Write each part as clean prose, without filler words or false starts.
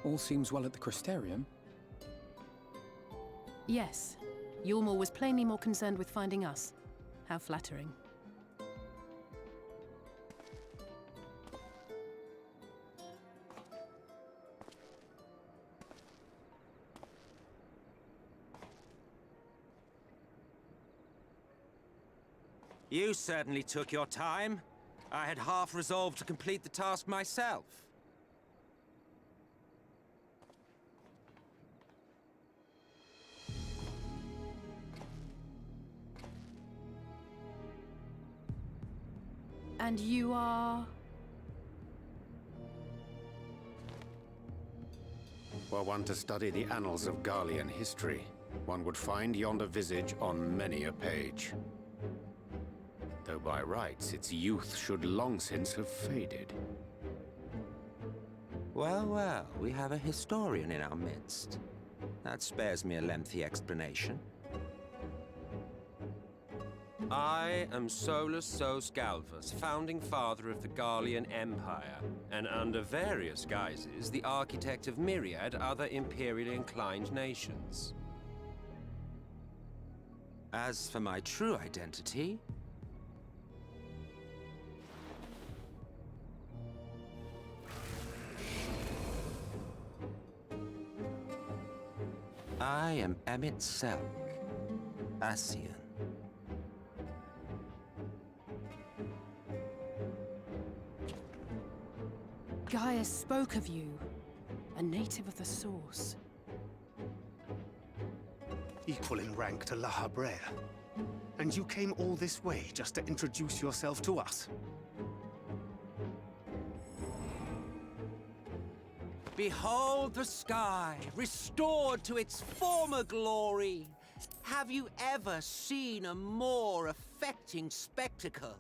All seems well at the Crystarium? Yes. Yulmore was plainly more concerned with finding us. How flattering. You certainly took your time. I had half resolved to complete the task myself. And you are... Were one to study the annals of Garlean history, one would find yonder visage on many a page. Though by rights its youth should long since have faded. Well, well, we have a historian in our midst. That spares me a lengthy explanation. I am Solus Sos Galvus, founding father of the Garlean Empire, and under various guises, the architect of myriad other imperially inclined nations. As for my true identity, I am Emmett Selk, Ascian. Gaius spoke of you, a native of the Source. Equal in rank to La Habrea. And you came all this way just to introduce yourself to us? Behold the sky, restored to its former glory. Have you ever seen a more affecting spectacle?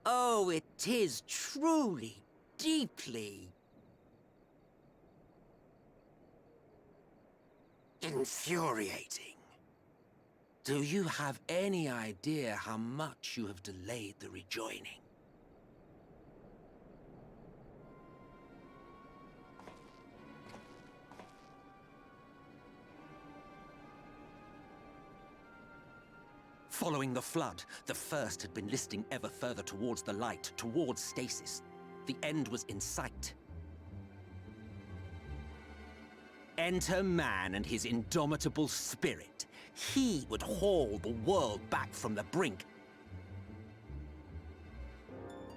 Oh, it is truly, deeply infuriating. Do you have any idea how much you have delayed the rejoining? Following the flood, the First had been listing ever further towards the light, towards stasis. The end was in sight. Enter man and his indomitable spirit. He would haul the world back from the brink.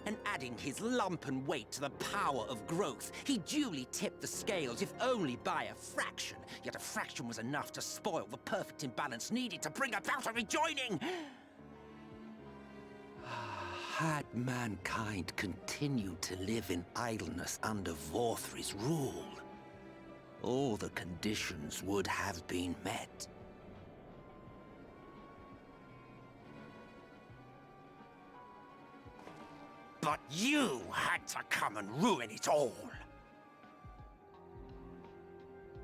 And adding his lumpen weight to the power of growth, he duly tipped the scales, if only by a fraction. Yet a fraction was enough to spoil the perfect imbalance needed to bring about a rejoining. Had mankind continued to live in idleness under Vorthri's rule, all the conditions would have been met. But you had to come and ruin it all.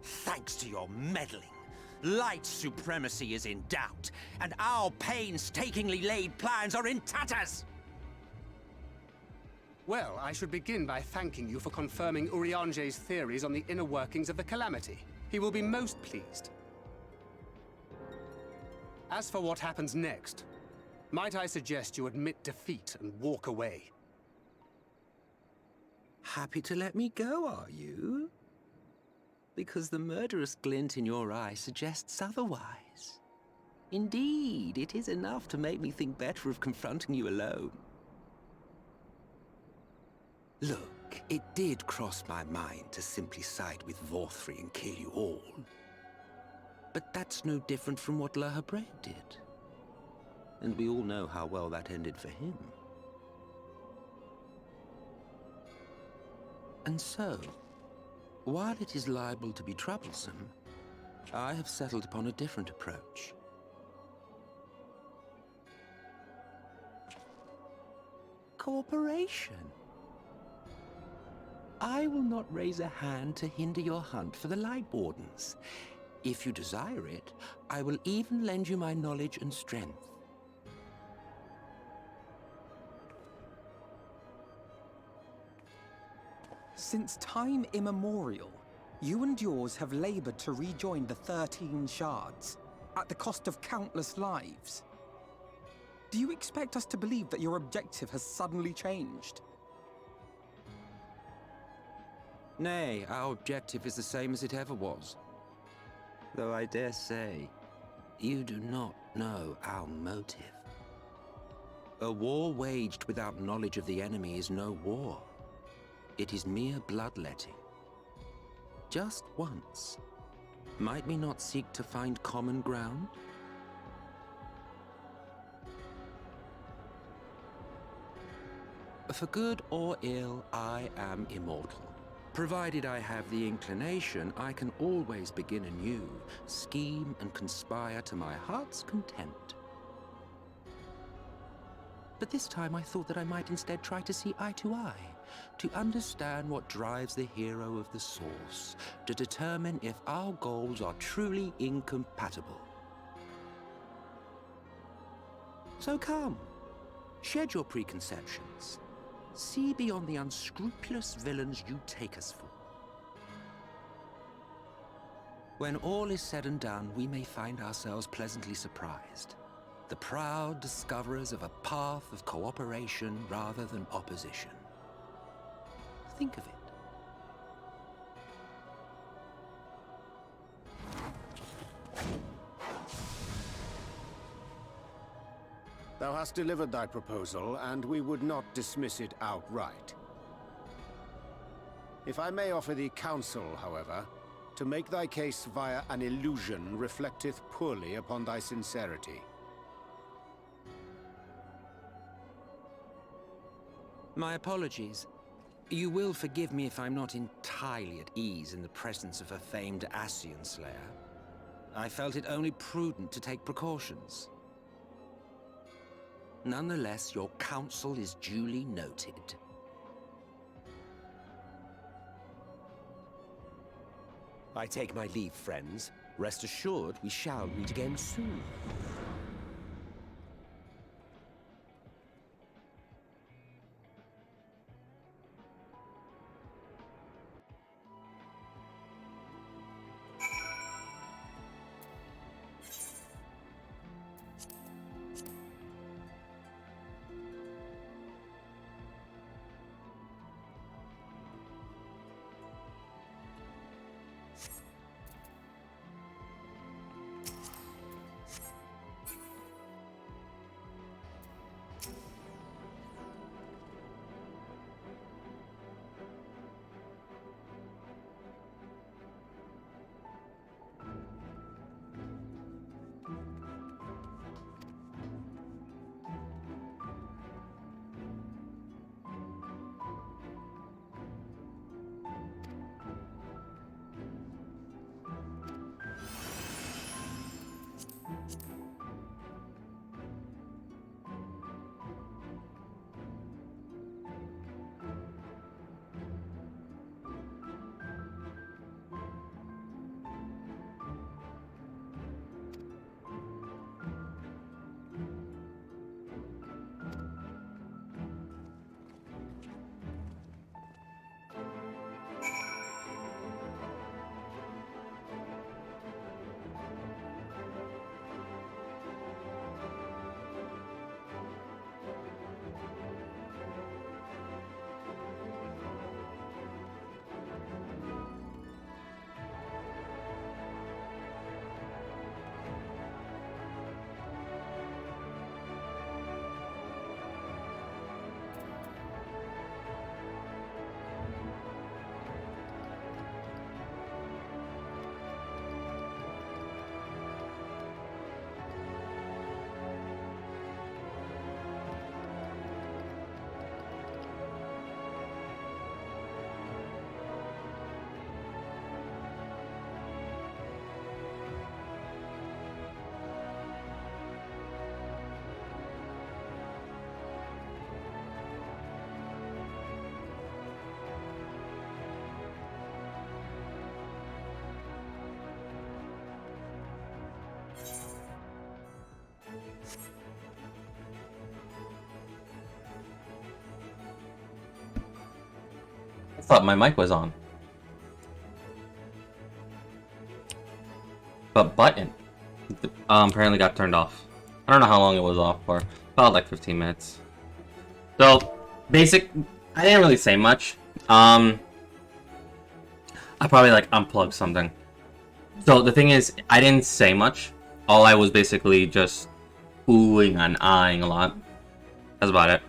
Thanks to your meddling, light supremacy is in doubt, and our painstakingly laid plans are in tatters! Well, I should begin by thanking you for confirming Urianger's theories on the inner workings of the Calamity. He will be most pleased. As for what happens next, might I suggest you admit defeat and walk away? Happy to let me go, are you? Because the murderous glint in your eye suggests otherwise. Indeed, it is enough to make me think better of confronting you alone. Look, it did cross my mind to simply side with Vorthri and kill you all. But that's no different from what Lahabrea did. And we all know how well that ended for him. And so, while it is liable to be troublesome, I have settled upon a different approach. Cooperation. I will not raise a hand to hinder your hunt for the Light Wardens. If you desire it, I will even lend you my knowledge and strength. Since time immemorial, you and yours have labored to rejoin the 13 shards, at the cost of countless lives. Do you expect us to believe that your objective has suddenly changed? Nay, our objective is the same as it ever was. Though I dare say, you do not know our motive. A war waged without knowledge of the enemy is no war. It is mere bloodletting. Just once, might we not seek to find common ground? For good or ill, I am immortal. Provided I have the inclination, I can always begin anew, scheme and conspire to my heart's content. But this time I thought that I might instead try to see eye to eye, to understand what drives the hero of the Source, to determine if our goals are truly incompatible. So come, shed your preconceptions. See beyond the unscrupulous villains you take us for. When all is said and done, we may find ourselves pleasantly surprised. The proud discoverers of a path of cooperation rather than opposition. Think of it. Thou hast delivered thy proposal, and we would not dismiss it outright. If I may offer thee counsel, however, to make thy case via an illusion reflecteth poorly upon thy sincerity. My apologies. You will forgive me if I'm not entirely at ease in the presence of a famed Ascian Slayer. I felt it only prudent to take precautions. Nonetheless, your counsel is duly noted. I take my leave, friends. Rest assured, we shall meet again soon. thought my mic was on. But button apparently got turned off. I don't know how long it was off for. About like 15 minutes. So, basic. I didn't really say much. I probably like unplugged something. So the thing is, I didn't say much. All I was basically just oohing and eyeing a lot. That's about it.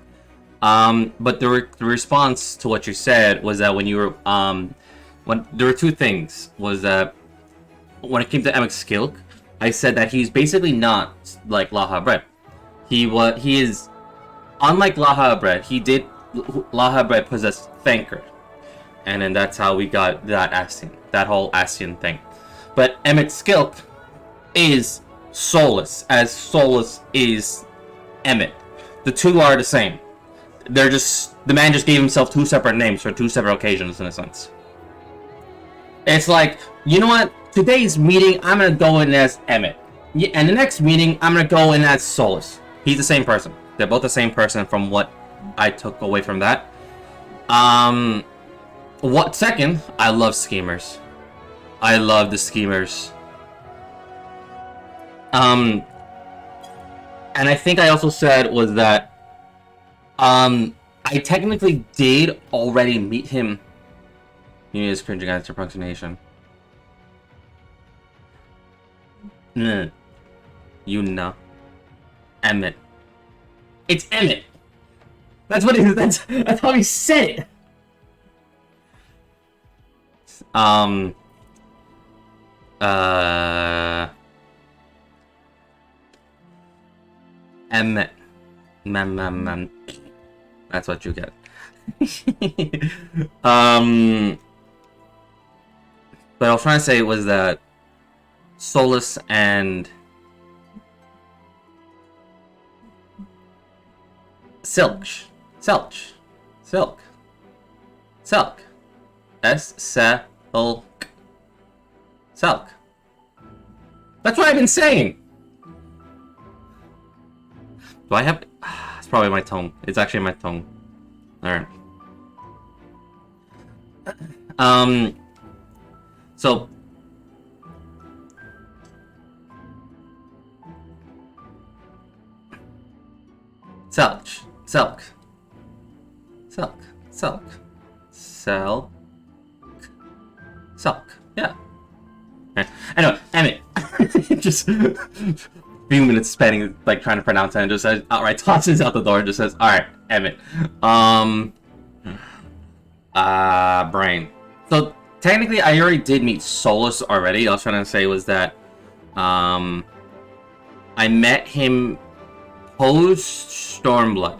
But the response to what you said was that when you were when there were two things. Was that when it came to Emic Skilk, I said that he's basically not like Laha Bread. He is unlike Laha Bread. Laha Bread possessed Thanker, and then that's how we got that whole Ascian thing. But Emic Skilk is Solus, as Solus is Emmett. The two are the same. They're just the man just gave himself two separate names for two separate occasions in a sense. It's like, you know what? Today's meeting, I'm gonna go in as Emmett, and the next meeting, I'm gonna go in as Solus. He's the same person. They're both the same person from what I took away from that. Second, I love schemers. I love the schemers. And I think I also said was that I technically did already meet him. He is cringing at his approximation. You know. Emmett. It's Emmett. That's what it is. That's how he said it. Emmett. That's what you get. But I was trying to say was that Solus and Silk. Silk. That's what I've been saying. Do I have? It's probably my tongue. It's actually my tongue. All right. So. Silk. Yeah. I know, Emmett. Just a few minutes spending like trying to pronounce it and just says outright tosses out the door and just says, alright, Emmett. Brain. So technically I already did meet Solus already. All I was trying to say was that I met him post Stormblood.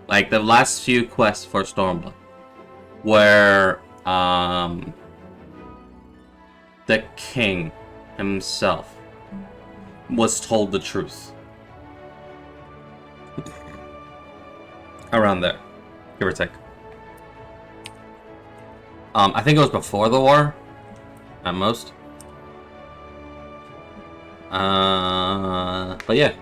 Like the last few quests for Stormblood. Where the king himself was told the truth. Around there, give or take. I think it was before the war, at most. But yeah.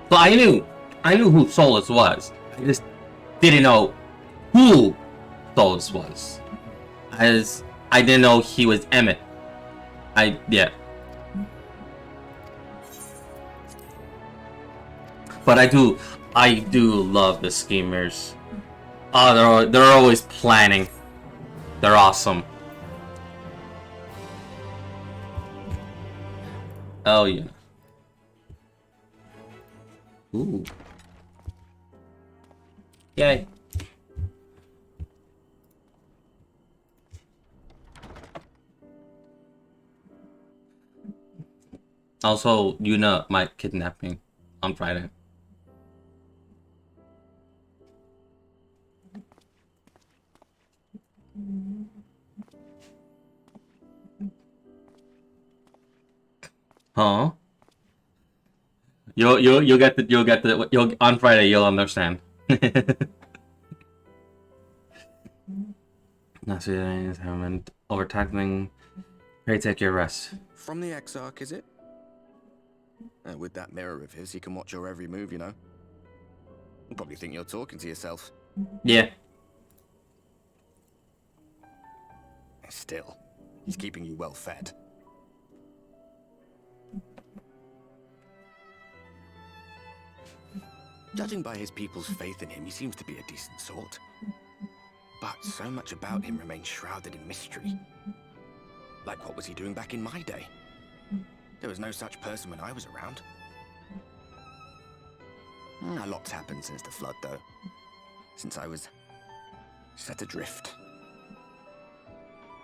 So I knew who Solus was. I just didn't know who Solus was. As I didn't know he was Emmett. Yeah. But I do love the schemers. Oh, they're always planning. They're awesome. Oh yeah. Ooh. Yay. Also, Yuna might kidnap me on Friday. Huh? You'll get on Friday. You'll understand. That's it. Haven't over tackling. Pray take your rest. From the Exarch, is it? With that mirror of his, he can watch your every move, you know. You probably think you're talking to yourself. Yeah. Still, he's keeping you well fed. Judging by his people's faith in him, he seems to be a decent sort. But so much about him remains shrouded in mystery. Like, what was he doing back in my day? There was no such person when I was around. A lot's happened since the flood, though. Since I was set adrift.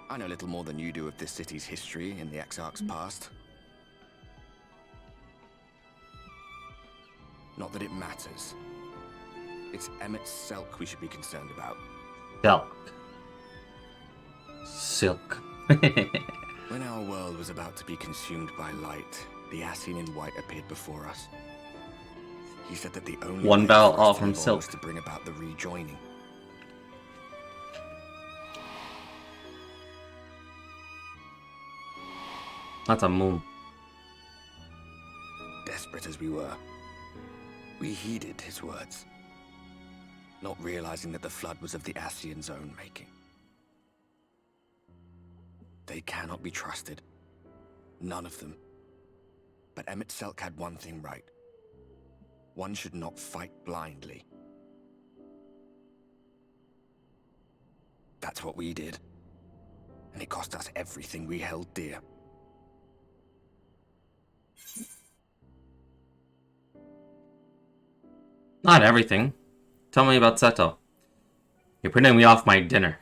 I know little more than you do of this city's history and the Exarch's past. Not that it matters. It's Emmett Selk we should be concerned about. Silk. When our world was about to be consumed by light, the Ascian in white appeared before us. He said that the only One way bell for us all to from live on Silk. was to bring about the rejoining. That's a moon. Desperate as we were, we heeded his words, not realizing that the flood was of the Ascian's own making. They cannot be trusted. None of them. But Emmett Selk had one thing right. One should not fight blindly. That's what we did. And it cost us everything we held dear. Not everything. Tell me about Seto. You're putting me off my dinner.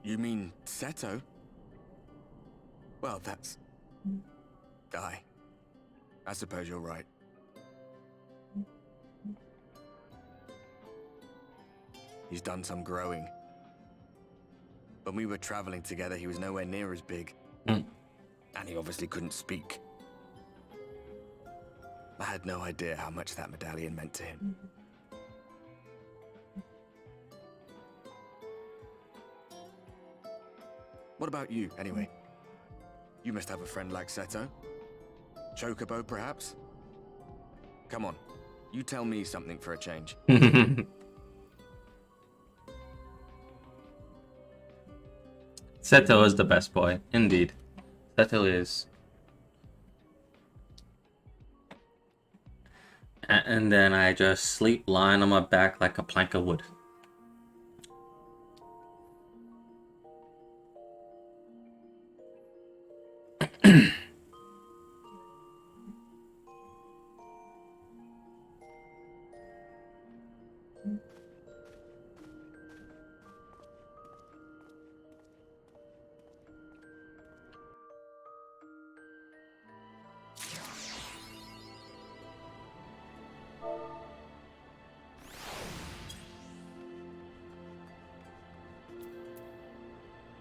You mean Seto? Well, that's... I suppose you're right. He's done some growing. When we were traveling together, he was nowhere near as big. And he obviously couldn't speak. I had no idea how much that medallion meant to him. What about you, anyway? You must have a friend like Seto. Chocobo, perhaps? Come on, you tell me something for a change. Seto is the best boy, indeed. Seto is. And then I just sleep lying on my back like a plank of wood.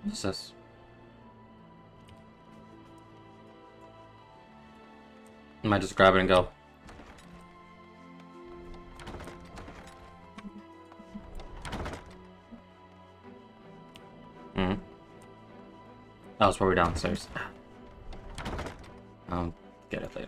What's this? I might just grab it and go. That was probably downstairs. I'll get it later.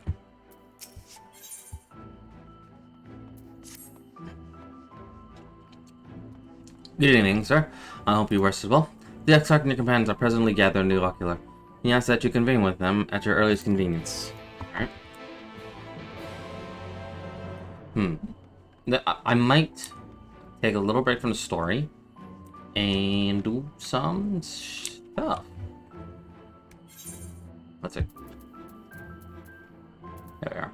Good evening, sir. I hope you rested well. The Exarch and your companions are presently gathered in the Ocular. He asks that you convene with them at your earliest convenience. Alright. I might take a little break from the story and do some stuff. Let's see. There we are.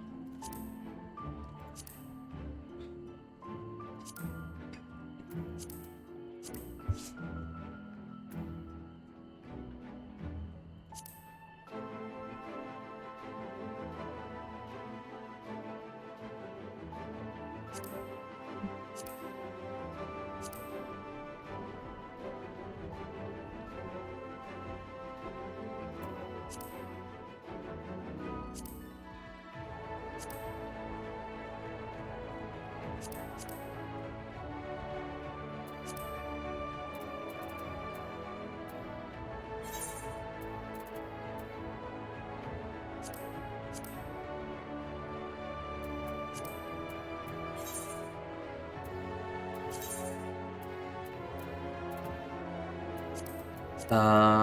Alright.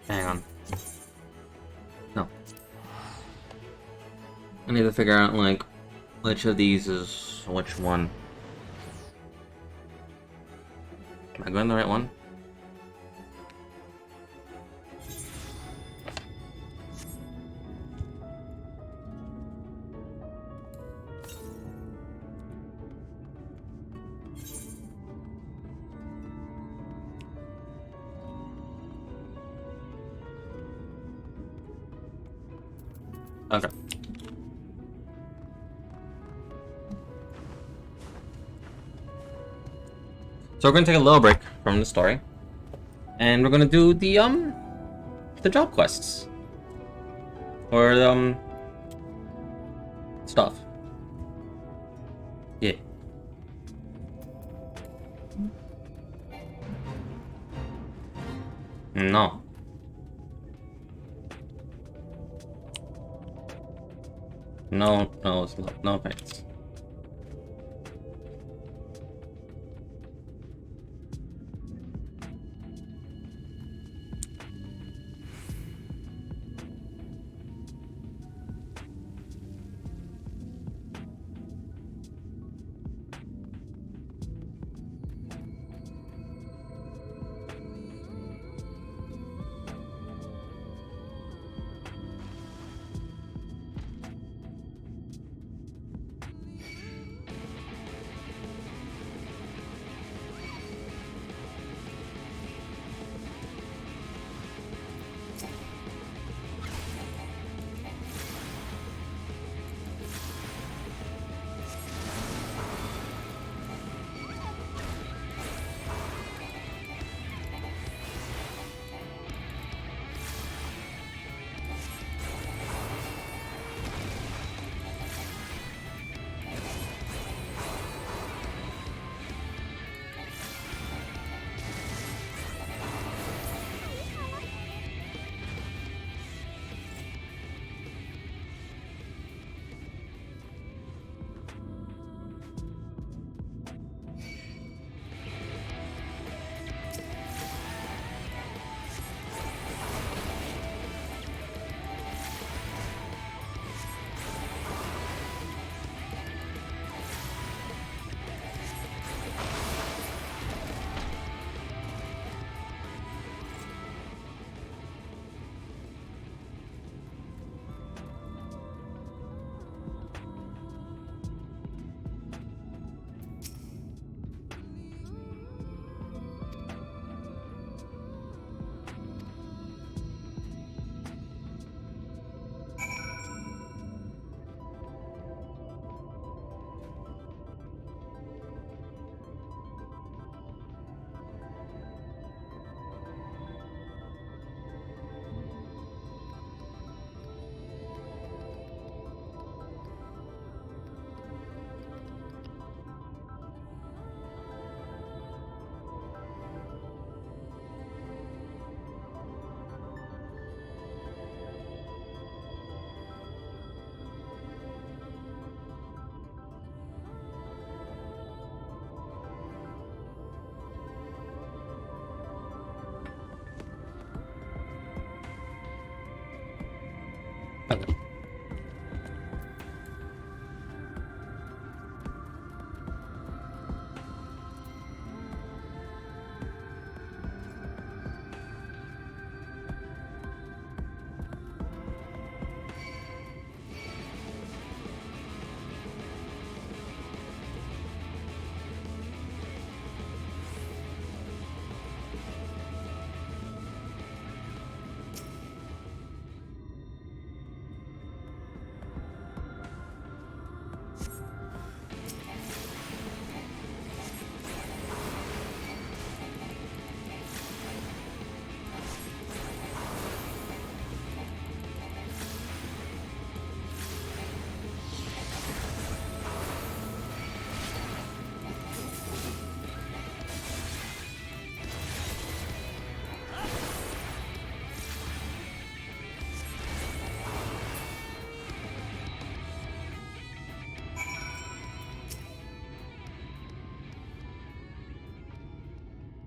Hang on. No. I need to figure out, like, which of these is which one. Am I going the right one? Okay. So we're gonna take a little break from the story, and we're gonna do the job quests, or stuff. Yeah. No. No, no thanks.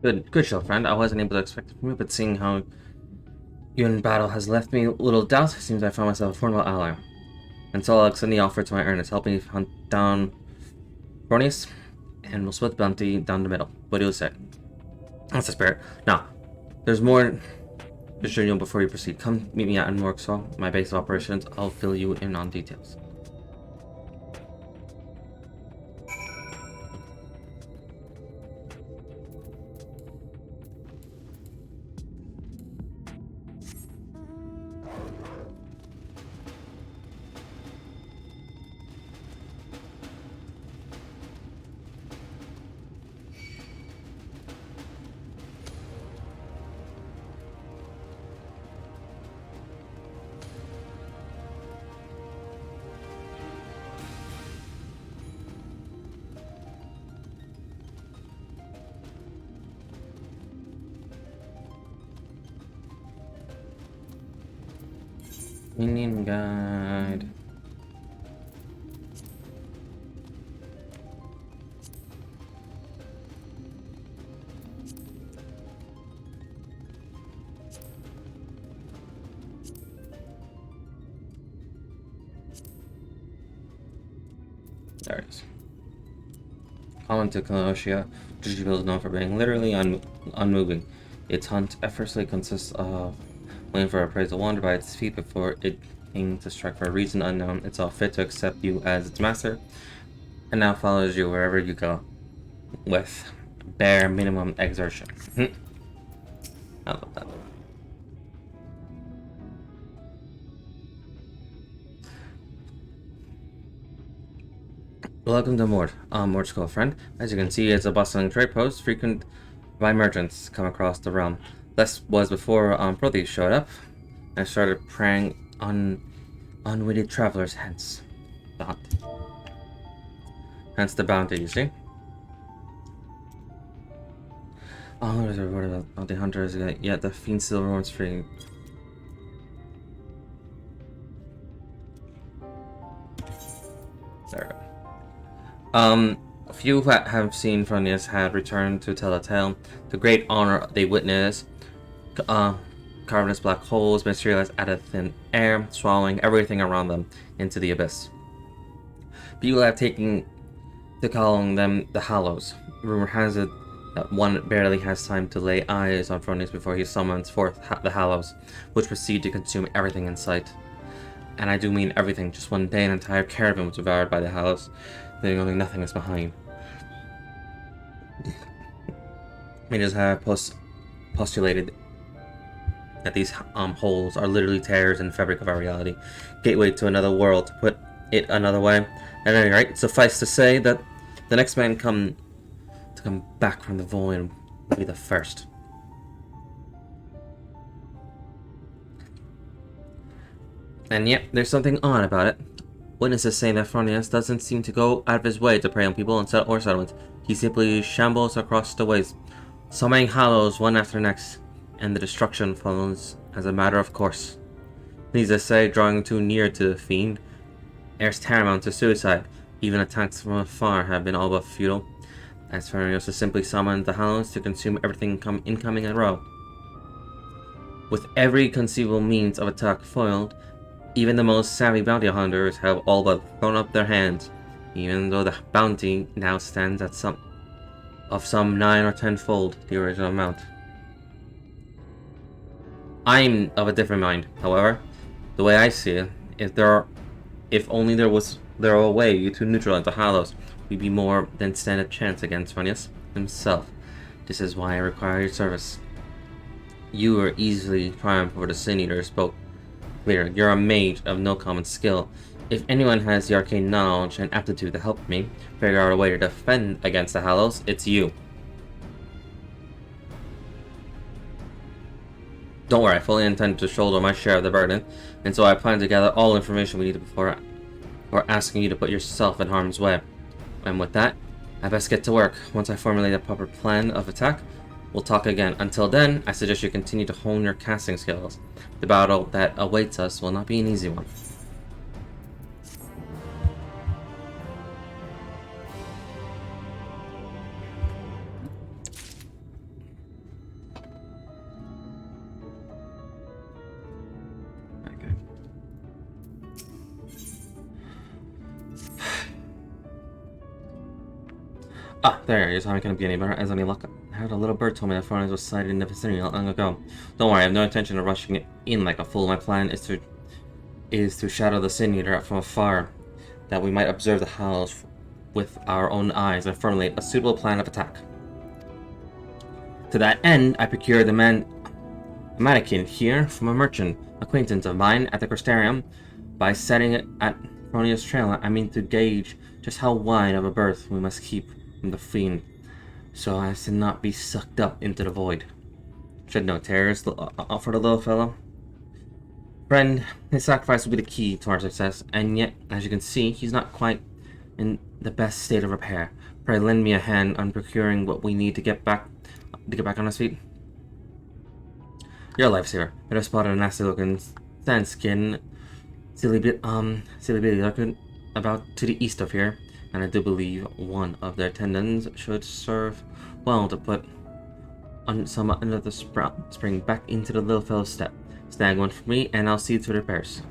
Good show, friend. I wasn't able to expect it from you, but seeing how you in battle has left me little doubt, it seems I found myself a formidable ally. And so I'll extend the offer to my earnest. Help me hunt down Bronius, and we'll split the bounty down the middle. What do you say? That's the spirit. Now, there's more to show you before you proceed. Come meet me at Morksall, my base of operations. I'll fill you in on details. Minion guide. There it is. Common to Kaloshia, Jujubile is known for being literally unmoving. Its hunt effortlessly consists of waiting for a prey to wander by its feet before it aims to strike for a reason unknown. It's all fit to accept you as its master, and now follows you wherever you go, with bare minimum exertion. I love that. Welcome to Mord. Mord's cool friend. As you can see, it's a bustling trade post, frequent by merchants come across the realm. This was before Protheus showed up and started preying on unwitting travelers, hence the hunt. Hence the bounty, you see? Oh, there's a report about the hunters. Yeah, the fiend still roams free. There we go. Few that have seen Fronius had returned to tell a tale. The great honor they witnessed, cavernous black holes materialized out of thin air, swallowing everything around them into the abyss. People have taken to calling them the Hallows. Rumor has it that one barely has time to lay eyes on Fronius before he summons forth the Hallows, which proceed to consume everything in sight. And I do mean everything. Just one day an entire caravan was devoured by the Hallows, leaving only nothingness behind. Mages have postulated that these holes are literally tears in the fabric of our reality, gateway to another world. To put it another way, at any rate, suffice to say that the next man to come back from the void will be the first. And yet, there's something odd about it. Witnesses say that Fronius doesn't seem to go out of his way to prey on people or settlements. He simply shambles across the waste, summoning Hallows one after the next, and the destruction follows as a matter of course. Needless to say, drawing too near to the fiend errs tantamount to suicide. Even attacks from afar have been all but futile, as Fronius has simply summoned the Hallows to consume everything incoming in a row. With every conceivable means of attack foiled, even the most savvy bounty hunters have all but thrown up their hands, even though the bounty now stands at some 9 or 10-fold the original amount. I'm of a different mind, however. The way I see it, if only there were a way to neutralize the Hallows, we'd be more than stand a chance against Fronius himself. This is why I require your service. You are easily triumph over the Sin Eater spoke. You're a mage of no common skill. If anyone has the arcane knowledge and aptitude to help me figure out a way to defend against the Hallows, it's you. Don't worry, I fully intend to shoulder my share of the burden, and so I plan to gather all information we need before asking you to put yourself in harm's way. And with that, I best get to work. Once I formulate a proper plan of attack, we'll talk again. Until then, I suggest you continue to hone your casting skills. The battle that awaits us will not be an easy one. Ah, there, your timing couldn't be any better. As any luck, I heard a little bird told me that foreigners was sighted in the vicinity not long ago. Don't worry, I have no intention of rushing it in like a fool. My plan is to shadow the Sin Eater from afar, that we might observe the house with our own eyes and formulate a suitable plan of attack. To that end, I procured a mannequin here from a merchant acquaintance of mine at the Crystarium. By setting it at Fronia's trail, I mean to gauge just how wide of a berth we must keep from the fiend, so as to not be sucked up into the void. Shed no tears for the little fellow. Friend, his sacrifice will be the key to our success, and yet, as you can see, he's not quite in the best state of repair. Pray lend me a hand on procuring what we need to get back on his feet. You're a lifesaver. I just spotted a nasty-looking sand-skin silly bitty looking about to the east of here, and I do believe one of their tendons should serve well to put on some under the spring back into the little fellow's step. Snag one for me, and I'll see to the repairs.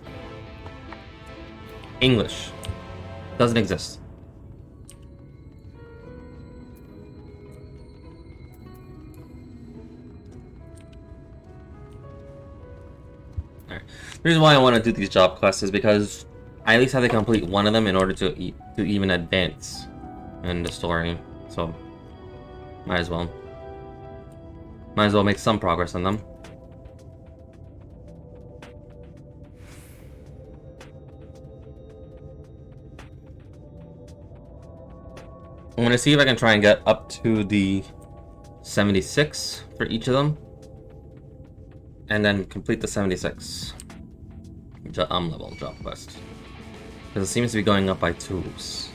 English doesn't exist. Alright. The reason why I want to do these job quests is because I at least have to complete one of them in order to even advance in the story. So, might as well make some progress on them. I'm going to see if I can try and get up to the 76 for each of them. And then complete the 76 level job quest. Because it seems to be going up by 2s.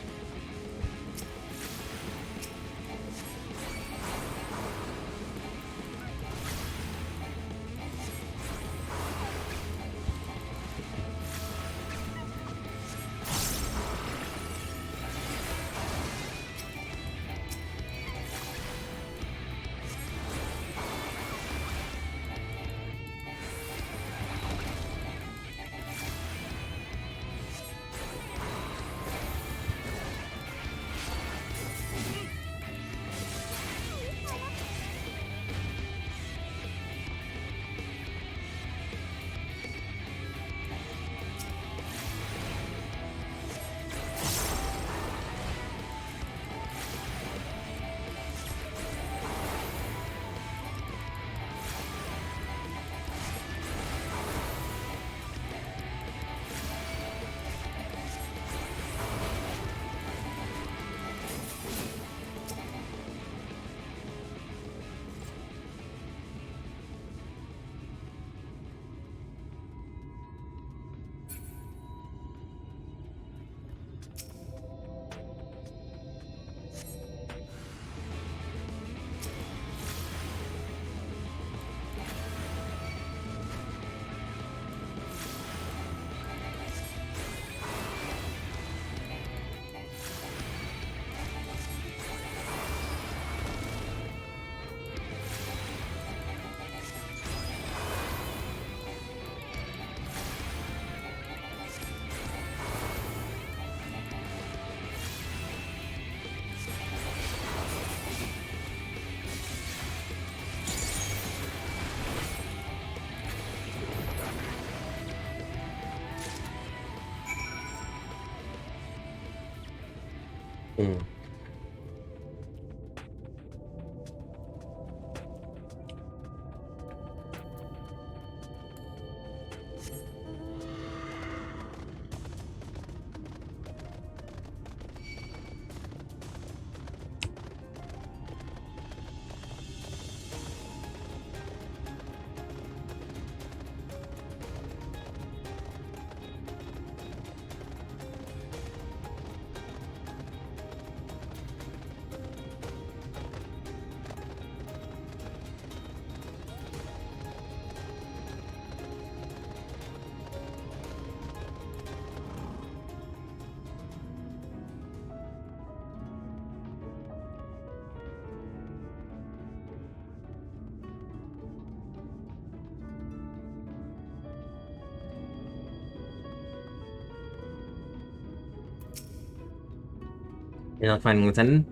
You're not finding the tendon?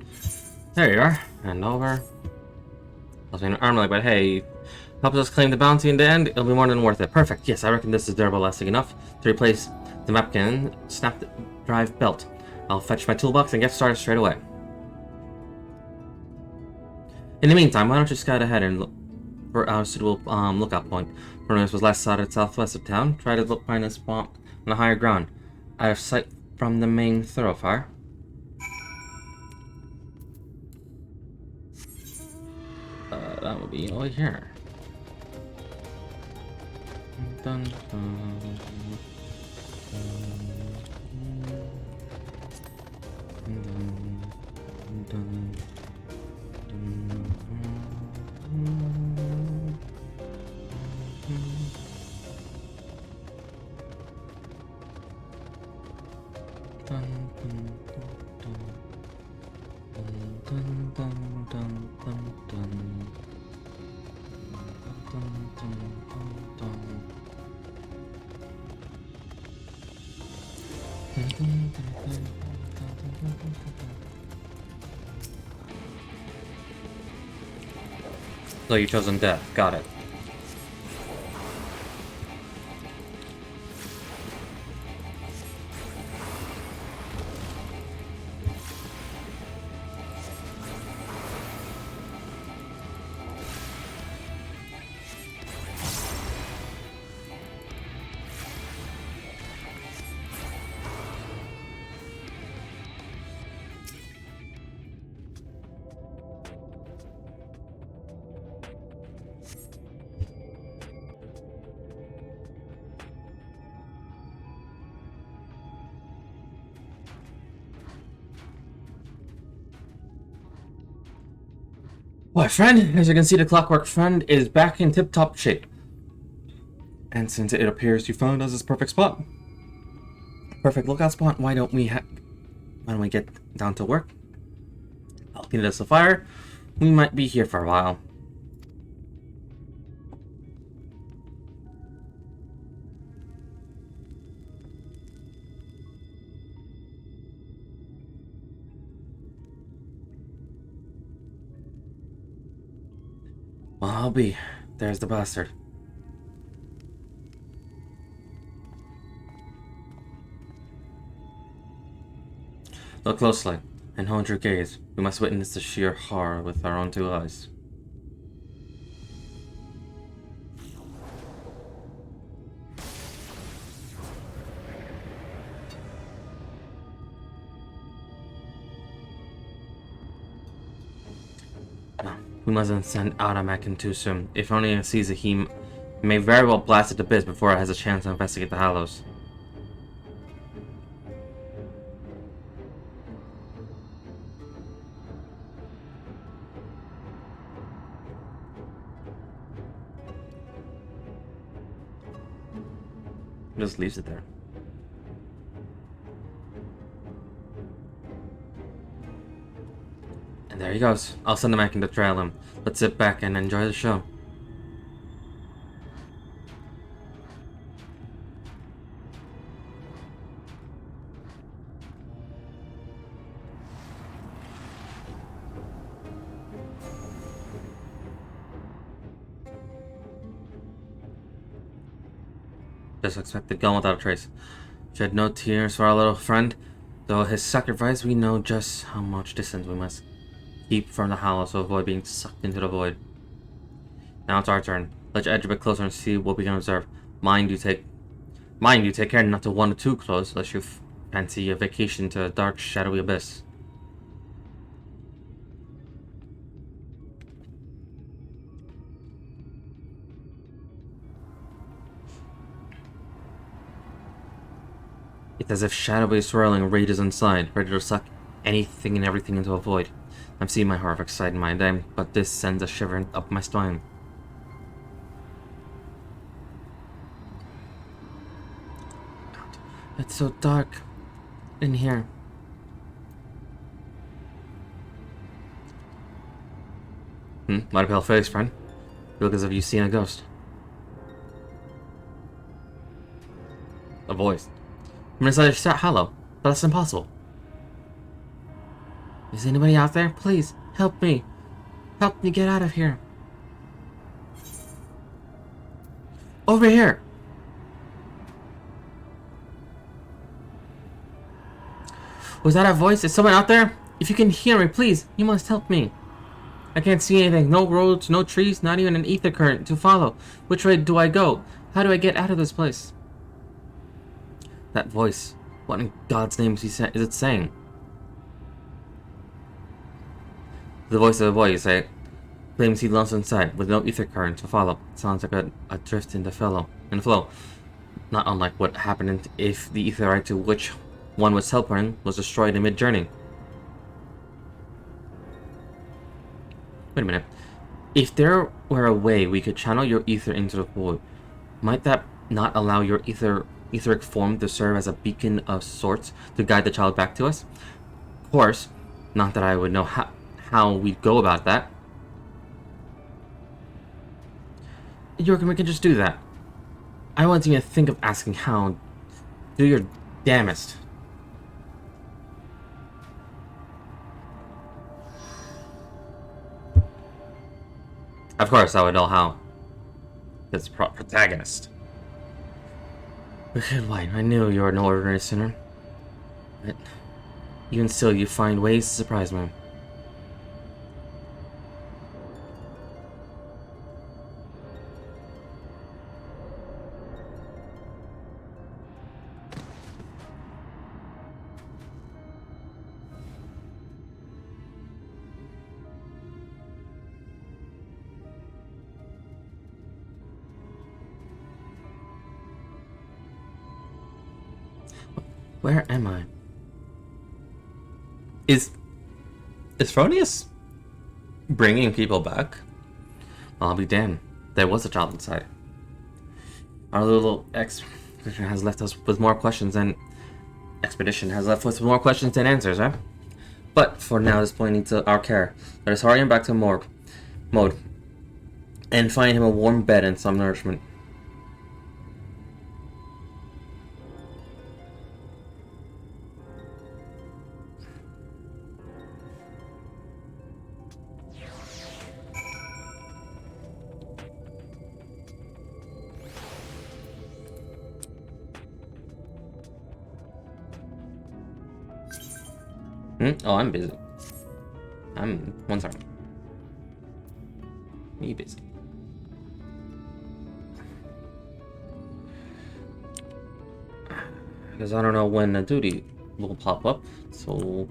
There you are. And over. I was an arm like, but hey, helps us claim the bounty in the end. It'll be more than worth it. Perfect. Yes, I reckon this is durable lasting enough to replace the Mapkin snap drive belt. I'll fetch my toolbox and get started straight away. In the meantime, why don't you scout ahead and look for a suitable lookout point? Furnace was last sighted southwest of town. Try to find a spot on the higher ground, out of sight from the main thoroughfare. That would be over here. Dun, dun, dun, dun, So you chosen death. Got it. Why, friend, as you can see, the Clockwork Friend is back in tip-top shape. And since it appears you found us this perfect spot, perfect lookout spot, why don't we get down to work? I'll clean this a fire. We might be here for a while. Well, I'll be. There's the bastard. Look closely, and hold your gaze. We must witness the sheer horror with our own two eyes. No, we mustn't send Automakin too soon. If only he sees it, he may very well blast it to bits before it has a chance to investigate the Hallows. Just leaves it there. And there he goes. I'll send him back to trail him. Let's sit back and enjoy the show. Just expected gone without a trace. Shed no tears for our little friend. Though his sacrifice, we know just how much distance we must keep from the Hallows to avoid being sucked into the void. Now it's our turn. Let's edge a bit closer and see what we can observe. Mind you take care not to wander too close, lest you fancy a vacation to a dark, shadowy abyss. It's as if shadowy swirling rages inside, ready to suck anything and everything into a void. I'm seeing my horrific side in my day, but this sends a shiver up my spine. It's so dark in here. Light a pale face, friend. You look as if you've seen a ghost. A voice. I'm inside a hollow, but that's impossible. Is anybody out there? Please, help me. Help me get out of here. Over here. Was that a voice? Is someone out there? If you can hear me, please, you must help me. I can't see anything. No roads, no trees, not even an ether current to follow. Which way do I go? How do I get out of this place? That voice. What in God's name is it saying? The voice of a boy, you say. Claims he lost inside, with no ether current to follow. Sounds like a drift in the flow. Not unlike what happened if the etherite to which one was teleporting was destroyed in mid-journey. Wait a minute. If there were a way we could channel your ether into the void, might that not allow your etheric form to serve as a beacon of sorts to guide the child back to us? Of course, not that I would know how we'd go about that. We can just do that. I won't even think of asking how. Do your damnest. Of course, I would know how. This protagonist. Wicked White, I knew you were no ordinary sinner. But even still, you find ways to surprise me. Where am I? Is Phronius bringing people back? I'll be damned. There was a child inside. Our little expedition has left us with more questions than answers, right? But for now, this boy needs our care. Let us hurry him back to morgue mode and find him a warm bed and some nourishment. Oh, I'm busy. One second. Me busy. Because I don't know when a duty will pop up, so...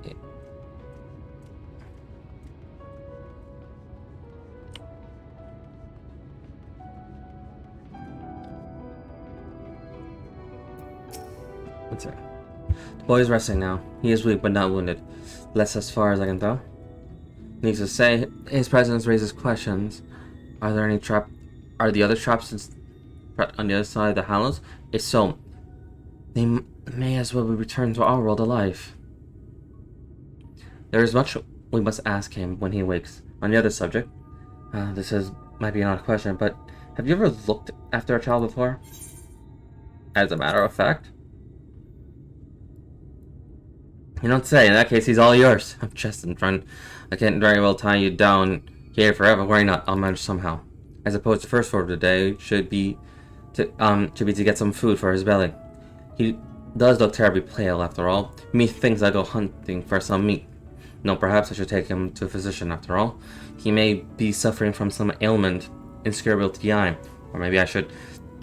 Yeah. One second. The boy is resting now. He is weak but not wounded. Less as far as I can tell. Needs to say, his presence raises questions. Are the other traps on the other side of the Hallows? If so, they may as well be returned to our world alive. There is much we must ask him when he wakes. On the other subject, might be an odd question, but have you ever looked after a child before? As a matter of fact. You don't say. In that case, he's all yours. I'm just in front. I can't very well tie you down here forever. Worry not. I'll manage somehow. I suppose the first order of the day should be to get some food for his belly. He does look terribly pale, after all. Methinks I go hunting for some meat. No, perhaps I should take him to a physician, after all. He may be suffering from some ailment incurable to the eye. Or maybe I should...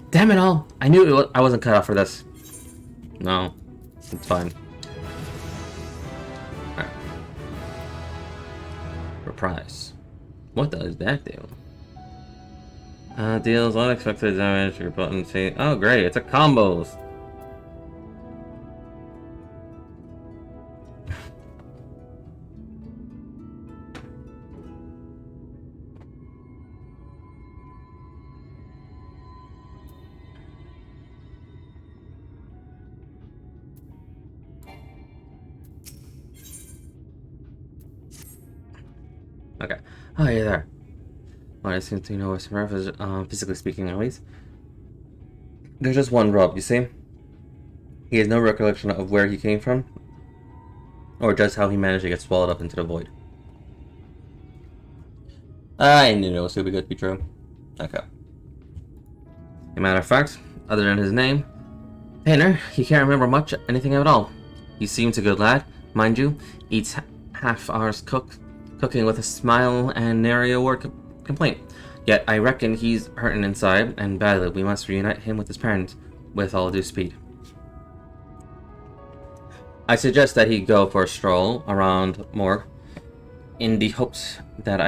Damn it all! I knew I wasn't cut out for this. No. It's fine. Alright. Reprise. What does that do? Deals unexpected damage to your potency. Oh great, it's a combos! Okay. Oh, yeah, there. Well, I seem to know what's physically speaking, at least. There's just one rub, you see? He has no recollection of where he came from. or just how he managed to get swallowed up into the void. I knew it was too good to be true. Okay. As a matter of fact, other than his name, Painter, he can't remember anything at all. He seems a good lad, mind you, eats half hours cooking with a smile and nary a word complaint. Yet I reckon he's hurting inside, and badly. We must reunite him with his parents with all due speed. I suggest that he go for a stroll around Morgue, in the hopes that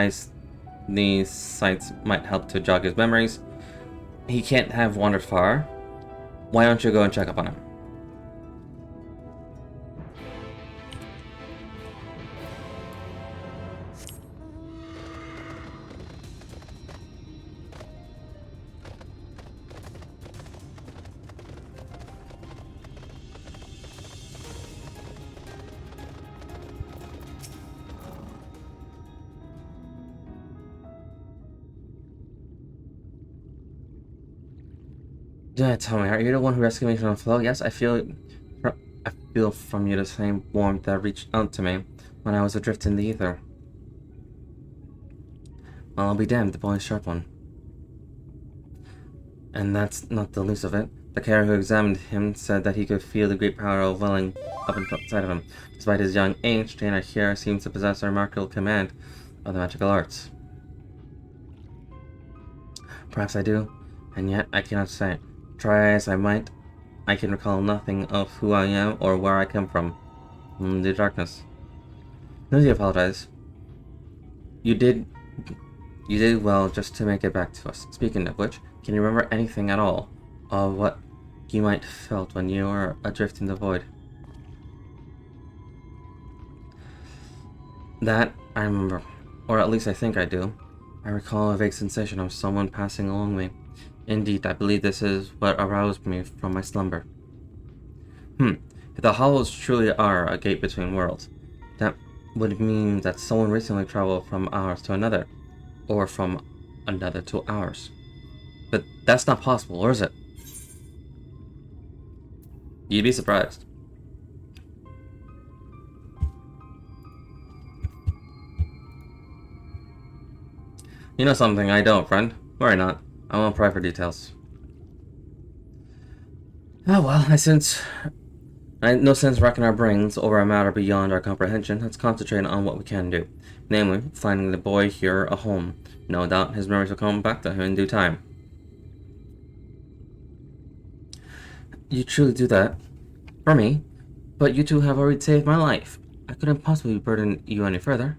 these sights might help to jog his memories. He can't have wandered far. Why don't you go and check up on him? Yeah, tell me, are you the one who rescued me from the flow? Yes, I feel from you the same warmth that reached out to me when I was adrift in the ether. Well, I'll be damned, the boy's sharp one. And that's not the least of it. The carer who examined him said that he could feel the great power welling up inside of him. Despite his young age, Trainer here seems to possess a remarkable command of the magical arts. Perhaps I do, and yet I cannot say it. Try as I might, I can recall nothing of who I am or where I come from. The darkness. No need to apologize. You did well just to make it back to us. Speaking of which, can you remember anything at all of what you might have felt when you were adrift in the void? That I remember, or at least I think I do. I recall a vague sensation of someone passing along me. Indeed, I believe this is what aroused me from my slumber. If the hollows truly are a gate between worlds, that would mean that someone recently traveled from ours to another, or from another to ours. But that's not possible, or is it? You'd be surprised. You know something I don't, friend. Worry not. I won't pry for details. Oh well, no sense racking our brains over a matter beyond our comprehension. Let's concentrate on what we can do. Namely, finding the boy here a home. No doubt his memories will come back to him in due time. You truly do that? For me? But you two have already saved my life. I couldn't possibly burden you any further.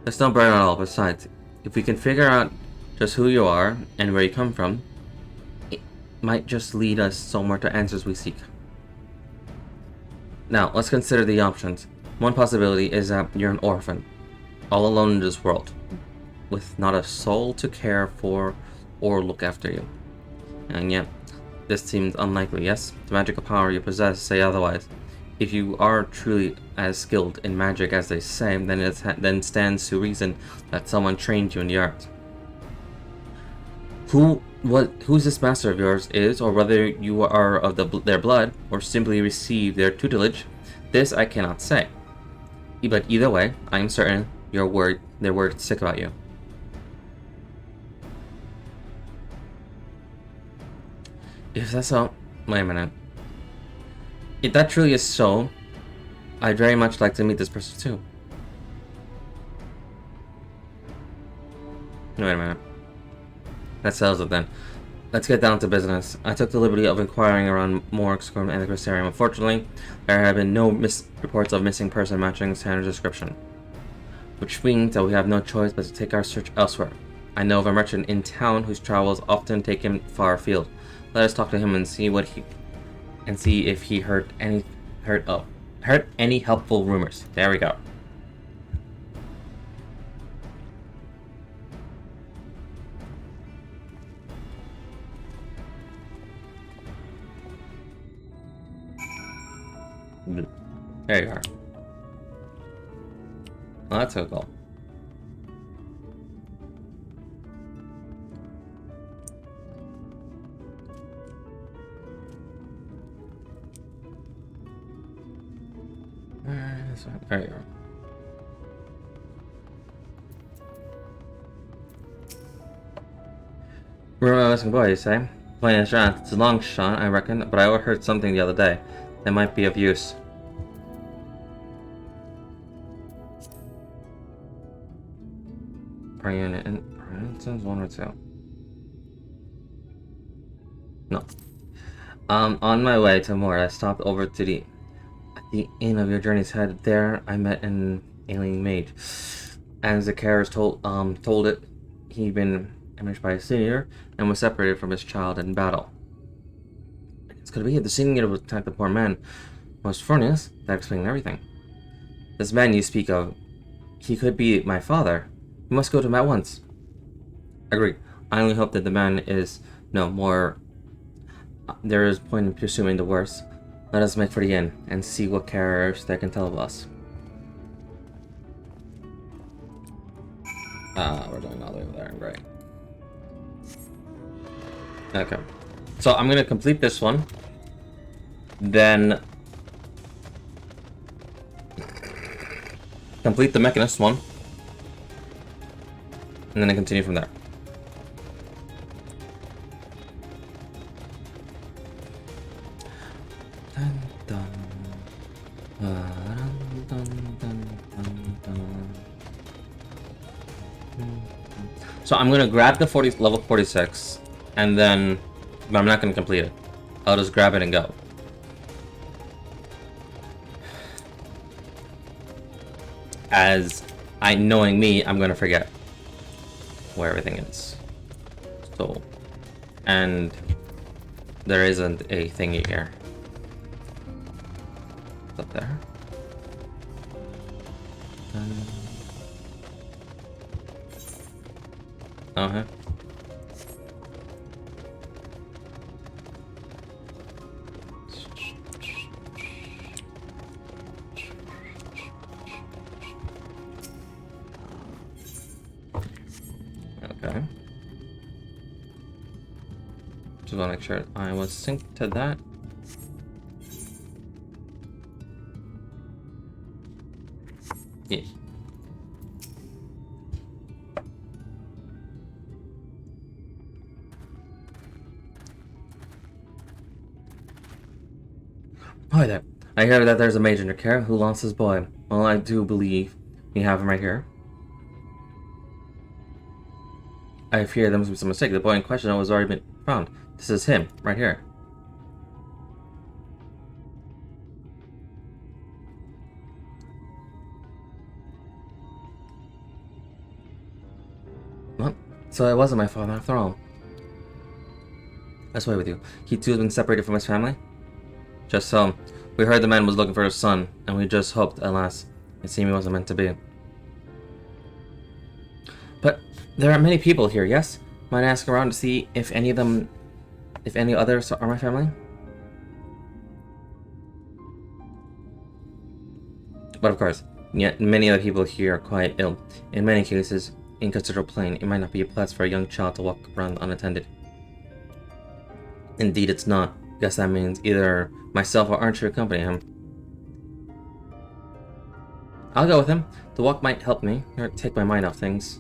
There's no burden at all. Besides, if we can figure out just who you are and where you come from, it might just lead us somewhere to answers we seek. Now, let's consider the options. One possibility is that you're an orphan, all alone in this world, with not a soul to care for or look after you. And yet, this seems unlikely, yes? The magical power you possess say otherwise. If you are truly as skilled in magic as they say, then stands to reason that someone trained you in the art. Who's this master of yours is, or whether you are of their blood, or simply receive their tutelage, this I cannot say. But either way, I am certain they're worried sick about you. If that's so, wait a minute. If that truly is so, I'd very much like to meet this person too. Wait a minute. That settles it then. Let's get down to business. I took the liberty of inquiring around Morgue's and the Crystarium. Unfortunately, there have been no reports of missing person matching standard description. Which means that we have no choice but to take our search elsewhere. I know of a merchant in town whose travels often take him far afield. Let us talk to him and see if he heard any helpful rumors. There we go. There you are. Well, that's so cool. There you go. Remember my missing boy, you say? Playing a shot. It's a long shot, I reckon, but I overheard something the other day that might be of use. Are you in instance 1 or 2? No. On my way to Moor, I stopped over to the inn of your journey's head. There, I met an alien mage. As the carriers told it, he'd been imaged by a senior and was separated from his child in battle. It's gonna be the senior would attack the poor man. Most furnace, that explains everything. This man you speak of, he could be my father. We must go to him at once. Agree. I only hope that the man is no more. There is point in presuming the worst. Let us make for the inn and see what carriers they can tell of us. We're going all the way over there, right? Okay. So I'm gonna complete this one. Then complete the Mechanist one. And then I continue from there. So I'm gonna grab the level 46, and then I'm not gonna complete it. I'll just grab it and go. As knowing me, I'm gonna forget where everything is. So, and there isn't a thingy here. It's up there. Okay. Okay. Just want to make sure I was synced to that. Yes. Hi there. I hear that there's a mage in your care who lost his boy. Well, I do believe we have him right here. I fear there must be some mistake. The boy in question has already been found. This is him, right here. What? So it wasn't my father after all. That's why with you. He too has been separated from his family? Just so. We heard the man was looking for his son, and we just hoped, alas, it seemed he wasn't meant to be. But there are many people here, yes? Might I ask around to see if any others are my family? But of course, yet many other people here are quite ill. In many cases, in considerable pain, it might not be a place for a young child to walk around unattended. Indeed, it's not. Guess that means either myself or Archer accompany him. I'll go with him. The walk might help me, or take my mind off things.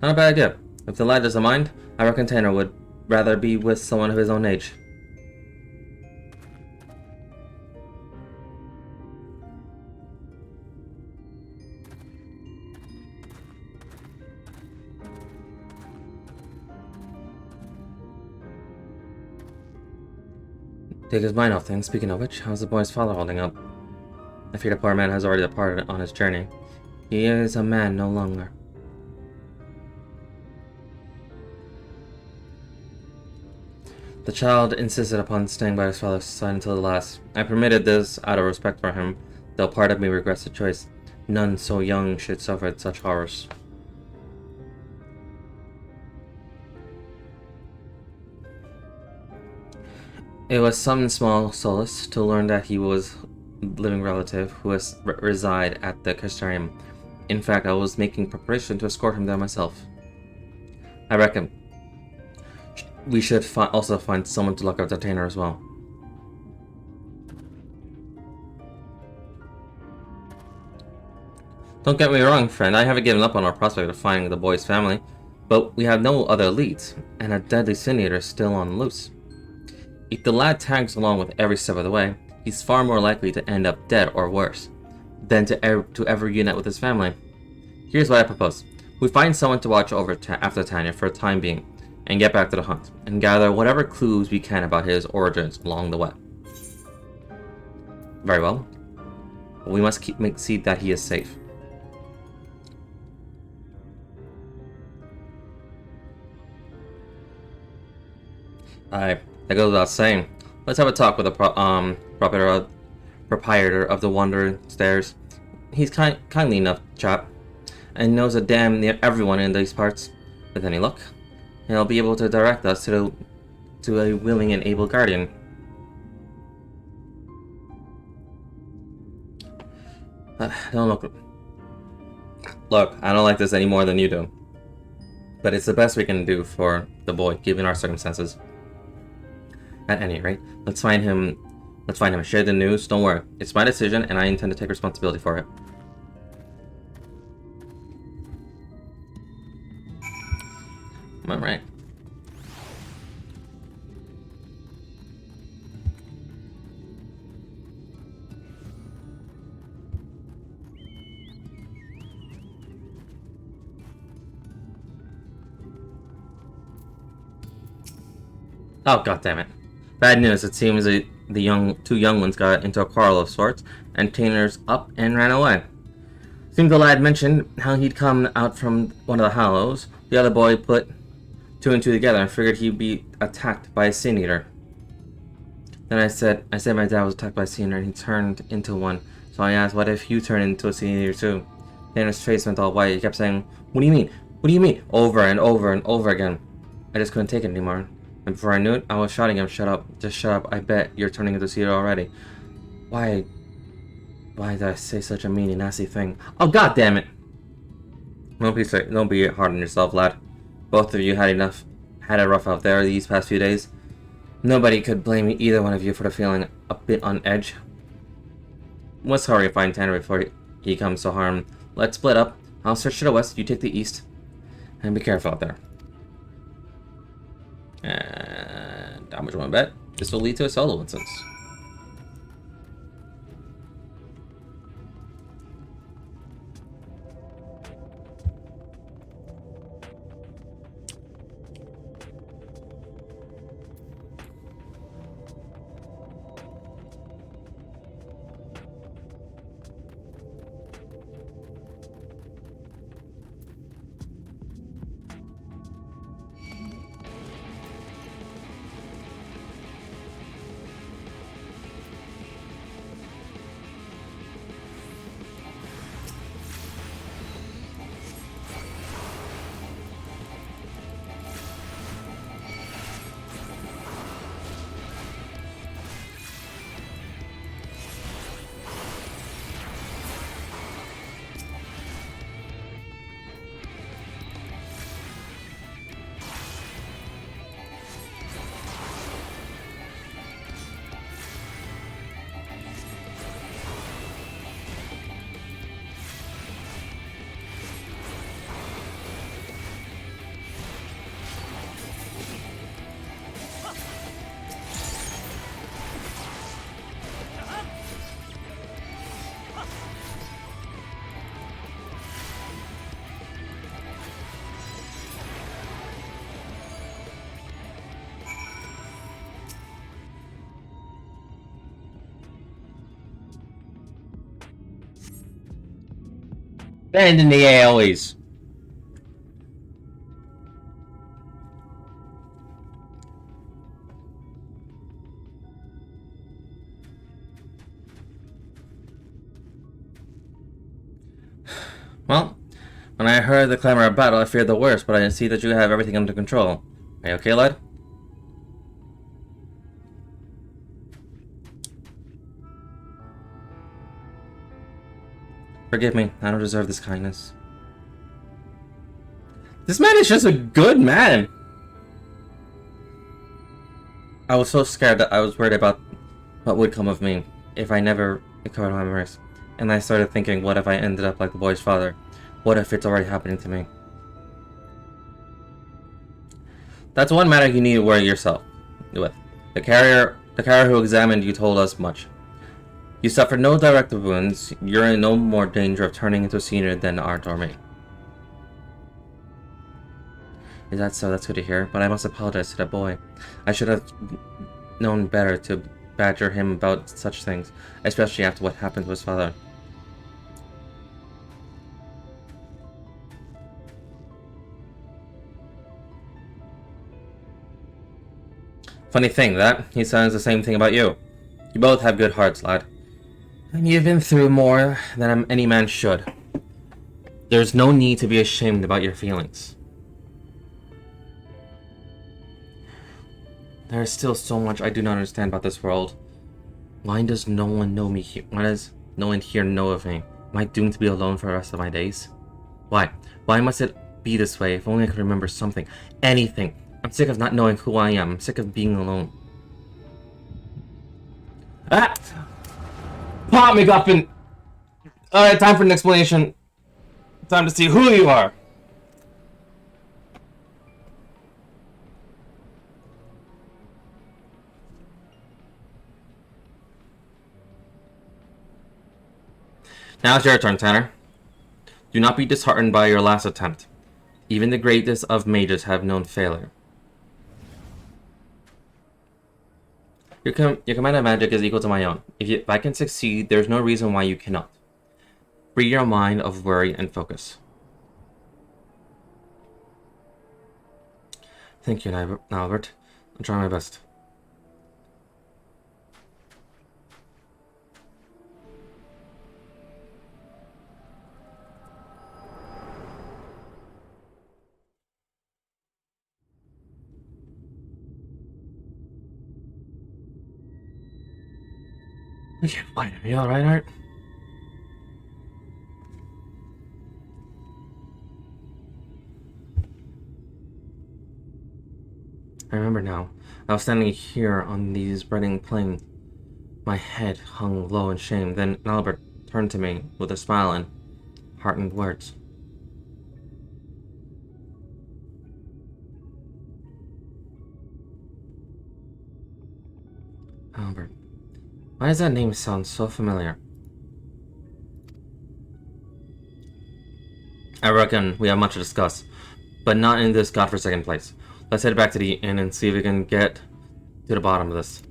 Not a bad idea. If the lad doesn't mind, I reckon Tanner would rather be with someone of his own age. Take his mind off things. Speaking of which, how's the boy's father holding up? I fear the poor man has already departed on his journey. He is a man no longer. The child insisted upon staying by his father's side until the last. I permitted this out of respect for him, though part of me regrets the choice. None so young should suffer such horrors. It was some small solace to learn that he was a living relative who reside at the Castellarium. In fact, I was making preparation to escort him there myself. I reckon we should also find someone to look after Tanner as well. Don't get me wrong, friend, I haven't given up on our prospect of finding the boy's family, but we have no other leads, and a deadly sin eater is still on the loose. If the lad tags along with every step of the way, he's far more likely to end up dead or worse, than to ever reunite with his family. Here's what I propose. We find someone to watch over after Tanya for a time being, and get back to the hunt, and gather whatever clues we can about his origins along the way. Very well. We must see that he is safe. That goes without saying. Let's have a talk with the proprietor of the Wandering Stairs. He's kindly enough chap, and knows a damn near everyone in these parts. With any luck, he'll be able to direct us to a willing and able guardian. Don't look, I don't like this any more than you do. But it's the best we can do for the boy, given our circumstances. At any rate, let's find him and share the news. Don't worry, it's my decision and I intend to take responsibility for it. Alright. Oh, god damn it. Bad news, it seems the two young ones got into a quarrel of sorts, and Tainer's up and ran away. Seems the lad mentioned how he'd come out from one of the hollows. The other boy put two and two together and figured he'd be attacked by a sin eater. Then I said my dad was attacked by a sin eater and he turned into one. So I asked, what if you turn into a sin eater too? Tainer's face went all white. He kept saying, what do you mean? What do you mean? Over and over and over again. I just couldn't take it anymore. And before I knew it, I was shouting him, shut up, just shut up, I bet you're turning into a sin eater already. Why did I say such a mean and nasty thing? Oh, god damn it! Don't be hard on yourself, lad. Both of you had it rough out there these past few days. Nobody could blame either one of you for the feeling a bit on edge. Let's hurry and find Tanner before he comes to harm. Let's split up. I'll search to the west, you take the east. And be careful out there. And how much you want to bet? This will lead to a solo instance. And in the AoEs. Well, when I heard the clamor of battle, I feared the worst, but I see that you have everything under control. Are you okay, lad? Forgive me, I don't deserve this kindness. This man is just a good man! I was so scared that I was worried about what would come of me if I never recovered my memories. And I started thinking, what if I ended up like the boy's father? What if it's already happening to me? That's one matter you need to worry yourself with. The carrier who examined you told us much. You suffered no direct wounds. You're in no more danger of turning into a senior than Art or me. Is that so? That's good to hear. But I must apologize to that boy. I should have known better to badger him about such things, especially after what happened to his father. Funny thing, that he says the same thing about you. You both have good hearts, lad. And you've been through more than any man should. There's no need to be ashamed about your feelings. There is still so much I do not understand about this world. Why does no one know me here? Why does no one here know of me? Am I doomed to be alone for the rest of my days? Why? Why must it be this way? If only I could remember something. Anything. I'm sick of not knowing who I am. I'm sick of being alone. Ah! Pop McGuffin! Alright, time for an explanation. Time to see who you are. Now it's your turn, Tanner. Do not be disheartened by your last attempt. Even the greatest of mages have known failure. Your command of magic is equal to my own. If I can succeed, there's no reason why you cannot. Free your mind of worry and focus. Thank you, Albert. I'll try my best. I can't find him. You alright, Art? I remember now. I was standing here on the spreading plain. My head hung low in shame. Then Albert turned to me with a smile and heartened words. Albert. Why does that name sound so familiar? I reckon we have much to discuss, but not in this godforsaken place. Let's head back to the inn and see if we can get to the bottom of this.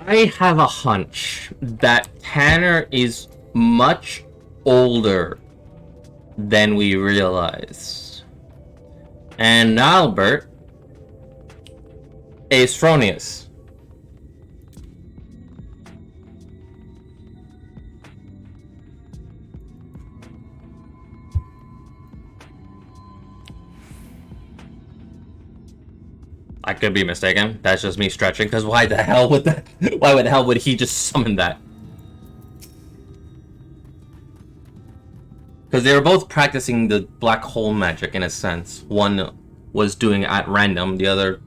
I have a hunch that Tanner is much older than we realize. And Albert is Fronius. I could be mistaken. That's just me stretching, because why the hell would that? Why the hell would he just summon that? Because they were both practicing the black hole magic in a sense. One was doing it at random, the other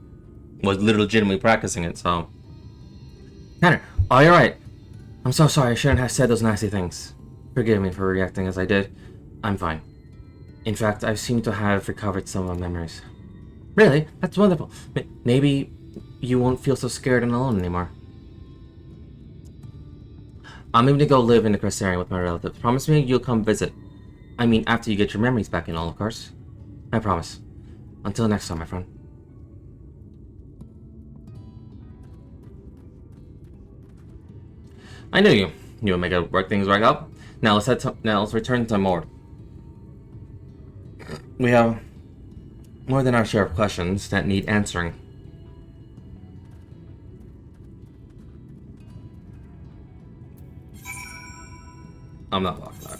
was legitimately practicing it, so... Tanner, oh, you're right. I'm so sorry, I shouldn't have said those nasty things. Forgive me for reacting as I did. I'm fine. In fact, I seem to have recovered some of my memories. Really? That's wonderful. Maybe you won't feel so scared and alone anymore. I'm going to go live in the Crystarium with my relatives. Promise me you'll come visit. I mean, after you get your memories back and all, of course. I promise. Until next time, my friend. I knew you. You would make it work things right out. Now let's return to Mord. We have more than our share of questions that need answering. I'm not locked that.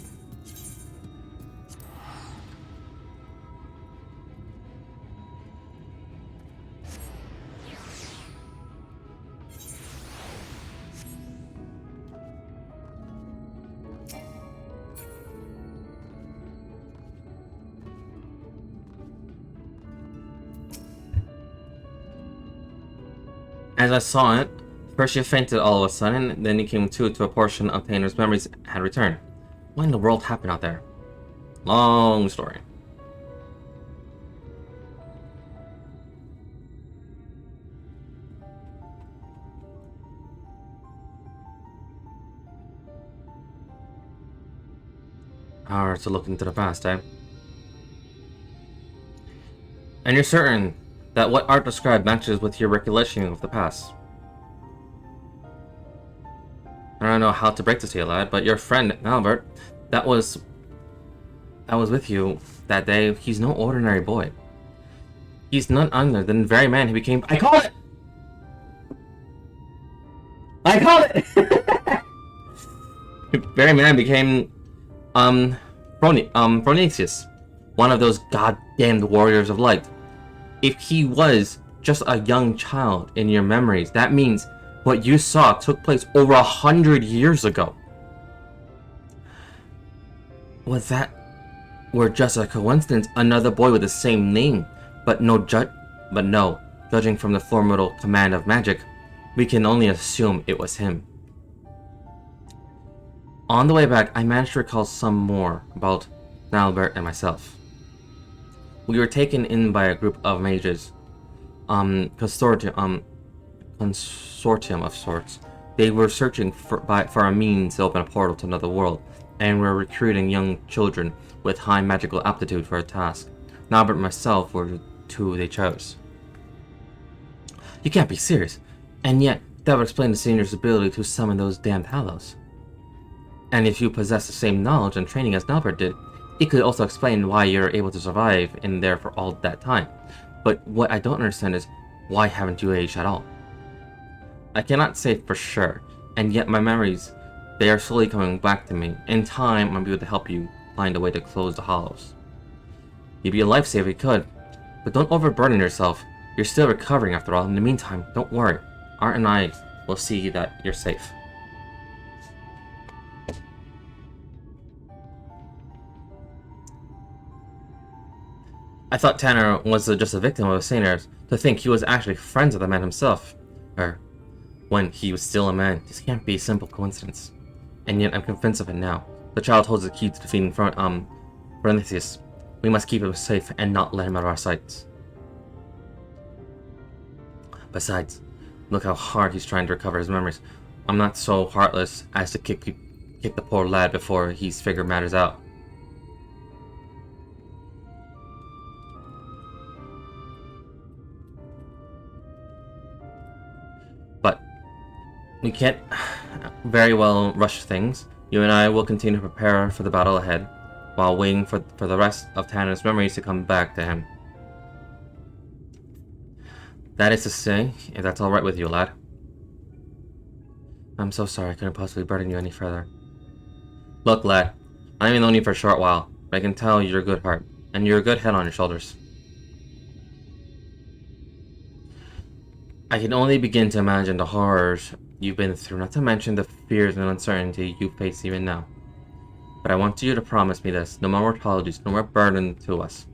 As I saw it, first you fainted all of a sudden, then you came to a portion of Tanner's memories had returned. What in the world happened out there? Long story. Hard to look into the past, eh? And you're certain that what Art described matches with your recollection of the past. I don't know how to break this to you, lad, but your friend, Albert, that was with you that day, he's no ordinary boy. He's none other than the very man who became— I call it! I call it! The very man became, Pronicius, one of those goddamned warriors of light. If he was just a young child in your memories, that means what you saw took place over 100 years ago. Was that were just a coincidence, another boy with the same name, but no, judging from the formidable command of magic, we can only assume it was him. On the way back, I managed to recall some more about Albert and myself. We were taken in by a group of mages, consortium of sorts. They were searching for a means to open a portal to another world, and were recruiting young children with high magical aptitude for a task. Albert and myself were the two they chose. You can't be serious, and yet that would explain the senior's ability to summon those damned hallows. And if you possess the same knowledge and training as Albert did, it could also explain why you're able to survive in there for all that time. But what I don't understand is, why haven't you aged at all? I cannot say for sure, and yet my memories, they are slowly coming back to me. In time, I'll be able to help you find a way to close the hollows. You'd be a lifesaver if you could, but don't overburden yourself. You're still recovering after all. In the meantime, don't worry. Art and I will see that you're safe. I thought Tanner was just a victim of the Sainers. To think he was actually friends with the man himself. Or, when he was still a man. This can't be a simple coincidence. And yet I'm convinced of it now. The child holds the key to defeating Pronicius. We must keep him safe and not let him out of our sights. Besides, look how hard he's trying to recover his memories. I'm not so heartless as to kick the poor lad before he's figured matters out. But we can't very well rush things. You and I will continue to prepare for the battle ahead, while waiting for the rest of Tanner's memories to come back to him. That is to say, if that's alright with you, lad. I'm so sorry I couldn't possibly burden you any further. Look, lad, I only known you for a short while, but I can tell you're a good heart, and you're a good head on your shoulders. I can only begin to imagine the horrors you've been through, not to mention the fears and uncertainty you face even now. But I want you to promise me this: no more apologies, no more burden to us.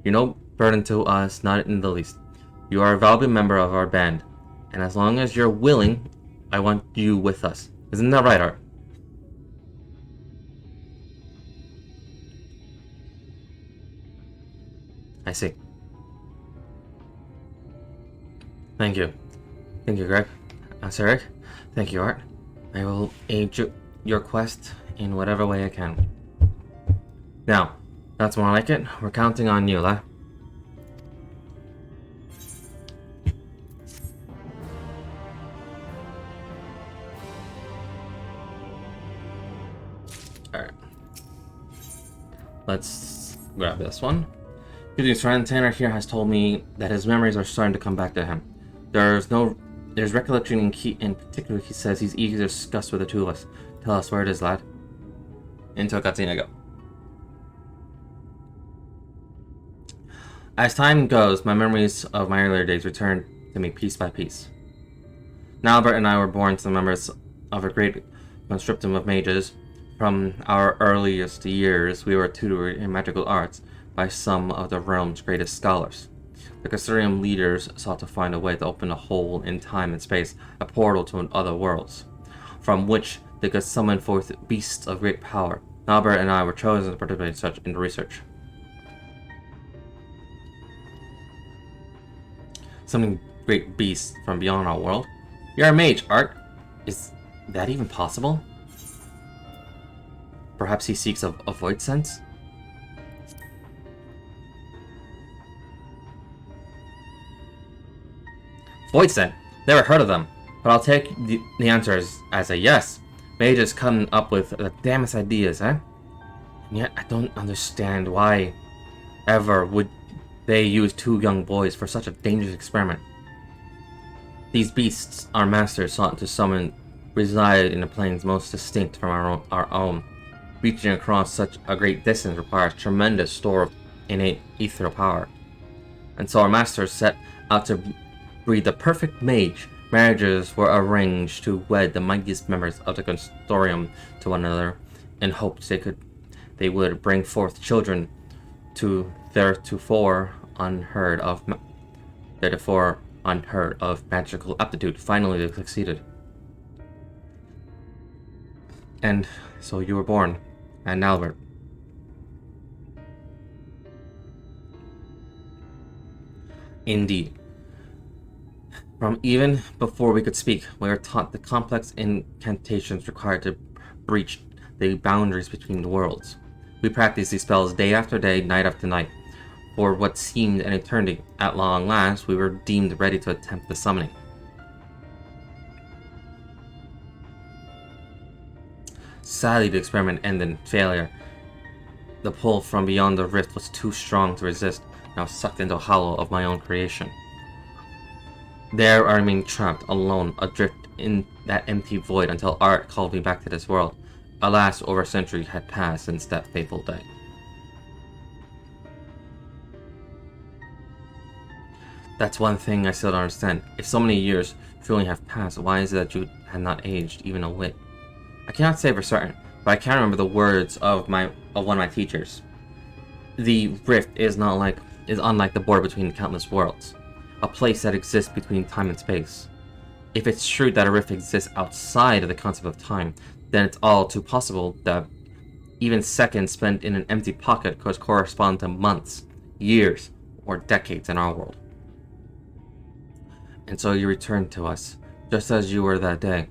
You're no burden to us, not in the least. You are a valuable member of our band, and as long as you're willing, I want you with us. Isn't that right, Art? I see. Thank you. Thank you, Greg. Eric. Thank you, Art. I will aid your quest in whatever way I can. Now, that's more like it. We're counting on you, lad. Alright. Let's grab this one. His friend Tanner here has told me that his memories are starting to come back to him. There's recollection in particular. He says he's eager to discuss with the two of us. Tell us where it is, lad. Into a cutscene I go. As time goes, my memories of my earlier days return to me piece by piece. Now Albert and I were born to the members of a great consortium of mages. From our earliest years, we were tutored in magical arts by some of the realm's greatest scholars. the Caesarium leaders sought to find a way to open a hole in time and space, a portal to other worlds, from which they could summon forth beasts of great power. Albert and I were chosen to participate in the research. Summoning great beasts from beyond our world? You're a mage, Art. Is that even possible? Perhaps he seeks a void sense? Void sense? Never heard of them. But I'll take the answer as a yes. Mages come up with the damnest ideas, eh? And yet I don't understand why ever would they use 2 young boys for such a dangerous experiment. These beasts our masters sought to summon reside in the planes most distinct from our own. Reaching across such a great distance requires tremendous store of innate ethereal power. And so our masters set out to breed the perfect mage. Marriages were arranged to wed the mightiest members of the consortium to one another in hopes they would bring forth children to theretofore unheard of magical aptitude. Finally, they succeeded. And so you were born, and Albert. Indeed. From even before we could speak, we were taught the complex incantations required to breach the boundaries between the worlds. We practiced these spells day after day, night after night. For what seemed an eternity, at long last, we were deemed ready to attempt the summoning. Sadly, the experiment ended in failure. The pull from beyond the rift was too strong to resist, and I was sucked into a hollow of my own creation. There I remained trapped, alone, adrift in that empty void until Art called me back to this world. Alas, over a century had passed since that fateful day. That's one thing I still don't understand. If so many years truly have passed, why is it that you had not aged even a whit? I cannot say for certain, but I can remember the words of one of my teachers. The rift is unlike the border between countless worlds, a place that exists between time and space. If it's true that a rift exists outside of the concept of time, then it's all too possible that even seconds spent in an empty pocket could correspond to months, years, or decades in our world. And so you returned to us, just as you were that day,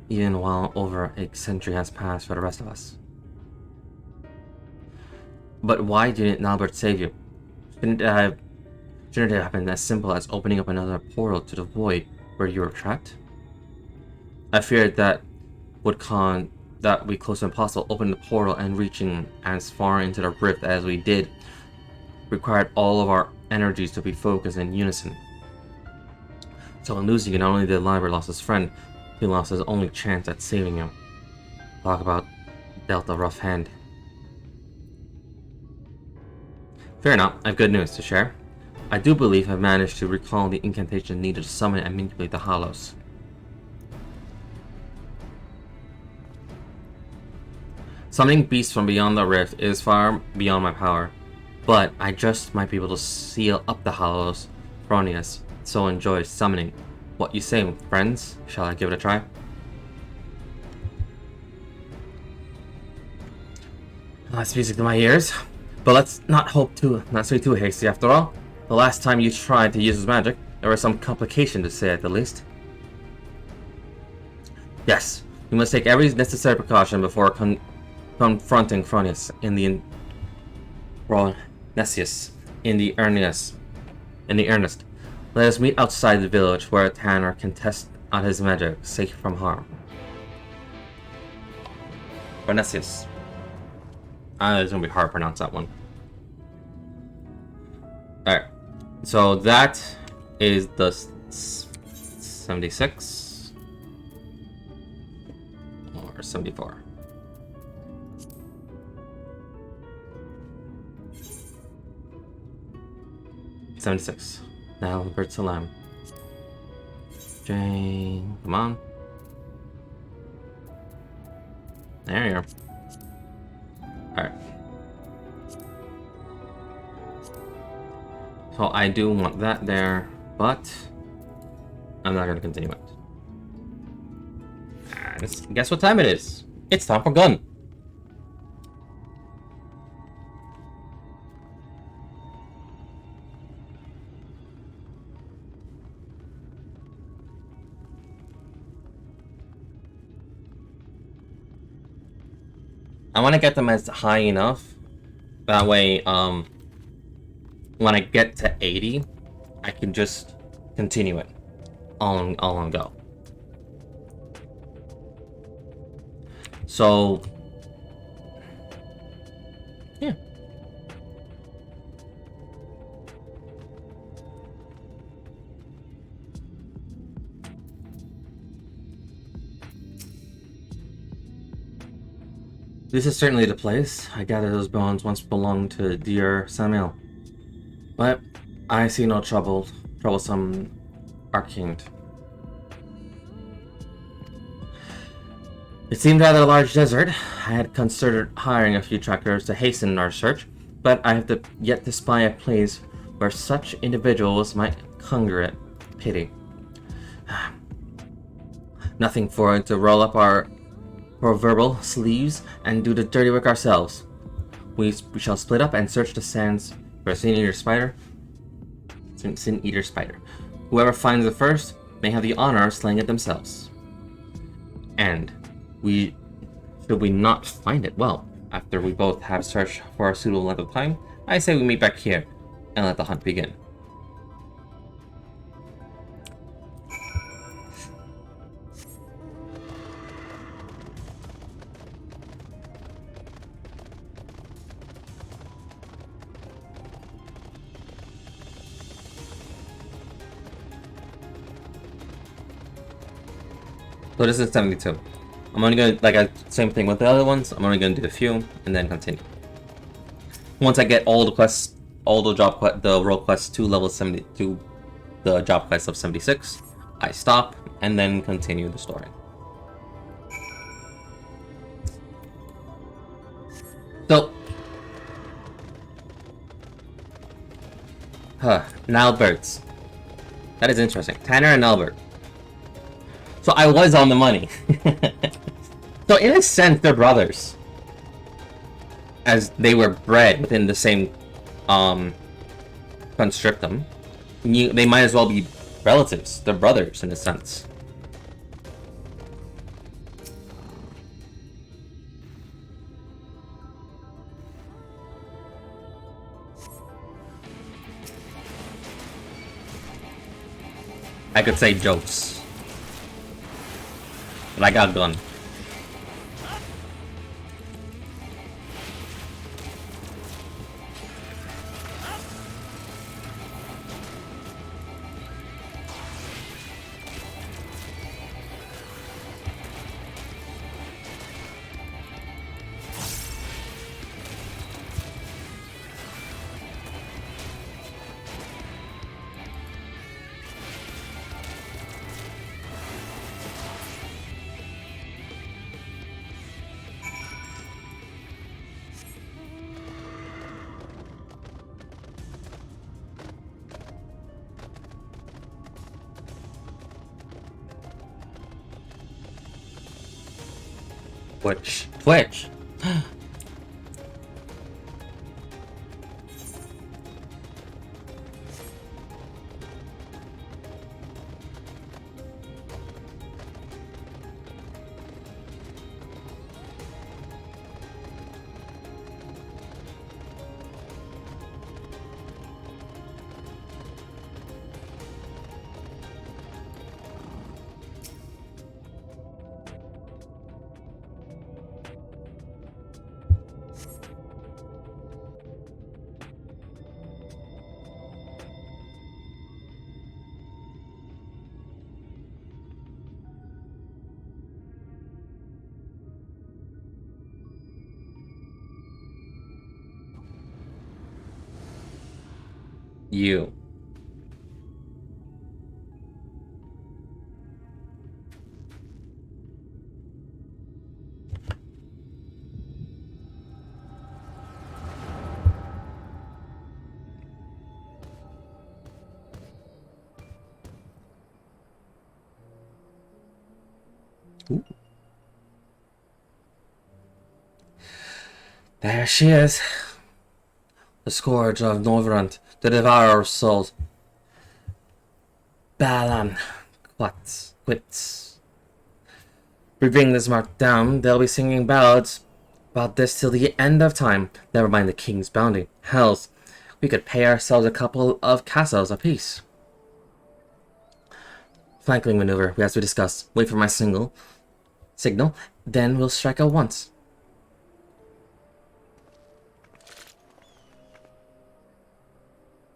even while over a century has passed for the rest of us. But why didn't Albert save you? Shouldn't it have been as simple as opening up another portal to the void where you were trapped? I feared that we close to impossible, opening the portal and reaching as far into the rift as we did required all of our energies to be focused in unison. So in losing you, not only did Liber lost his friend, he lost his only chance at saving you. Talk about dealt a rough hand. Fair enough, I have good news to share. I do believe I've managed to recall the incantation needed to summon and manipulate the Hollows. Summoning beasts from beyond the rift is far beyond my power, but I just might be able to seal up the Hollows. Fronius so enjoys summoning. What you say, friends? Shall I give it a try? That's music to my ears, but let's not say too hasty after all. The last time you tried to use his magic, there was some complication to say at the least. Yes, you must take every necessary precaution before confronting Fronius in the earnest. Let us meet outside the village where Tanner can test out his magic, safe from harm. Phronesius. It's gonna be hard to pronounce that one. Alright. So that is the 76 or 74. $76. Now Bert Salam. Jane, come on. There you are. Alright. So I do want that there, but I'm not going to continue it. And guess what time it is? It's time for gun. I want to get them as high enough. That way, when I get to 80, I can just continue it all on go. So, yeah. This is certainly the place. I gather those bones once belonged to dear Samuel. But I see no troublesome Arcane. It seemed rather a large desert. I had considered hiring a few trackers to hasten our search, but I have yet to spy a place where such individuals might congregate. Pity. Nothing for it to roll up our proverbial sleeves and do the dirty work ourselves. We shall split up and search the sands for a sin-eater spider. Sin-eater spider. Whoever finds it first may have the honor of slaying it themselves. And should we not find it, well, after we both have searched for a suitable length of time, I say we meet back here and let the hunt begin. So this is 72. I'm only gonna, like, same thing with the other ones, I'm only gonna do a few and then continue. Once I get all the quests, all the role quests to level 72, the job quest of 76, I stop and then continue the story. So, Nalberts. That is interesting. Tanner and Albert. So I was on the money. So in a sense, they're brothers. As they were bred within the same constrictum. They might as well be relatives. They're brothers in a sense. I could say jokes. But I got a gun. Twitch. You. There she is. The scourge of Novrant, the devourer of souls. Balan quits. We bring this mark down, they'll be singing ballads about this till the end of time. Never mind the king's bounty. Hells, we could pay ourselves a couple of castles apiece. Flanking maneuver, as we discussed. Wait for my signal, then we'll strike at once.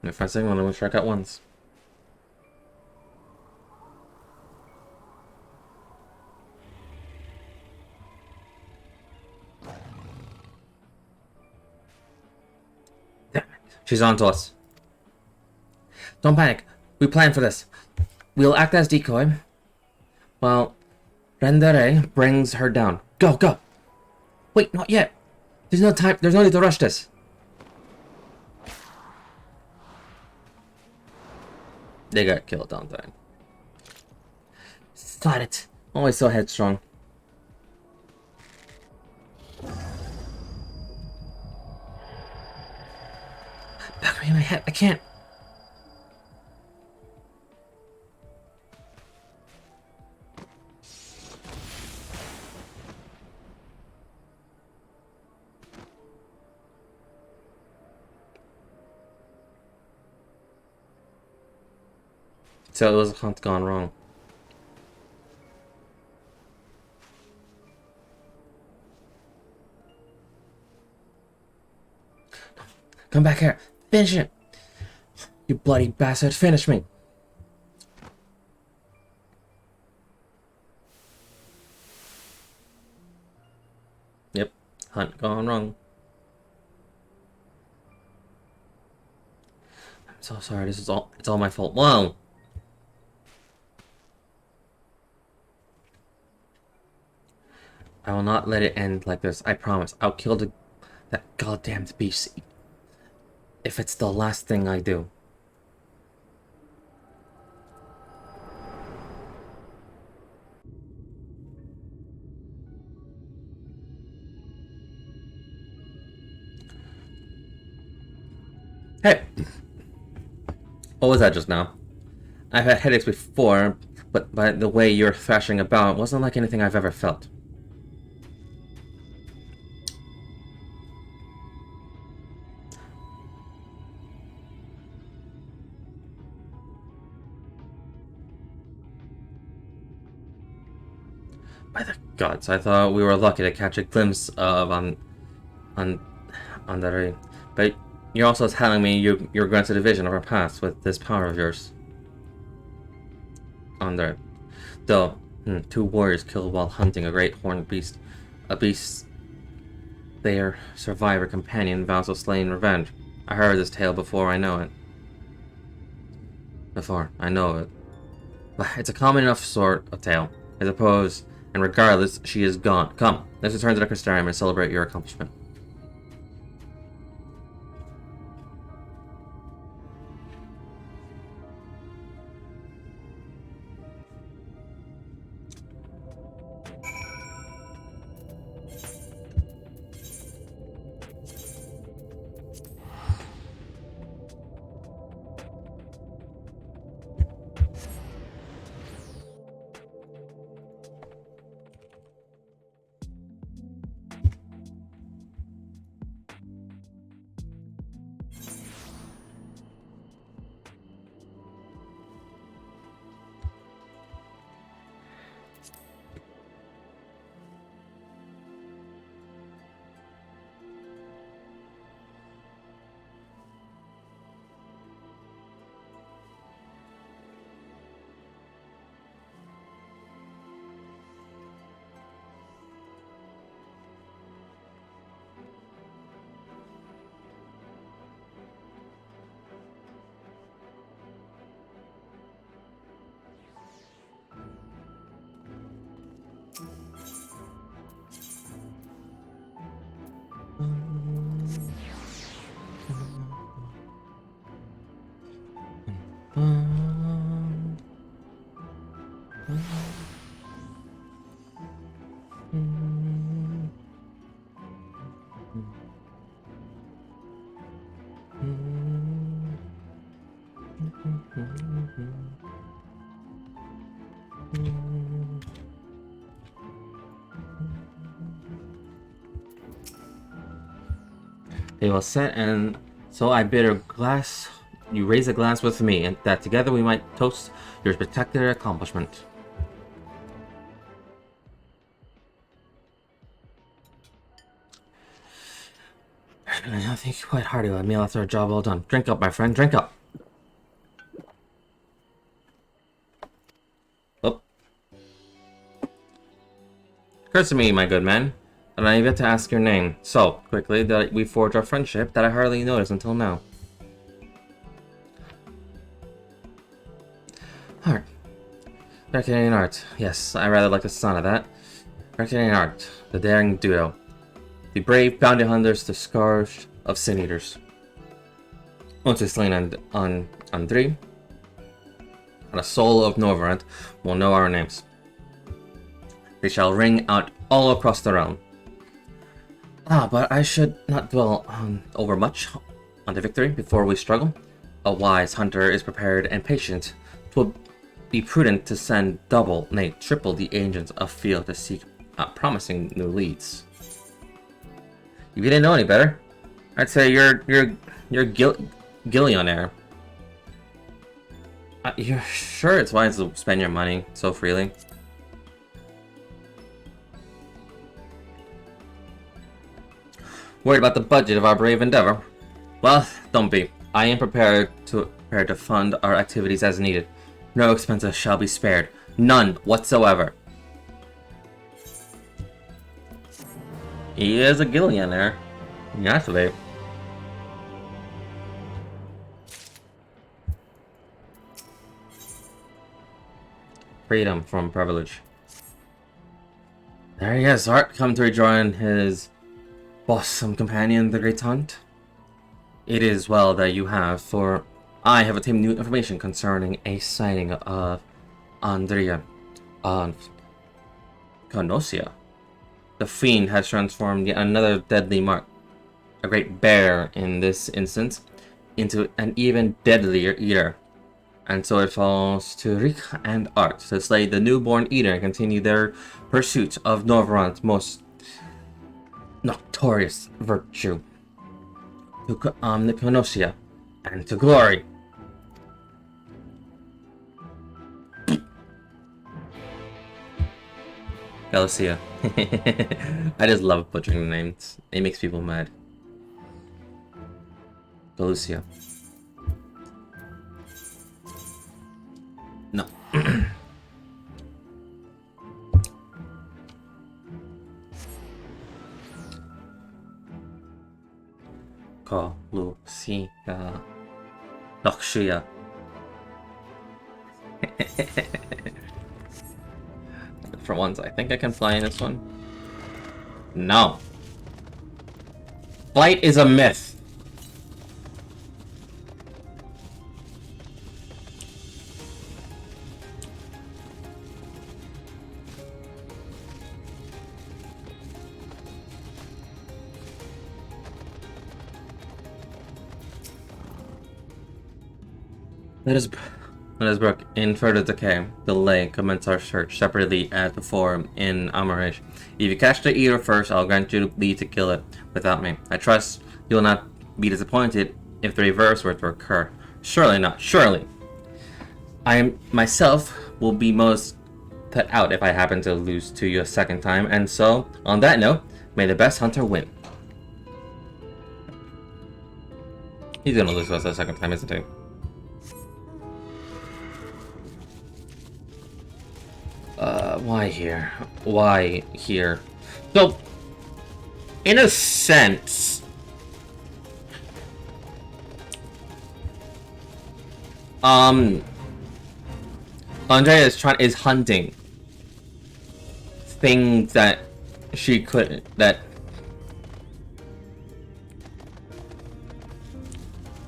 Wait for my signal, then we'll strike at once. She's on to us. Don't panic. We planned for this. We'll act as decoy while Rendere brings her down. Go, go! Wait, not yet. There's no time. There's no need to rush this. They got killed, don't they? Slide it. Always so headstrong. Back me in my head. I can't. So it was a hunt gone wrong. Come back here. Finish it. You bloody bastard. Finish me. Yep. Hunt gone wrong. I'm so sorry. It's all my fault. Wow. I will not let it end like this. I promise. I'll kill that goddamn beast. If it's the last thing I do. Hey! What was that just now? I've had headaches before, but by the way you're thrashing about, it wasn't like anything I've ever felt. By the gods, I thought we were lucky to catch a glimpse of on the ring. But you're also telling me you're granted a vision of our past with this power of yours. On there. Though, two warriors killed while hunting a great horned beast. A beast their survivor companion vows of slaying revenge. I heard this tale before I know it. But it's a common enough sort of tale, I suppose. And regardless, she is gone. Come, let's return to the Crystarium and celebrate your accomplishment. They will sit, and so I bid a glass. You raise a glass with me, and that together we might toast your spectacular accomplishment. I think you're quite hearty. A meal after a job well done. Drink up, my friend. Drink up. Oh. Occurs to me, my good man, and I get to ask your name so quickly that we forge our friendship that I hardly noticed until now. Art. Reckoning art. Yes, I rather like the sound of that. Reckoning art. The daring duo. The brave bounty hunters, the scourge of sin eaters. Once we slain on Andri, and a soul of Norvrant will know our names. They shall ring out all across the realm. But I should not dwell over much on the victory before we struggle. A wise hunter is prepared and patient. 'Twill be prudent to send double, nay, triple the agents afield to seek promising new leads. If you didn't know any better, I'd say you're Gillionaire. You're sure it's wise to spend your money so freely? Worried about the budget of our brave endeavor? Well, don't be. I am prepared to fund our activities as needed. No expenses shall be spared. None whatsoever. He is a Gillionaire. Naturally. Freedom from privilege. There he is, Art, come to rejoin his bosom companion, the Great Hunt. It is well that you have, for I have obtained new information concerning a sighting of Andrea on Canosia. The fiend has transformed yet another deadly mark, a great bear in this instance, into an even deadlier eater. And so it falls to Rick and Art to slay the newborn eater and continue their pursuit of Norvrant's most notorious virtue. To Canosia and to glory. Galicia. I just love butchering the names. It makes people mad. Galicia. No. Galicia. Doxia. For once, I think I can fly in this one. No. Flight is a myth. Let us brook in further decay, delay, commence our search separately as before in Amarish. If you catch the eater first, I'll grant you leave to kill it without me. I trust you will not be disappointed if the reverse were to occur. Surely not, surely. I myself will be most put out if I happen to lose to you a second time, and so, on that note, may the best hunter win. He's gonna lose to us a second time, isn't he? Why here? Why here? So, in a sense, Andrea is hunting things that she couldn't,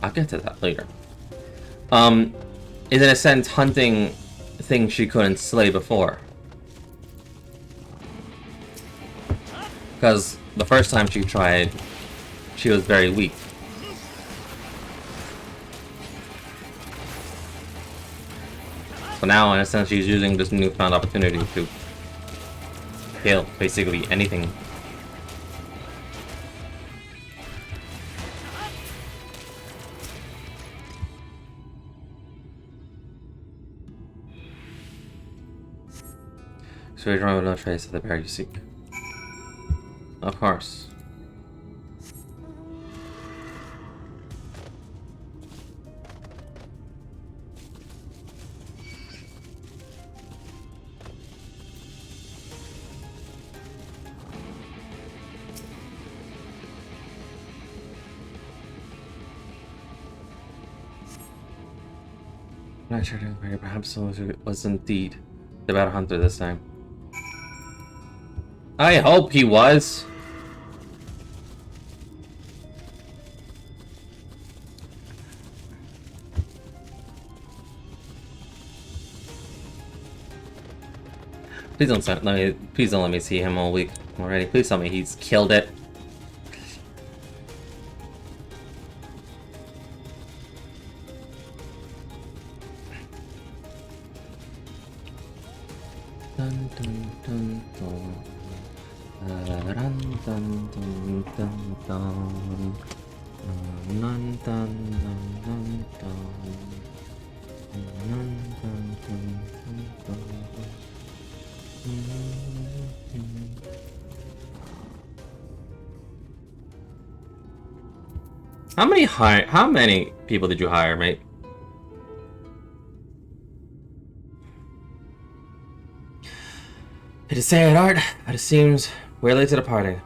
I'll get to that later. Is in a sense hunting things she couldn't slay before. Because the first time she tried, she was very weak. So now, in a sense, she's using this newfound opportunity to kill basically anything. to rejoin with no trace of the bear you seek. Of course. Not sure perhaps it was indeed the battle hunter this time. I hope he was. Please don't let me see him all week already. Please tell me he's killed it. Dun, dun, dun, dun. Dun, dun, dun, dun, dun. Dun, dun, dun, dun, dun. Dun, dun, dun, dun, dun. How many people did you hire, mate? It is sad art, but it seems we're late to the party.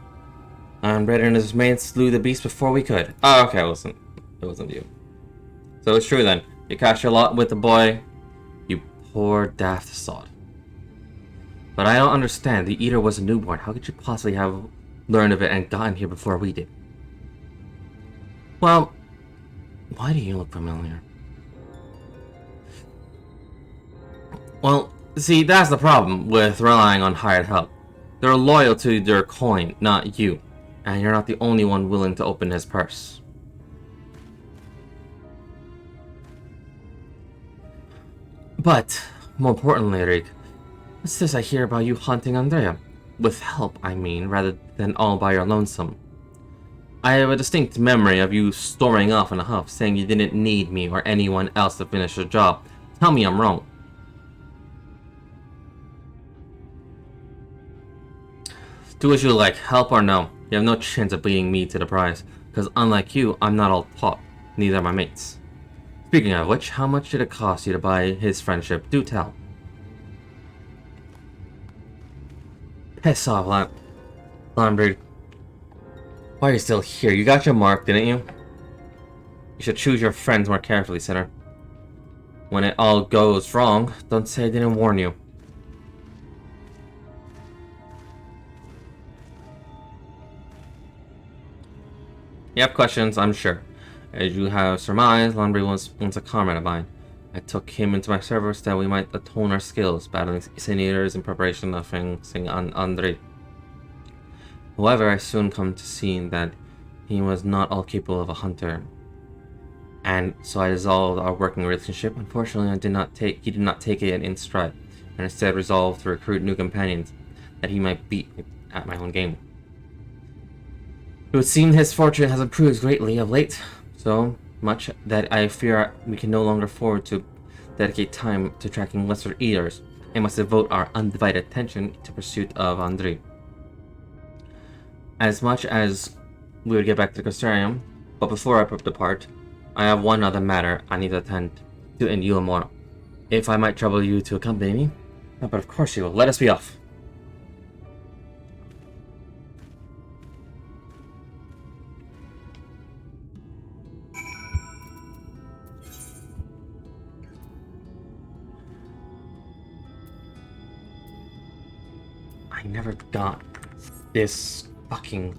Brett and his mates slew the beast before we could. Oh, okay, it wasn't you. So it's true then. You cashed your lot with the boy. You poor daft sod. But I don't understand. The Eater was a newborn. How could you possibly have learned of it and gotten here before we did? Well, why do you look familiar? Well, see, that's the problem with relying on hired help. They're loyal to their coin, not you. And you're not the only one willing to open his purse. But, more importantly, Rick, what's this I hear about you hunting Andrea? With help, I mean, rather than all by your lonesome. I have a distinct memory of you storming off in a huff, saying you didn't need me or anyone else to finish the job. Tell me I'm wrong. Do as you like, help or no. You have no chance of beating me to the prize, because unlike you, I'm not all talk. Neither are my mates. Speaking of which, how much did it cost you to buy his friendship? Do tell. Piss off, Lambert. Why are you still here? You got your mark, didn't you? You should choose your friends more carefully, Sinner. When it all goes wrong, don't say I didn't warn you. You have questions, I'm sure. As you have surmised, Lambert was once a comrade of mine. I took him into my service that we might attone our skills, battling Sin Eaters in preparation of facing Andre. However, I soon come to see that he was not all capable of a hunter, and so I dissolved our working relationship. Unfortunately, he did not take it in stride, and instead resolved to recruit new companions that he might beat me at my own game. It would seem his fortune has improved greatly of late, so much that I fear we can no longer afford to dedicate time to tracking lesser eaters, and must devote our undivided attention to pursuit of Andre. As much as we would get back to the Castellarium, but before I depart, I have one other matter I need to attend to in Ulamore. If I might trouble you to accompany me? Oh, but of course you will. Let us be off. I never got this fucking...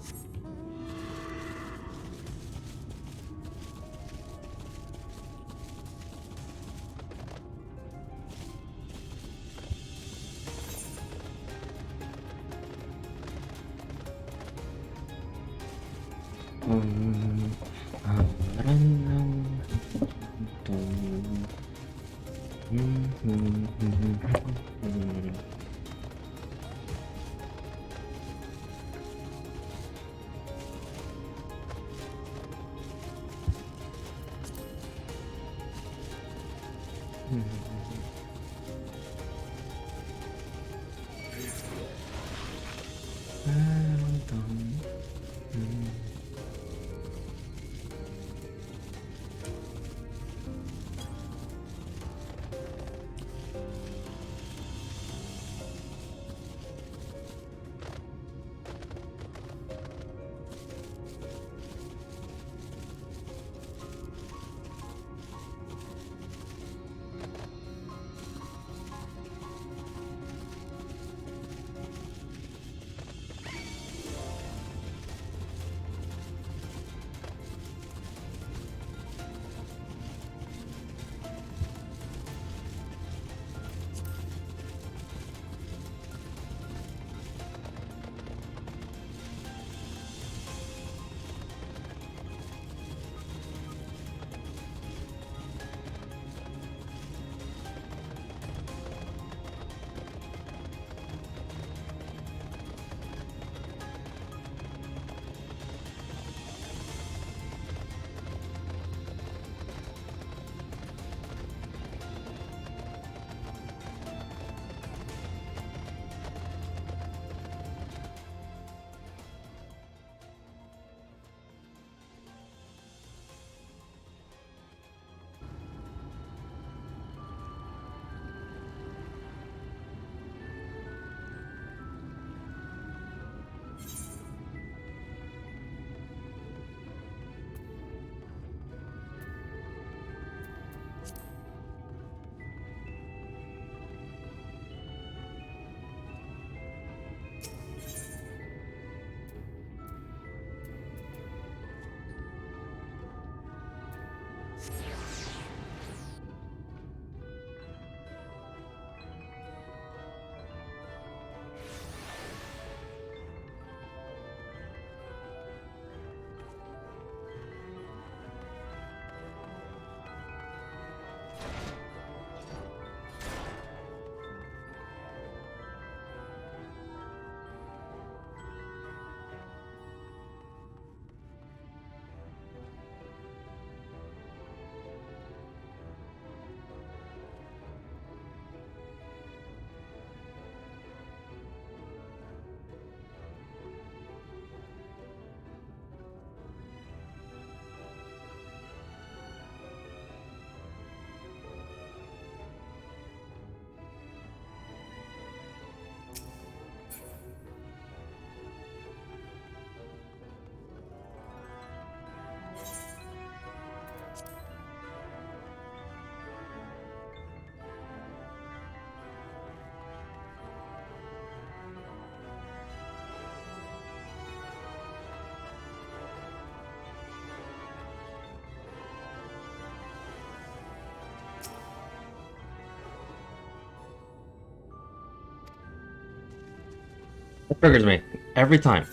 Triggers me every time.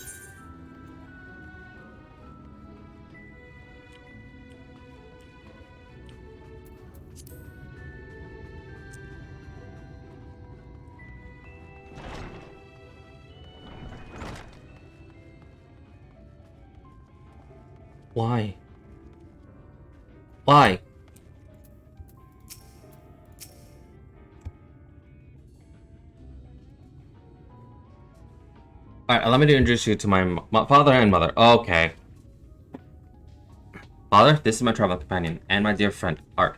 Why? Why? Alright, allow me to introduce you to my father and mother. Okay. Father, this is my travel companion, and my dear friend, Art.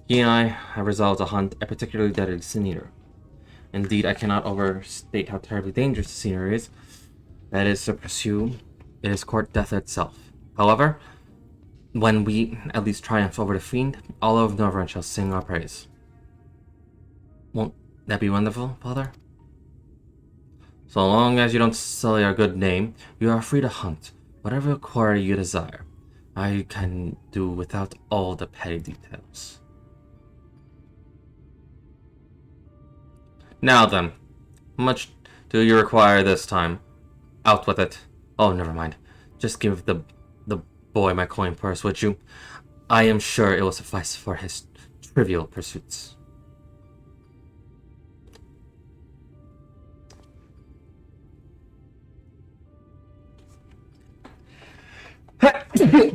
He and I have resolved to hunt a particularly deadly sin eater. Indeed, I cannot overstate how terribly dangerous the sin eater is. That is to pursue, it is court death itself. However, when we at least triumph over the fiend, all of Norvrend shall sing our praise. Won't that be wonderful, Father? So long as you don't sully our good name, you are free to hunt whatever quarry you desire. I can do without all the petty details. Now then, how much do you require this time? Out with it. Oh, never mind. Just give the boy my coin purse, would you? I am sure it will suffice for his trivial pursuits.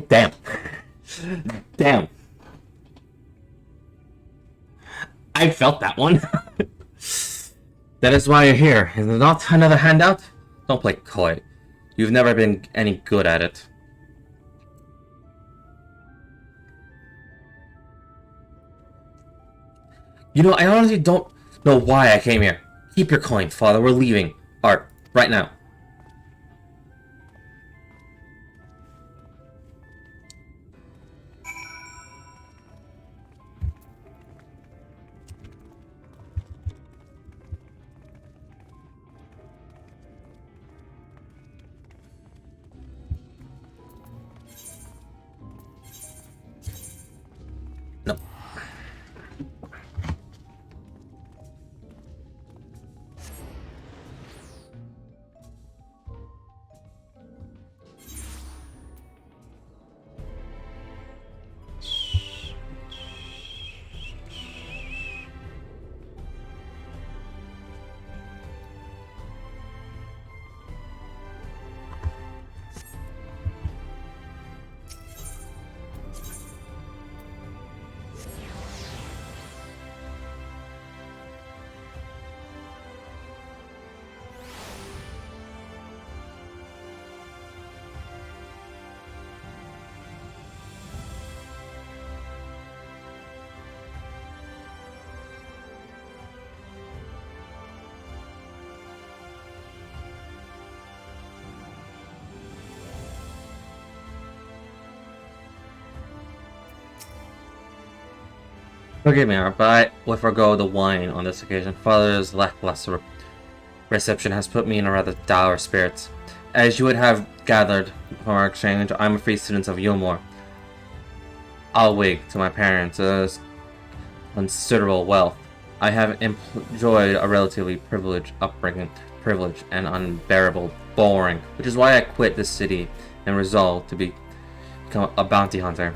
Damn. Damn. I felt that one. That is why you're here. Is it not another handout? Don't play coy. You've never been any good at it. You know, I honestly don't know why I came here. Keep your coin, Father. We're leaving. Art, right now. No. Forgive me, but I will forgo the wine on this occasion. Father's lackluster reception has put me in a rather dour spirits. As you would have gathered from our exchange, I'm a free student of Yulmore. Alwig to my parents' considerable wealth. I have enjoyed a relatively privileged upbringing, privileged and unbearable boring, which is why I quit this city and resolved to become a bounty hunter.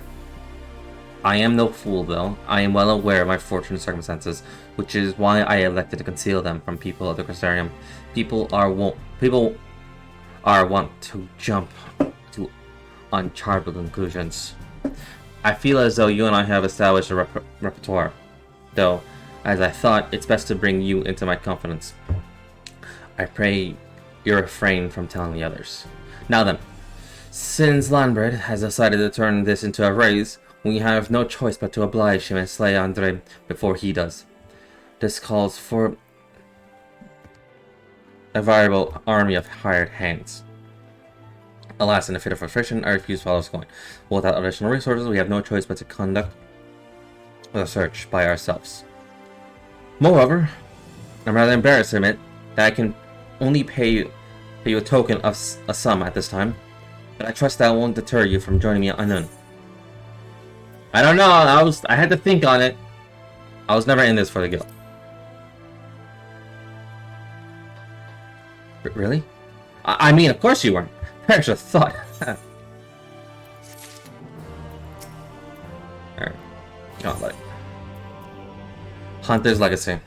I am no fool, though. I am well aware of my fortunate circumstances, which is why I elected to conceal them from people of the Crystarium. People are wont to jump to uncharted conclusions. I feel as though you and I have established a repertoire, though, as I thought, it's best to bring you into my confidence. I pray you refrain from telling the others. Now then, since Landbred has decided to turn this into a race, we have no choice but to oblige him and slay Andre before he does. This calls for a viable army of hired hands. Alas, in a fit of frustration, I refuse Father's coin. Without additional resources, we have no choice but to conduct the search by ourselves. Moreover, I'm rather embarrassed to admit that I can only pay you a token of a sum at this time, but I trust that won't deter you from joining me at Anun. I don't know, I had to think on it. I was never in this for the guild. Really? I mean, of course you weren't. Perish of thought. Alright. Gauntlet. Hunter's Legacy.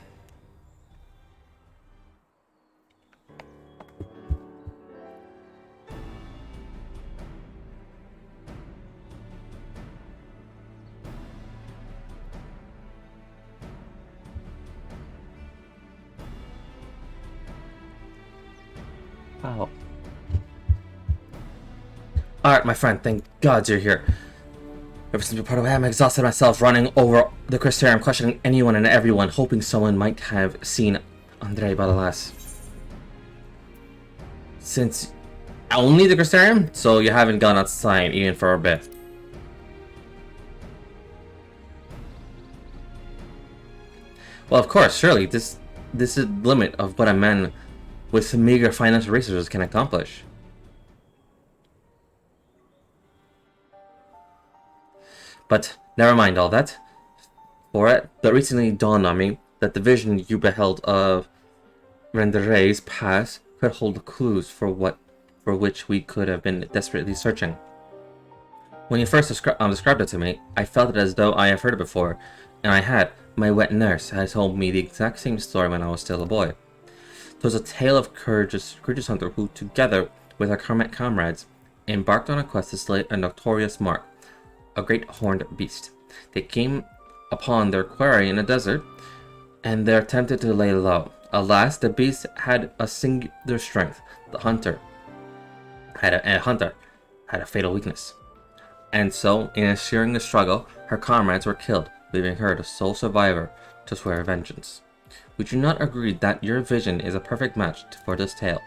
Wow. Alright, my friend, thank God you're here. Ever since we parted ways, I'm exhausted myself, running over the Crystarium, questioning anyone and everyone, hoping someone might have seen Andre Badalas. Since only the Crystarium? So you haven't gone outside even for a bit. Well, of course, surely this is the limit of what a man with meager financial resources can accomplish. But never mind all that. For it recently dawned on me that the vision you beheld of Rendere's past could hold clues for which we could have been desperately searching. When you first described it to me, I felt it as though I have heard it before, and I had. My wet nurse had told me the exact same story when I was still a boy. It was a tale of courageous hunter who, together with our comrades, embarked on a quest to slay a notorious mark, a great horned beast. They came upon their quarry in a desert, and they attempted to lay low. Alas, the beast had a singular strength. The hunter had a fatal weakness. And so, in ensuring the struggle, her comrades were killed, leaving her the sole survivor to swear vengeance. Would you not agree that your vision is a perfect match for this tale?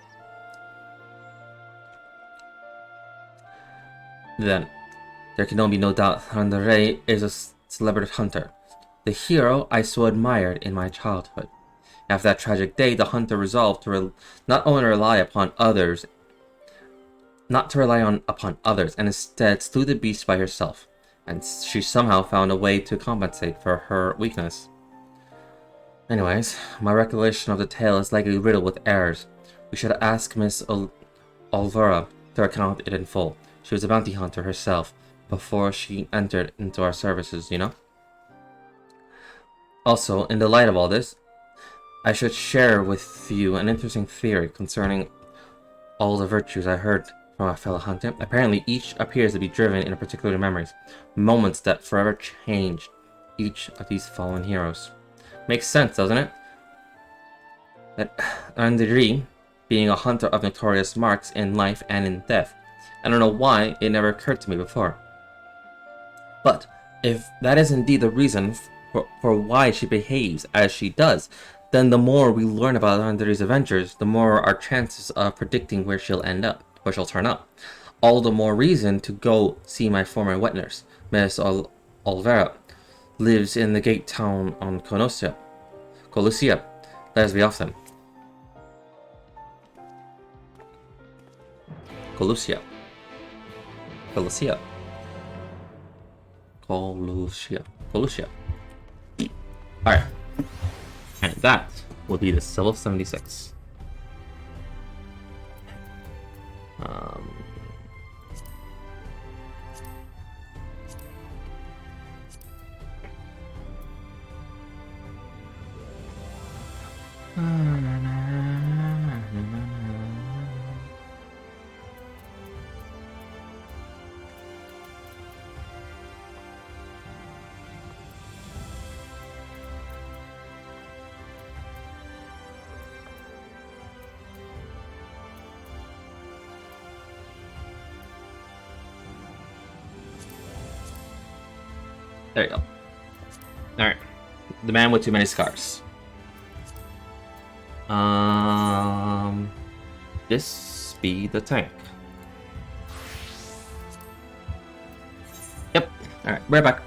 Then, there can be no doubt Randere is a celebrated hunter, the hero I so admired in my childhood. After that tragic day, the hunter resolved to not rely upon others, and instead slew the beast by herself, and she somehow found a way to compensate for her weakness. Anyways, my recollection of the tale is likely riddled with errors. We should ask Miss Olvera to recount it in full. She was a bounty hunter herself before she entered into our services, you know? Also, in the light of all this, I should share with you an interesting theory concerning all the virtues I heard from a fellow hunter. Apparently, each appears to be driven in particular memories, moments that forever changed each of these fallen heroes. Makes sense, doesn't it? That Andri, being a hunter of notorious marks in life and in death, I don't know why it never occurred to me before. But if that is indeed the reason for why she behaves as she does, then the more we learn about Andri's adventures, the more our chances of predicting where she'll end up, where she'll turn up. All the more reason to go see my former wet nurse, Miss Olvera. Lives in the gate town on Colusia. Let us be off then. Colusia. Alright. And that will be the Civil 76. There you go. Alright. The man with too many scars. This be the tank. Yep. Alright, right back.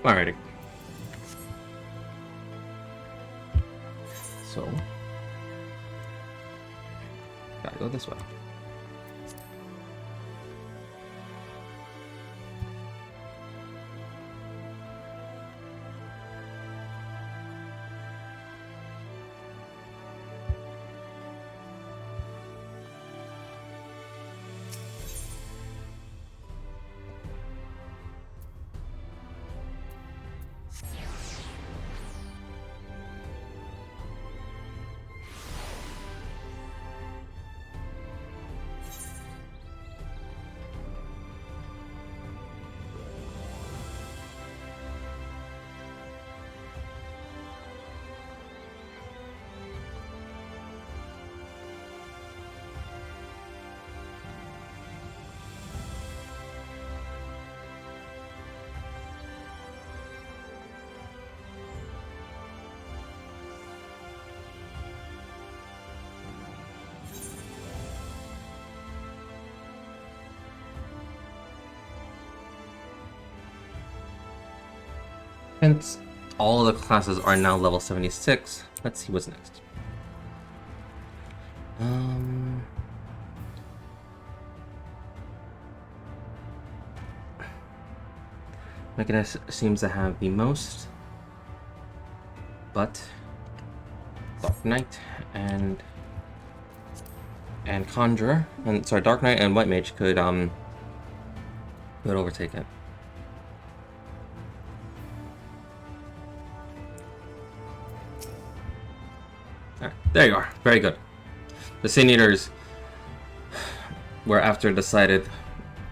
Alrighty. So, gotta go this way. Since all of the classes are now level 76, let's see what's next. Mechanis seems to have the most, but Dark Knight and Conjurer, and sorry, Dark Knight and White Mage could overtake it. Alright, there you are. Very good. The Sin Eaters were sighted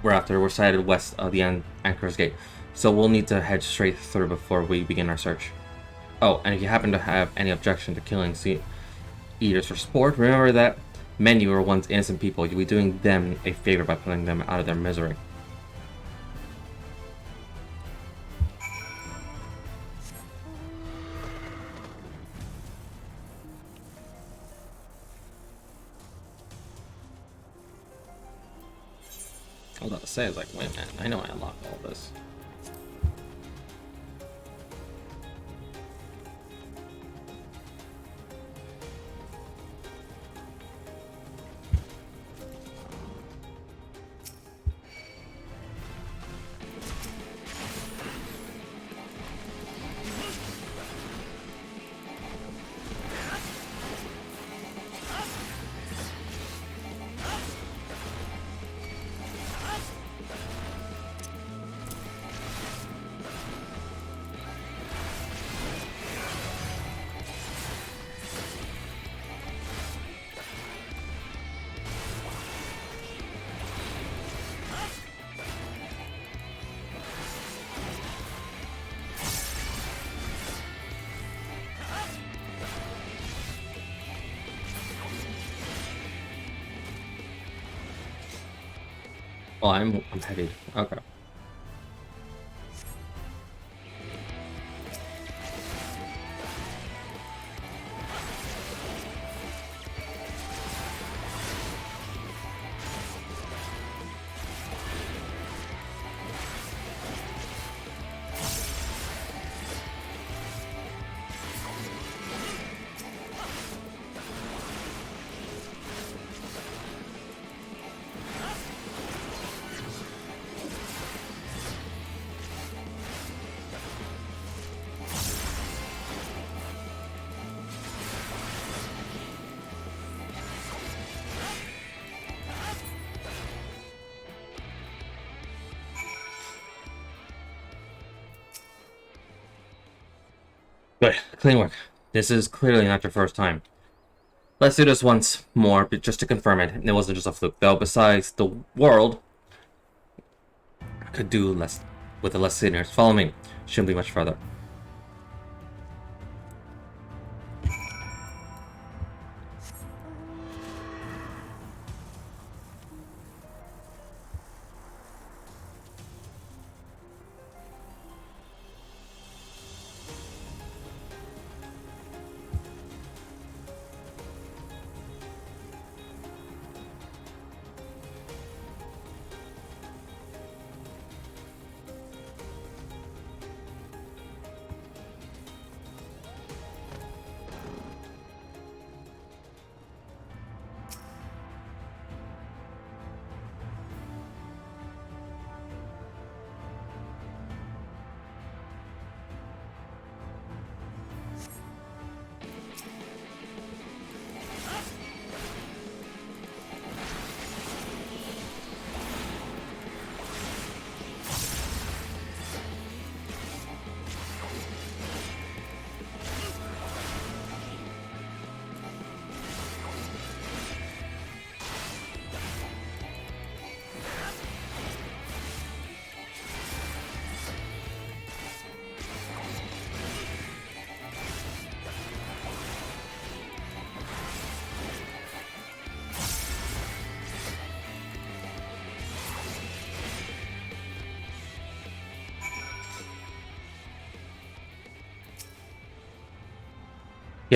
west of the Anchor's Gate, so we'll need to head straight through before we begin our search. Oh, and if you happen to have any objection to killing Sin Eaters for sport, remember that many were once innocent people. You'll be doing them a favor by putting them out of their misery. I was about to say, I was like, wait a minute, I know I unlocked all this. Oh, I'm heavy. Okay. Good. Clean work. This is clearly not your first time. Let's do this once more, but just to confirm it. It wasn't just a fluke, though. Besides, the world could do less with the less sinners. Follow me. Shouldn't be much further.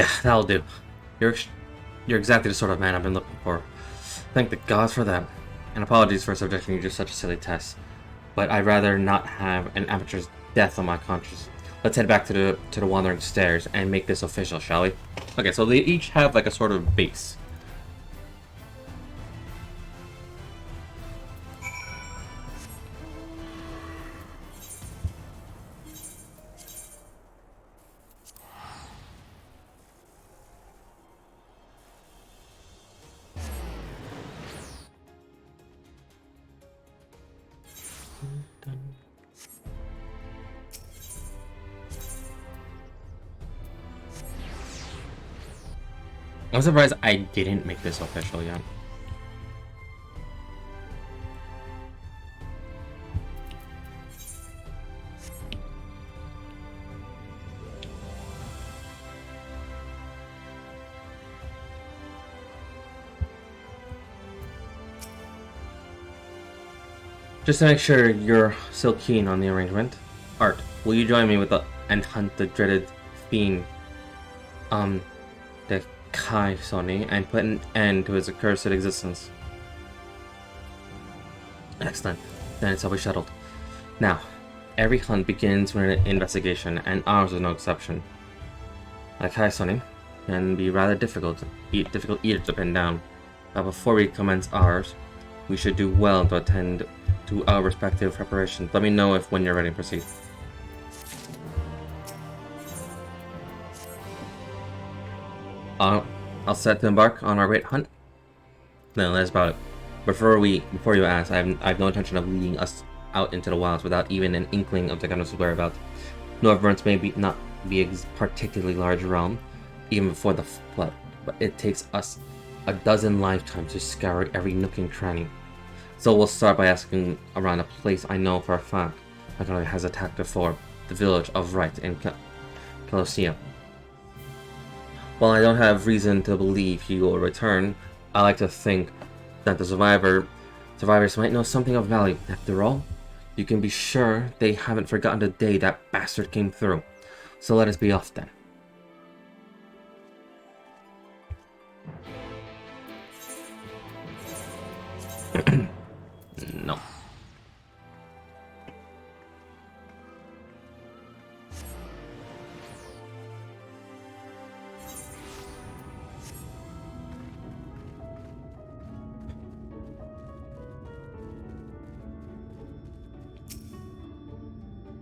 Yeah, that'll do. You're exactly the sort of man I've been looking for. Thank the gods for that. And apologies for subjecting you to such a silly test. But I'd rather not have an amateur's death on my conscience. Let's head back to the wandering stairs and make this official, shall we? Okay, so they each have like a sort of base. I'm surprised I didn't make this official yet. Just to make sure you're still keen on the arrangement, Art, will you join me and hunt the dreaded fiend, the Kai Sony, and put an end to his accursed existence? Excellent. Then it's always settled. Now, every hunt begins with an investigation, and ours is no exception. Like Kai Sony, can be rather difficult either to pin down. But before we commence ours, we should do well to attend to our respective preparations. Let me know when you're ready to proceed. I'll set to embark on our great hunt. Then that's about it. Before you ask, I have no intention of leading us out into the wilds without even an inkling of the Gundam's whereabouts. Northburns may not be a particularly large realm, even before the flood, but it takes us a dozen lifetimes to scour every nook and cranny. So we'll start by asking around a place I know for a fact Nakano has attacked before, the village of Wright in Colosseum. While I don't have reason to believe he will return, I like to think that the survivors might know something of value. After all, you can be sure they haven't forgotten the day that bastard came through. So let us be off then. No.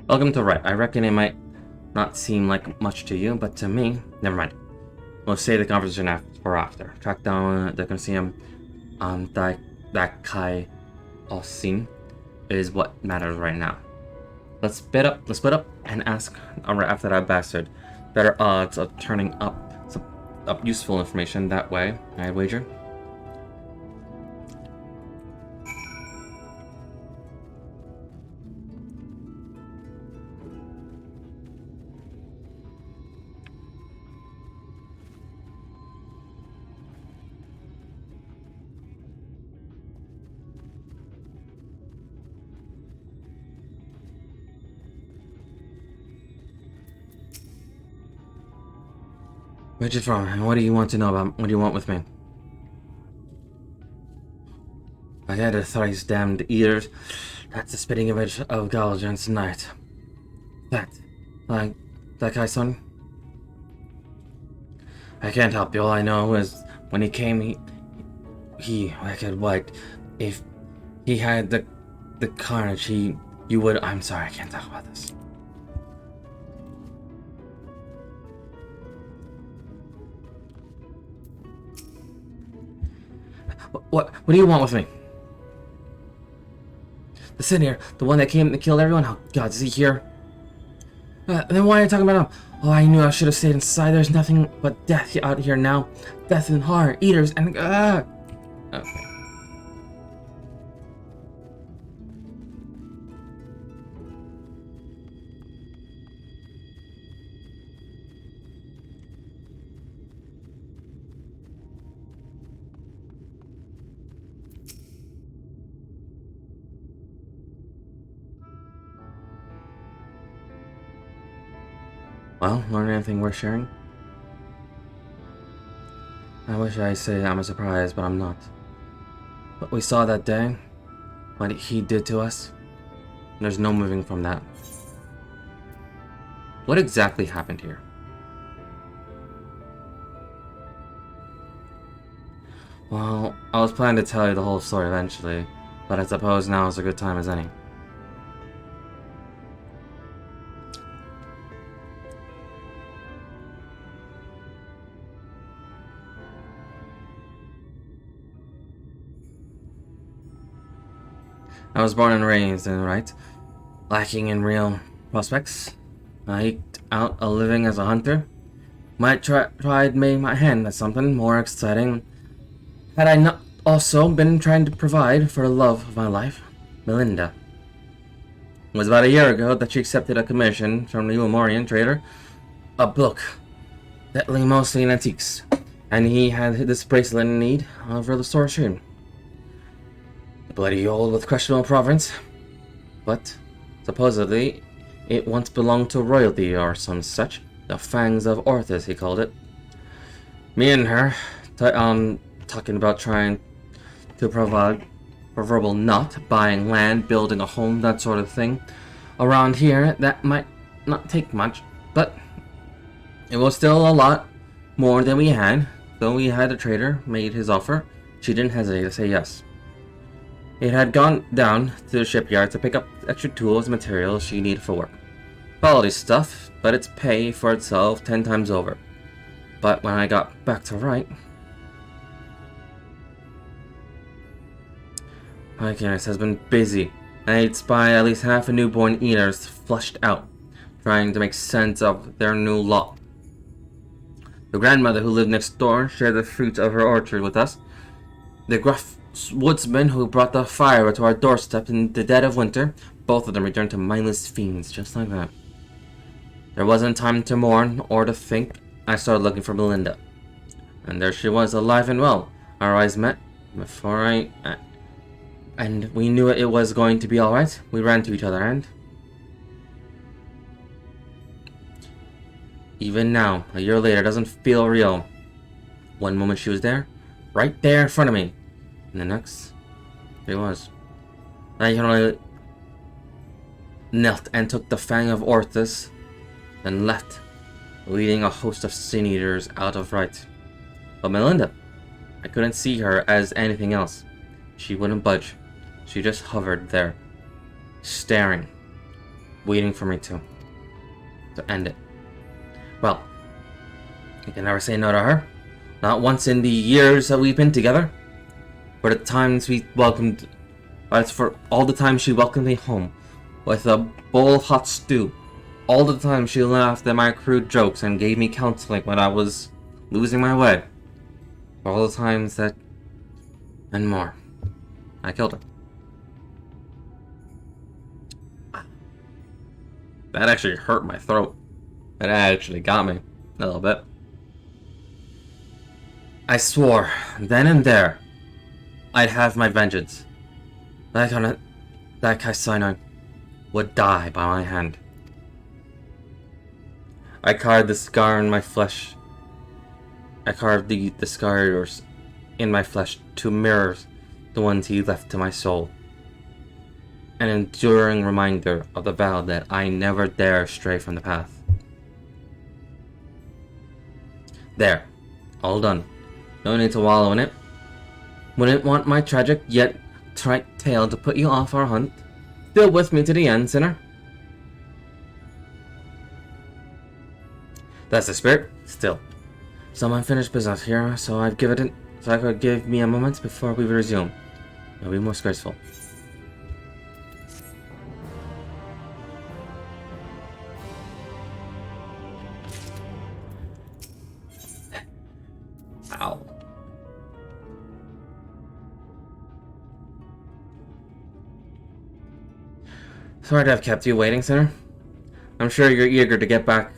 Welcome to Wright. I reckon it might not seem like much to you, but to me, never mind. We'll save the conversation after. Track down the Colosseum that Kai Osin is what matters right now. Let's split up and ask after that bastard. Better odds of turning up some useful information that way, I wager. Where'd you from, and what do you want to know about? What do you want with me? I had a thrice damned eaters. That's the spitting image of Galjan's tonight. That guy, son? I can't help you. All I know is when he came, he wicked white. If he had the carnage, you would. I'm sorry, I can't talk about this. What do you want with me? The Senior, the one that came and killed everyone? Oh God, is he here? Then why are you talking about him? Oh, I knew I should have stayed inside. There's nothing but death out here now. Death and horror, eaters, and Okay. Well, learn anything worth sharing? I wish I say I'm surprised, but I'm not. What we saw that day, what he did to us, there's no moving from that. What exactly happened here? Well, I was planning to tell you the whole story eventually, but I suppose now is a good time as any. I was born and raised in right, lacking in real prospects. I eked out a living as a hunter. Might tried made my hand at something more exciting. Had I not also been trying to provide for the love of my life, Melinda. It was about a year ago that she accepted a commission from the Umorian trader, a book dealing mostly in antiques, and he had this bracelet in need of restoration. Bloody old with questionable provenance, but supposedly it once belonged to royalty or some such. The Fangs of Orthus, he called it. Me and her, talking about trying to provide for verbal nut, buying land, building a home, that sort of thing. Around here, that might not take much, but it was still a lot more than we had. Though we had the trader made his offer, she didn't hesitate to say yes. It had gone down to the shipyard to pick up extra tools and materials she needed for work. Quality stuff, but it's pay for itself 10 times over. But when I got back to right, my goodness has been busy. I spy at least half a newborn eaters flushed out, trying to make sense of their new lot. The grandmother who lived next door shared the fruits of her orchard with us. The gruff woodsman who brought the fire to our doorstep in the dead of winter, both of them returned to mindless fiends, just like that. There wasn't time to mourn or to think. I started looking for Melinda. And there she was, alive and well. Our eyes met before and we knew it was going to be alright. We ran to each other and... even now, a year later, it doesn't feel real. One moment she was there, right there in front of me. And the next, there he was. I only knelt and took the Fang of Orthus, then left, leading a host of sin eaters out of right. But Melinda, I couldn't see her as anything else. She wouldn't budge. She just hovered there, staring, waiting for me to end it. Well, I can never say no to her. Not once in the years that we've been together. For the times we welcomed, as for all the times she welcomed me home with a bowl of hot stew. All the time she laughed at my crude jokes and gave me counseling when I was losing my way. For all the times that, and more, I killed her. That actually hurt my throat. That actually got me a little bit. I swore, then and there, I'd have my vengeance. That Kaisanoi would die by my hand. I carved the scar in my flesh. I carved the scars in my flesh to mirror the ones he left to my soul. An enduring reminder of the vow that I never dare stray from the path. There. All done. No need to wallow in it. Wouldn't want my tragic yet trite tale to put you off our hunt. Still with me to the end, sinner? That's the spirit. Still. Some unfinished business here, so I could give me a moment before we resume. It'll be more graceful. Ow. Sorry to have kept you waiting, sinner. I'm sure you're eager to get back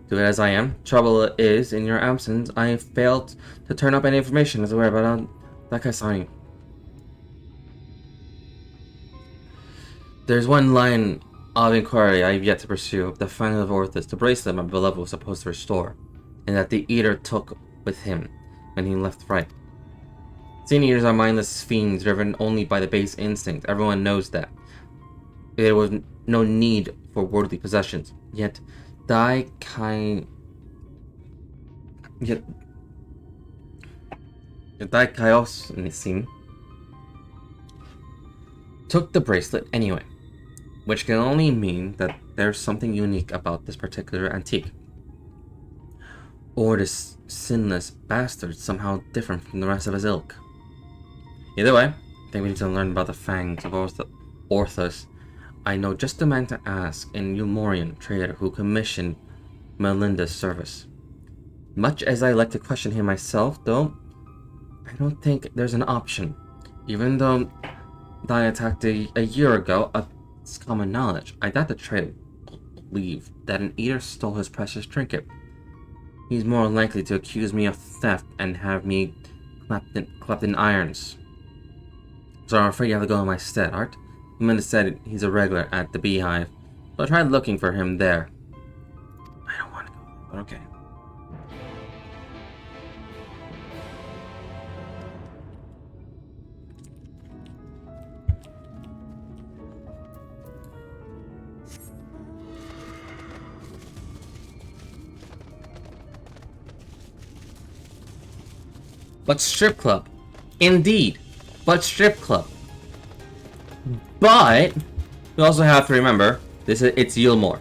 to it as I am. Trouble is, in your absence, I have failed to turn up any information as aware about that Kaisanoi. There's one line of inquiry I have yet to pursue. The Fiinal Fantasy, the bracelet my beloved was supposed to restore, and that the Eater took with him. when he left right. Sin Eaters are mindless fiends driven only by the base instinct. Everyone knows that. There was no need for worldly possessions. Yet Daikaiosin took the bracelet anyway, which can only mean that there's something unique about this particular antique. Or this sinless bastard somehow different from the rest of his ilk. Either way, I think we need to learn about the fangs of Orthus. I know just the man to ask in Eumorian trader who commissioned Melinda's service. Much as I like to question him myself, though, I don't think there's an option. Even though I attacked a year ago, it's common knowledge. I doubt the trader will believe that an eater stole his precious trinket. He's more likely to accuse me of theft and have me clapped in irons. So I'm afraid you have to go in my stead, Art. Melinda said he's a regular at the Beehive, so I tried looking for him there. I don't want to go, but okay. But strip club. Indeed. But strip club. But we also have to remember it's Yulmore.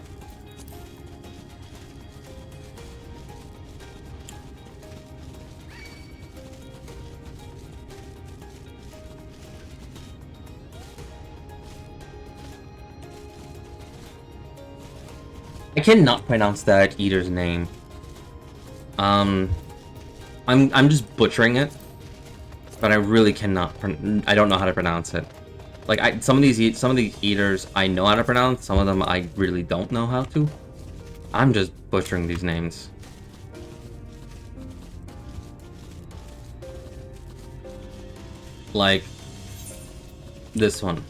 I cannot pronounce that eater's name. I'm just butchering it, but I really cannot. I don't know how to pronounce it. Like some of these eaters I know how to pronounce. Some of them I really don't know how to. I'm just butchering these names. Like this one.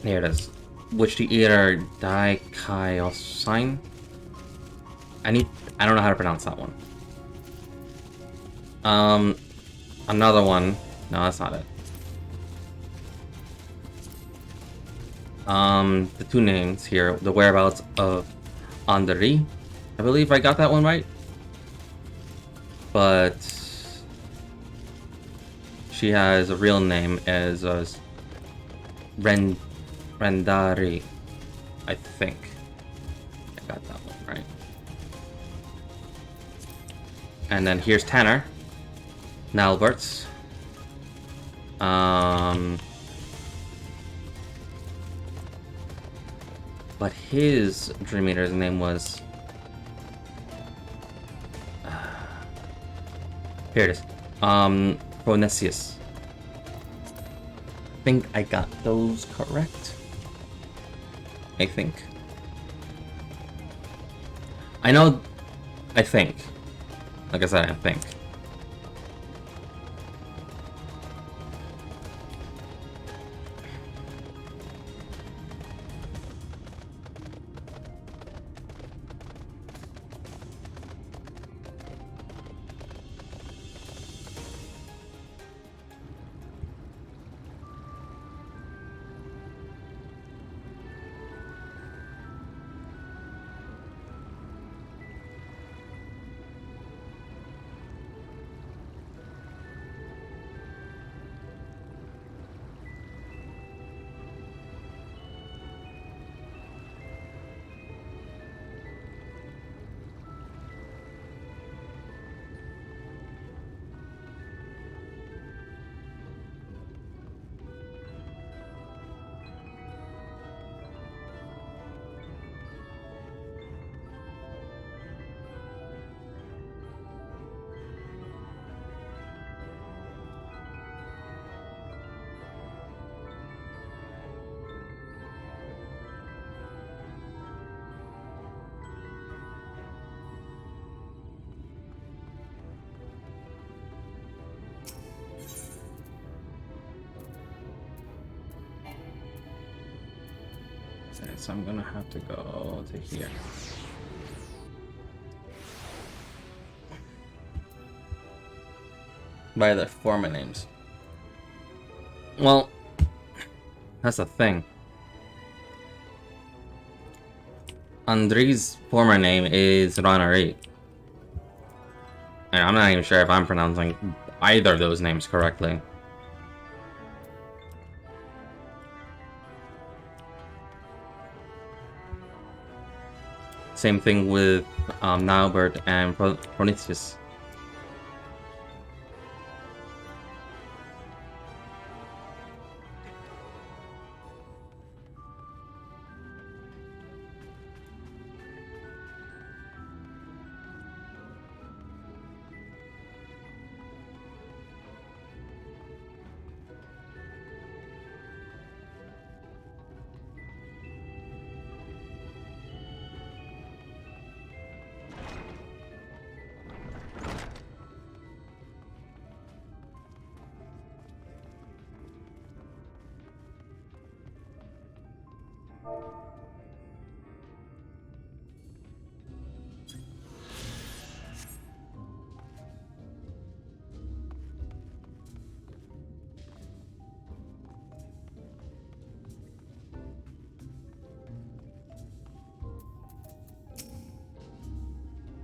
Here it is. Which the eater Daikaiosin? I don't know how to pronounce that one. Another one. No, that's not it. The two names here, the whereabouts of Andari. I believe I got that one right. But she has a real name as Rendari, I think. I got that one right. And then here's Tanner. Nalberts. But his Dream Eater's name was... here it is. Pronesius. I think I got those correct. I think. I know... I think. Like I said, I think. Okay, so I'm gonna have to go to here. By their former names. Well, that's the thing. Andri's former name is Ranari. And I'm not even sure if I'm pronouncing either of those names correctly. Same thing with Naubert and Prometheus.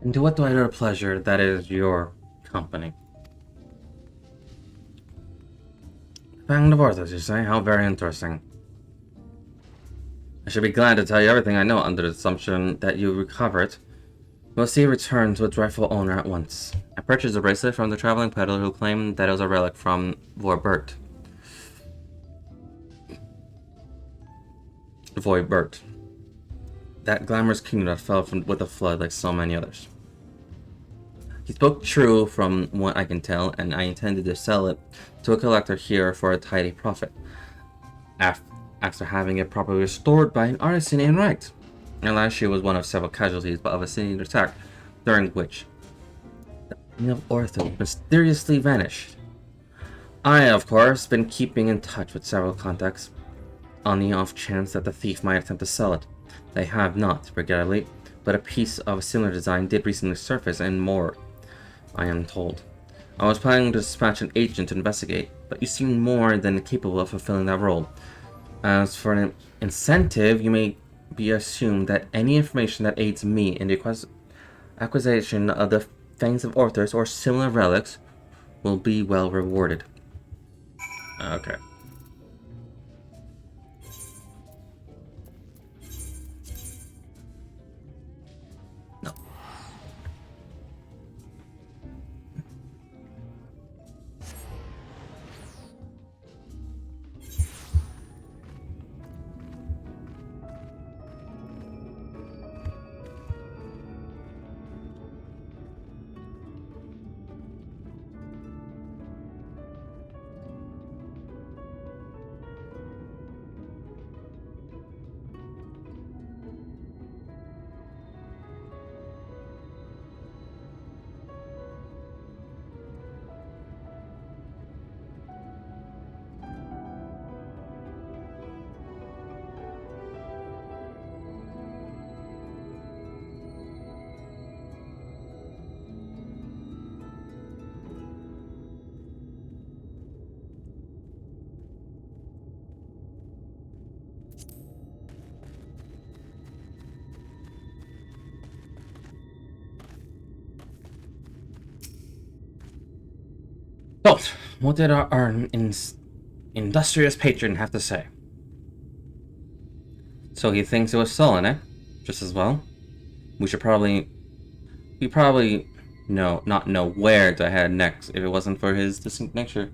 And to what do I owe pleasure that is your company? Fang of Arthas, you say? How very interesting. I should be glad to tell you everything I know under the assumption that you recover it. We'll see it return to its rightful owner at once. I purchased a bracelet from the traveling peddler who claimed that it was a relic from Vorbert. That glamorous kingdom that fell with the flood like so many others. He spoke true from what I can tell, and I intended to sell it to a collector here for a tidy profit, after having it properly restored by an artisan in right. Alas, she was one of several casualties of a sinister attack, during which the King of Ortho mysteriously vanished. I, of course, been keeping in touch with several contacts, on the off chance that the thief might attempt to sell it. They have not, regrettably, but a piece of a similar design did recently surface, and more, I am told. I was planning to dispatch an agent to investigate, but you seem more than capable of fulfilling that role. As for an incentive, you may be assumed that any information that aids me in the acquisition of the Fangs of Orthos or similar relics will be well rewarded. Okay. No. So, what did our industrious patron have to say? So he thinks it was stolen, eh? Just as well. We probably not know where to head next if it wasn't for his distinct nature.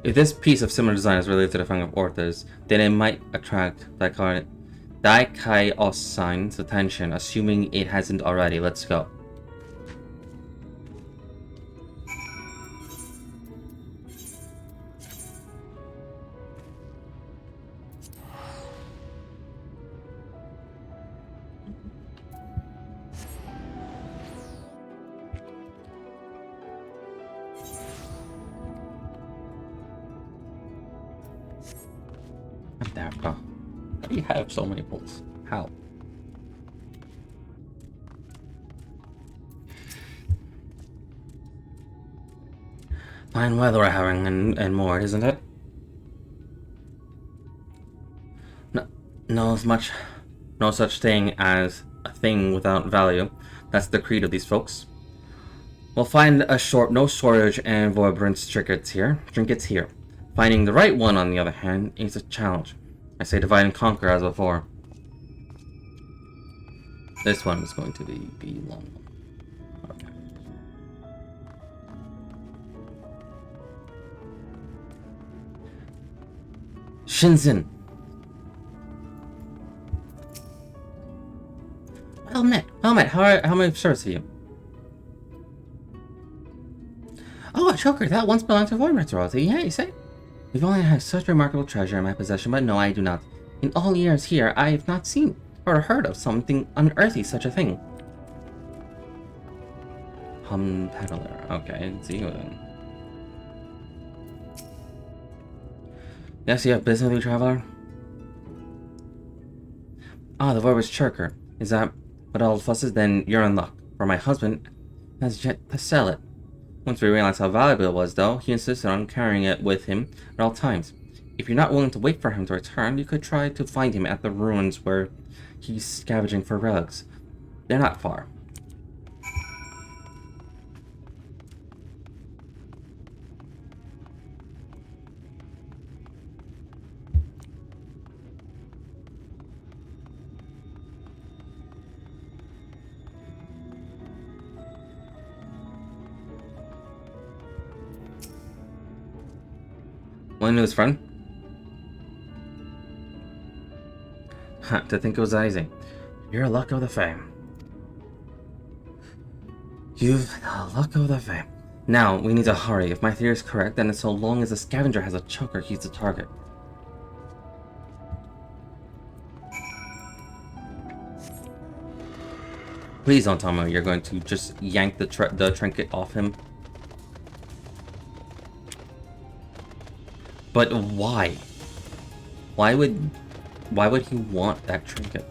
If this piece of similar design is related to the Fang of Orthos, then it might attract Daikaios-sign's attention, assuming it hasn't already. Let's go. there, bro? How do you have so many pulls? How? Fine weather we're having and more, isn't it? No such thing as a thing without value. That's the creed of these folks. We'll find no shortage and vibrant trinkets here. Finding the right one, on the other hand, is a challenge. I say divide and conquer as before. This one is going to be long. Okay. Shinzen. Well met. How many service are you? Oh, a choker. That once belonged to Voidmart royalty. Yeah, you say? If only I had such remarkable treasure in my possession, but no, I do not. In all years here, I have not seen or heard of something unearthly such a thing. Peddler. Okay, let's see you then. Yes, you have business with you, traveler? Ah, the Voidmart choker. Is that what all the fuss is? Then you're in luck, for my husband has yet to sell it. Once we realized how valuable it was, though, he insisted on carrying it with him at all times. If you're not willing to wait for him to return, you could try to find him at the ruins where he's scavenging for relics. They're not far. One news, friend. To think it was easy. You're luck of the fame. You've the luck of the fame. Now, we need to hurry. If my theory is correct, then so long as the scavenger has a choker, he's the target. Please don't tell me you're going to just yank the trinket off him. But why? Why would he want that trinket?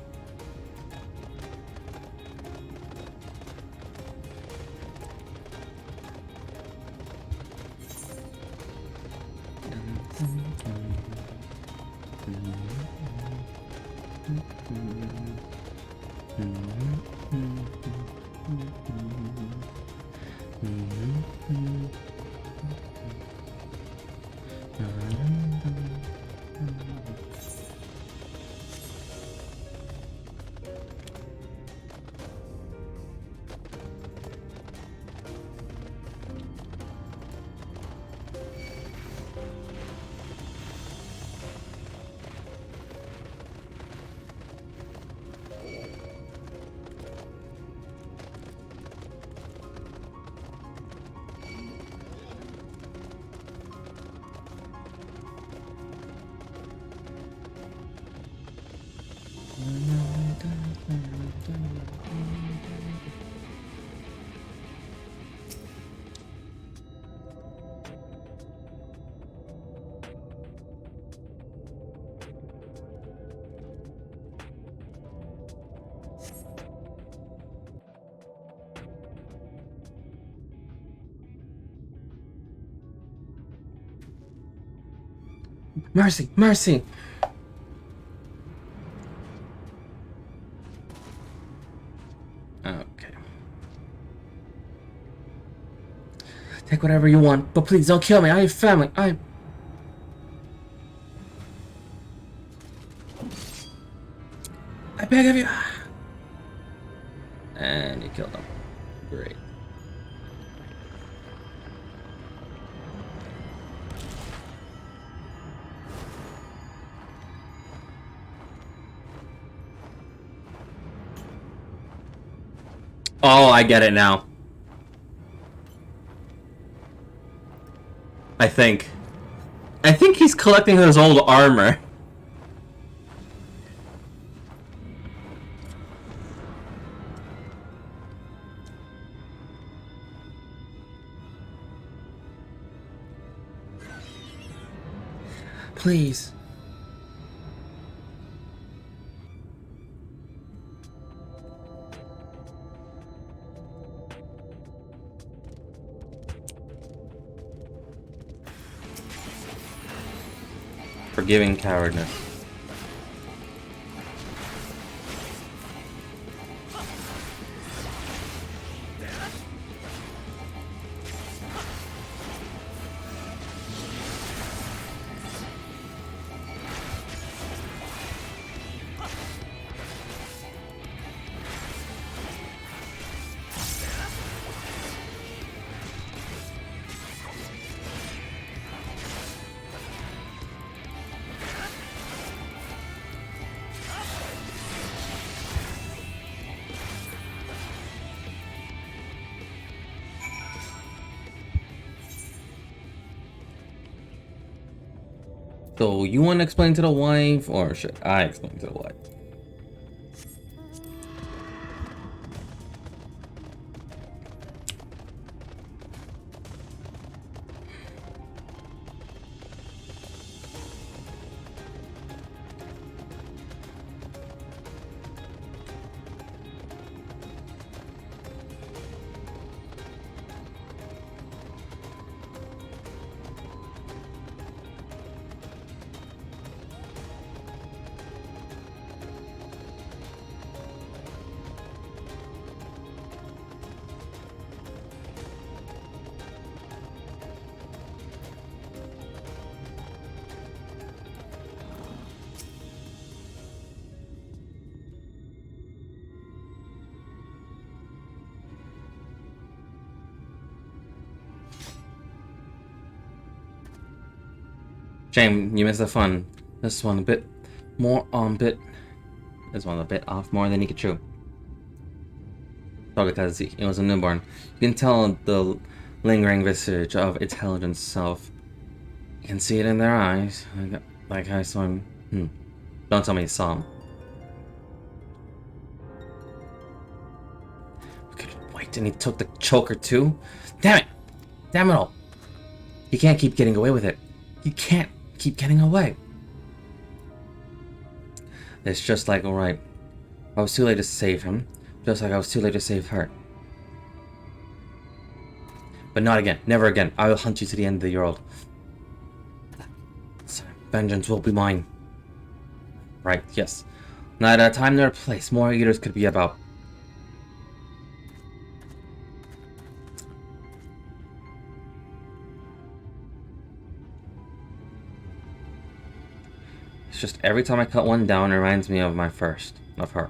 Mercy! Mercy! Okay. Take whatever you want, but please don't kill me. I have family. I beg of you. And you killed him. Great. Oh, I get it now. I think he's collecting his old armor. Please. Forgiving cowardness. So you want to explain to the wife, or should I explain to the wife? Shame you missed the fun. This one a bit more on bit. This one a bit off more than you could chew. Probably because it was a newborn. You can tell the lingering visage of intelligent self. You can see it in their eyes. Like I saw him. Don't tell me you saw him. We could wait, and he took the choker too? Damn it! Damn it all! You can't keep getting away with it. You can't keep getting away. It's just like, alright, I was too late to save him, just like I was too late to save her. But not again, never again. I will hunt you to the end of the world. Vengeance will be mine. Right, yes. Neither a time nor a place more eaters could be about. It's just every time I cut one down, it reminds me of my first, of her.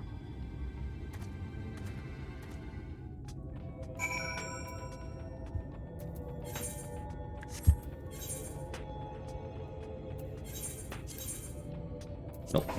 Nope.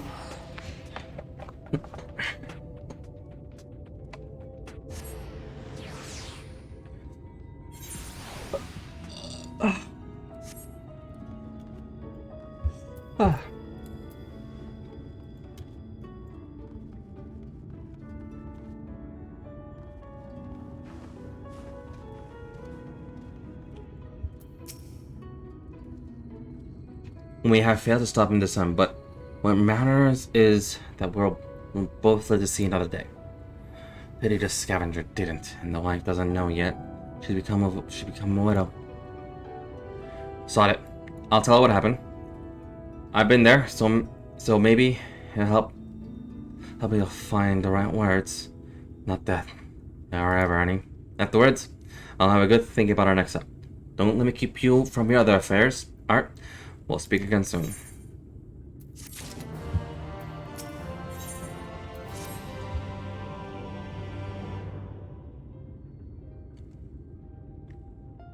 We have failed to stop him this time, but what matters is that we'll both live to see another day. Pity the scavenger didn't, and the wife doesn't know yet. She's become a widow. Sod it. I'll tell her what happened. I've been there, so maybe it'll help me to find the right words. Not death, or ever any. Afterwards, I'll have a good think about our next step. Don't let me keep you from your other affairs. Alright, we'll speak again soon.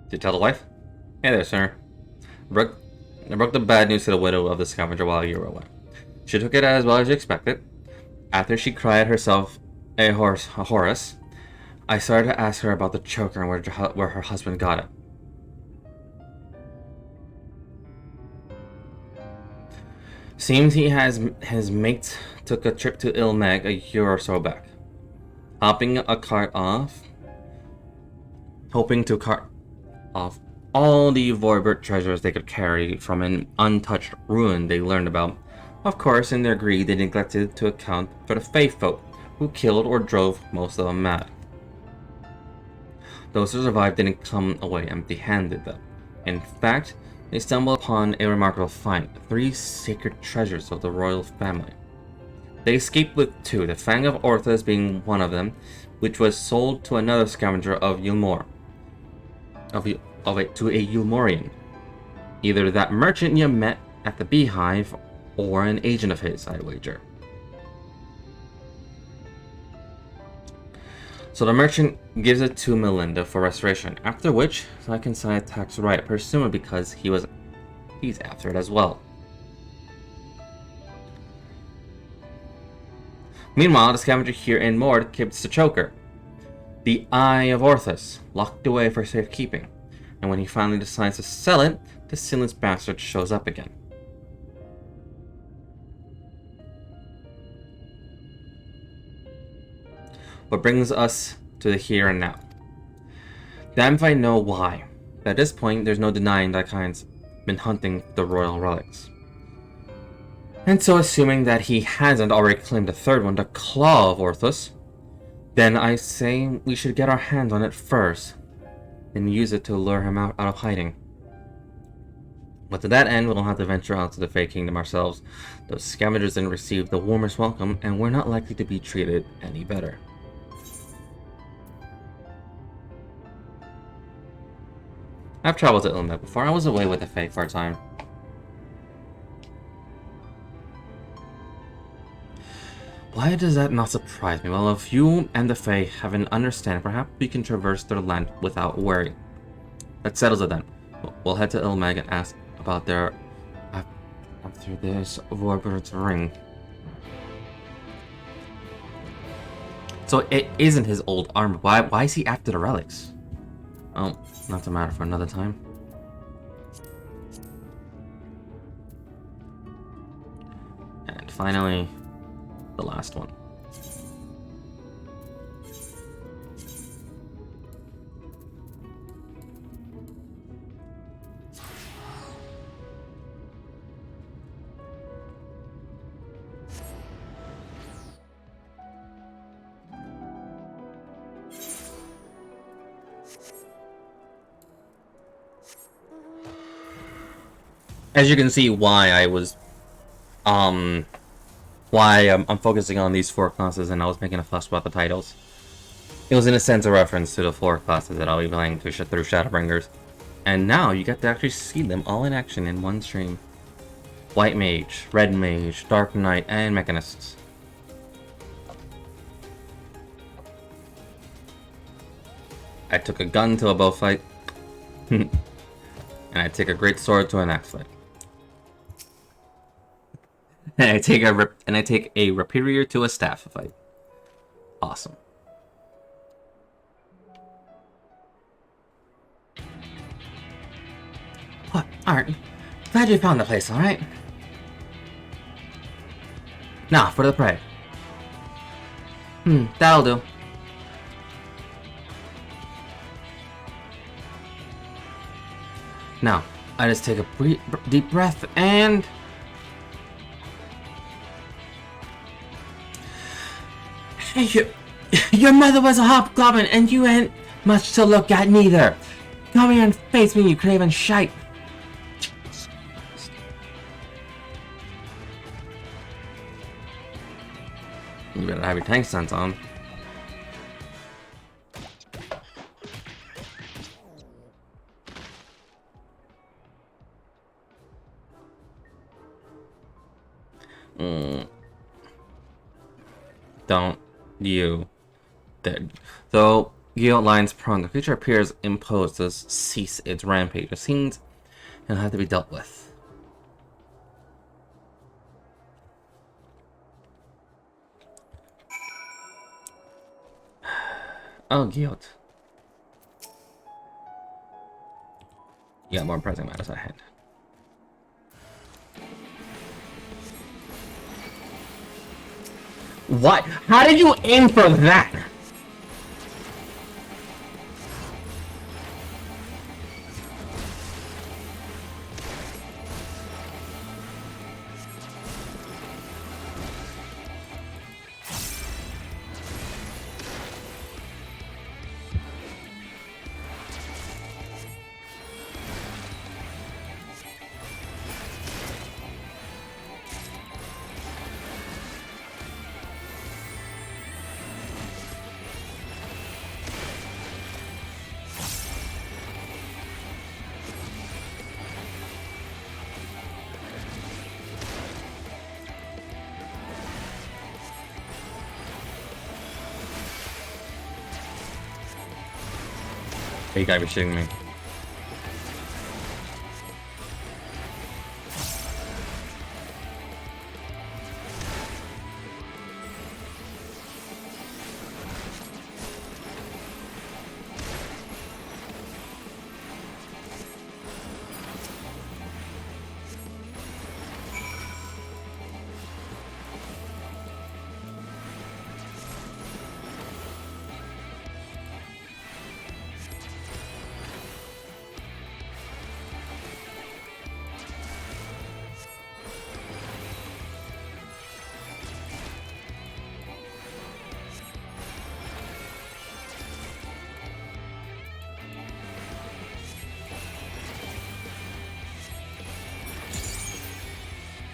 Did you tell the wife? Hey there, sir. I broke the bad news to the widow of the scavenger while you were away. She took it as well as you expected. After she cried herself a Horus, I started to ask her about the choker and where her husband got it. Seems his mate took a trip to Ilmeg a year or so back, hoping to cart off all the Vorbert treasures they could carry from an untouched ruin they learned about. Of course, in their greed, they neglected to account for the Fae folk, who killed or drove most of them mad. Those who survived didn't come away empty-handed, though. In fact, they stumble upon a remarkable find, 3 sacred treasures of the royal family. They escape with 2, the Fang of Orthus being one of them, which was sold to another scavenger of Yulmor, to a Yulmorian. Either that merchant you met at the Beehive, or an agent of his, I wager. So the merchant gives it to Melinda for restoration, after which Sykinsai attacks Riot, presumably because he's after it as well. Meanwhile, the scavenger here in Mord keeps the choker, the Eye of Orthus, locked away for safekeeping, and when he finally decides to sell it, the sinless bastard shows up again. What brings us to the here and now. Damn if I know why. But at this point, there's no denying that Kyan's been hunting the royal relics. And so, assuming that he hasn't already claimed the third one, the Claw of Orthus, then I say we should get our hands on it first, and use it to lure him out of hiding. But to that end, we'll have to venture out to the Fey Kingdom ourselves. Those scavengers didn't receive the warmest welcome, and we're not likely to be treated any better. I've traveled to Ilmek before. I was away with the Fae for a time. Why does that not surprise me? Well, if you and the Fae have an understanding, perhaps we can traverse their land without worry. That settles it then. We'll head to Ilmek and ask about their... after this Warbird's ring. So it isn't his old armor. Why is he after the relics? Oh, not to matter for another time. And finally, the last one. As you can see, why I was, why I'm focusing on these 4 classes and I was making a fuss about the titles. It was in a sense a reference to the 4 classes that I'll be playing through Shadowbringers. And now you get to actually see them all in action in one stream. White Mage, Red Mage, Dark Knight, and Mechanists. I took a gun to a bow fight. And I take a great sword to an axe fight. And I take a rapier to a staff fight. Awesome. What? Alright. Glad you found the place, alright? Now, for the prey. That'll do. Now, I just take a deep breath and... Hey, your mother was a hobgoblin and you ain't much to look at neither. Come here and face me, you craven shite. You better have your tank stance on. Don't you dead. Though Guild lines prone, the creature appears imposed to cease its rampage. It seems it'll have to be dealt with. Oh, Guild. You got more pressing matters at hand. What? How did you aim for that? You gotta be shitting me.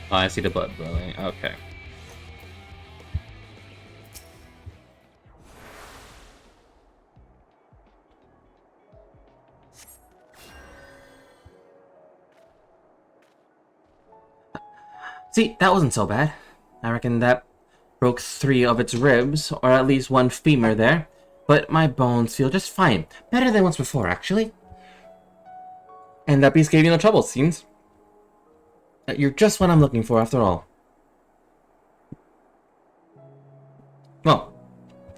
Oh, I see the blood boiling. Okay. See, that wasn't so bad. I reckon that broke 3 of its ribs, or at least 1 femur there. But my bones feel just fine. Better than once before, actually. And that beast gave you no trouble, it seems. You're just what I'm looking for, after all. Well,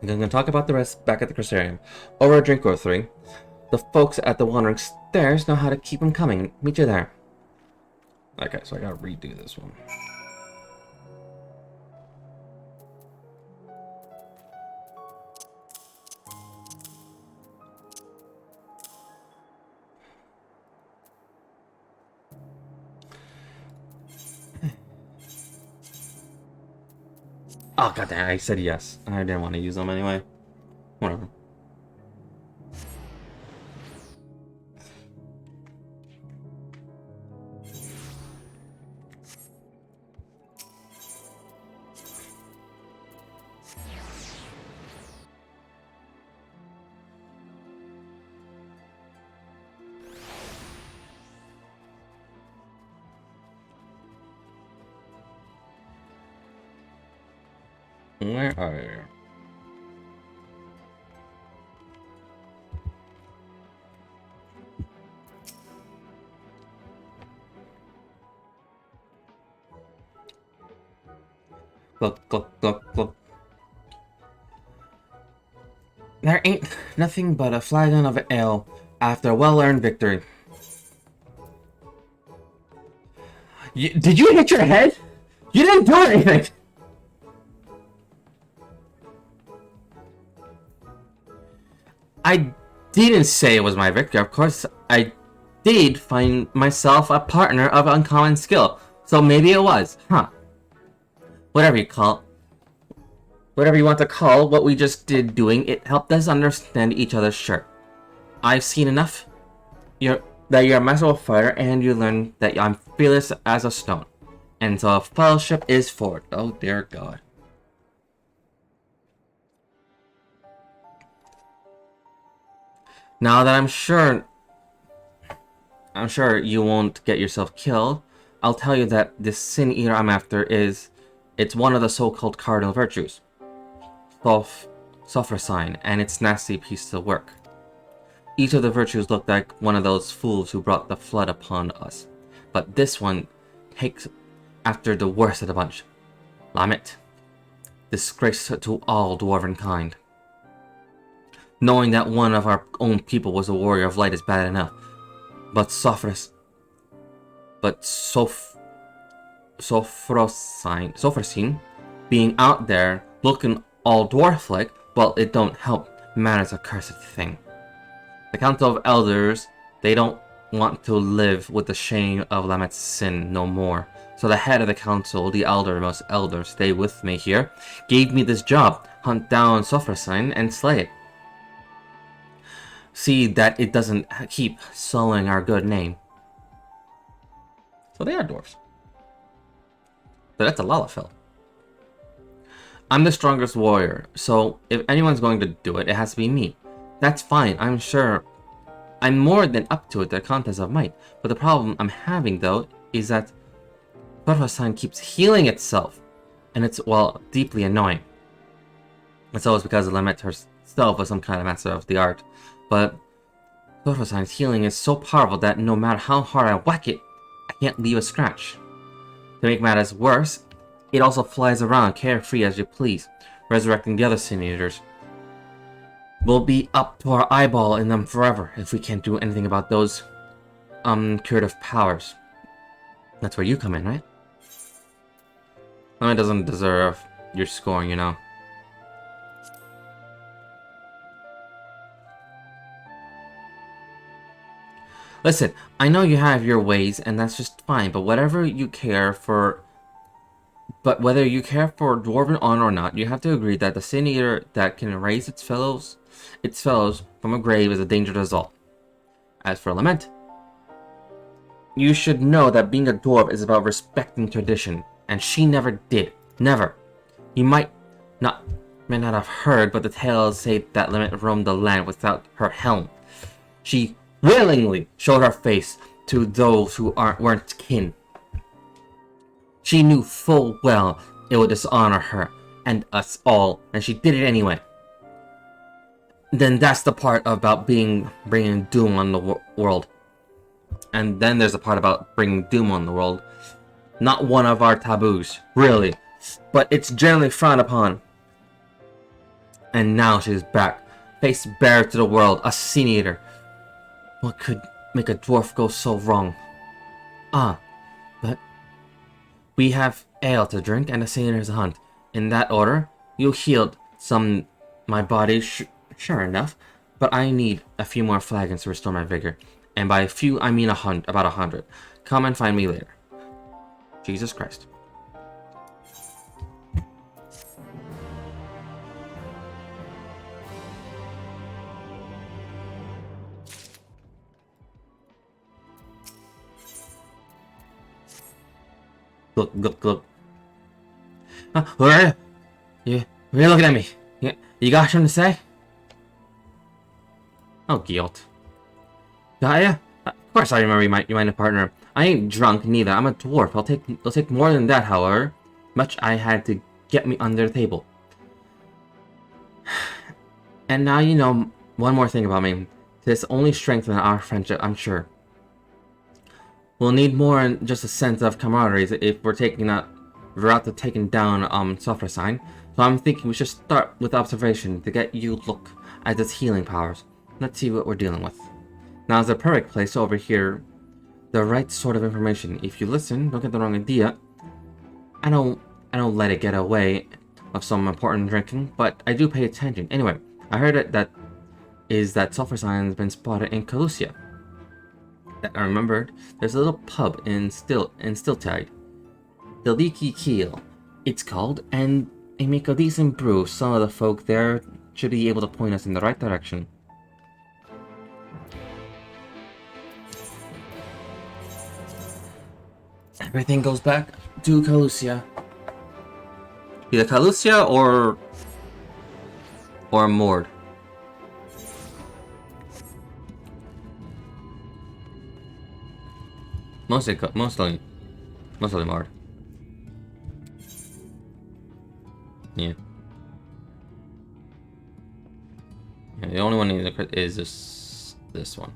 I'm gonna talk about the rest back at the Crucerium. Over a drink or 3. The folks at the Wandering Stairs know how to keep them coming. Meet you there. Okay, so I gotta redo this one. Oh, goddamn, I said yes. I didn't want to use them anyway. Whatever. Where are you? Look. There ain't nothing but a flagon of ale after a well-earned victory. Did you hit your head? You didn't do anything! I didn't say it was my victory. Of course, I did find myself a partner of uncommon skill. So maybe it was, huh? Whatever you want to call what we just did doing, it helped us understand each other's shirt. I've seen enough that you're a masterful fighter, and you learned that I'm fearless as a stone. And so a fellowship is forward. Oh dear God. Now that I'm sure you won't get yourself killed, I'll tell you that this sin eater I'm after it's one of the so-called cardinal virtues. Sophrosyne, and its nasty piece of work. Each of the virtues looked like one of those fools who brought the flood upon us. But this one takes after the worst of the bunch. Lamet. Disgrace to all dwarven kind. Knowing that one of our own people was a warrior of light is bad enough. But Sophrosyne, being out there looking all dwarf-like, well, it don't help matters a cursed thing. The Council of Elders, they don't want to live with the shame of Lamet's sin no more. So the head of the council, the eldermost elder, stay with me here, gave me this job, hunt down Sophrosyne and slay it. See that it doesn't keep sullying our good name. So they are dwarves. But that's a Lalafell. I'm the strongest warrior, so if anyone's going to do it, it has to be me. That's fine, I'm sure. I'm more than up to it, the contest of might. But the problem I'm having, though, is that Sophrosyne keeps healing itself. And it's, well, deeply annoying. It's always because Lamet herself was some kind of master of the art. But Sulfursine's healing is so powerful that no matter how hard I whack it, I can't leave a scratch. To make matters worse, it also flies around carefree as you please, resurrecting the other Sin Eaters. We'll be up to our eyeball in them forever if we can't do anything about those curative powers. That's where you come in, right? Well, it doesn't deserve your scoring, you know. Listen, I know you have your ways, and that's just fine, but whether you care for dwarven honor or not, you have to agree that the Sin Eater that can raise its fellows from a grave is a danger to us all. As for Lament, you should know that being a dwarf is about respecting tradition, and she never did. Never. You may not have heard, but the tales say that Lament roamed the land without her helm. She willingly showed her face to those who weren't kin. She knew full well it would dishonor her and us all, and she did it anyway. Then that's the part about bringing doom on the world. And then there's the part about bringing doom on the world. Not one of our taboos, really. But it's generally frowned upon. And now she's back, face bare to the world, a Sin Eater. What could make a dwarf go so wrong? But we have ale to drink and a Sin Eater to hunt. In that order, you healed my body, sure enough, but I need a few more flagons to restore my vigor. And by a few, I mean about 100. Come and find me later. Jesus Christ. Look. Who are you? You're looking at me. You got something to say? Oh, guilt. Got ya? Of course I remember you might a partner. I ain't drunk neither. I'm a dwarf. It'll take more than that, however. Much I had to get me under the table. And now you know one more thing about me. This only strengthens our friendship, I'm sure. We'll need more than just a sense of camaraderie if we're out to taking down Sulfursign. So I'm thinking we should start with observation to get you look at its healing powers. Let's see what we're dealing with. Now's the perfect place to overhear the right sort of information. If you listen, don't get the wrong idea. I don't let it get away of some important drinking, but I do pay attention. Anyway, I heard that Sulfursign has been spotted in Calusia. I remembered there's a little pub in Stiltide. The Leaky Keel, it's called, and they make a decent brew. Some of the folk there should be able to point us in the right direction. Everything goes back to Calusia. Either Calusia or Mord. Mostly Mord. Yeah. The only one is this one.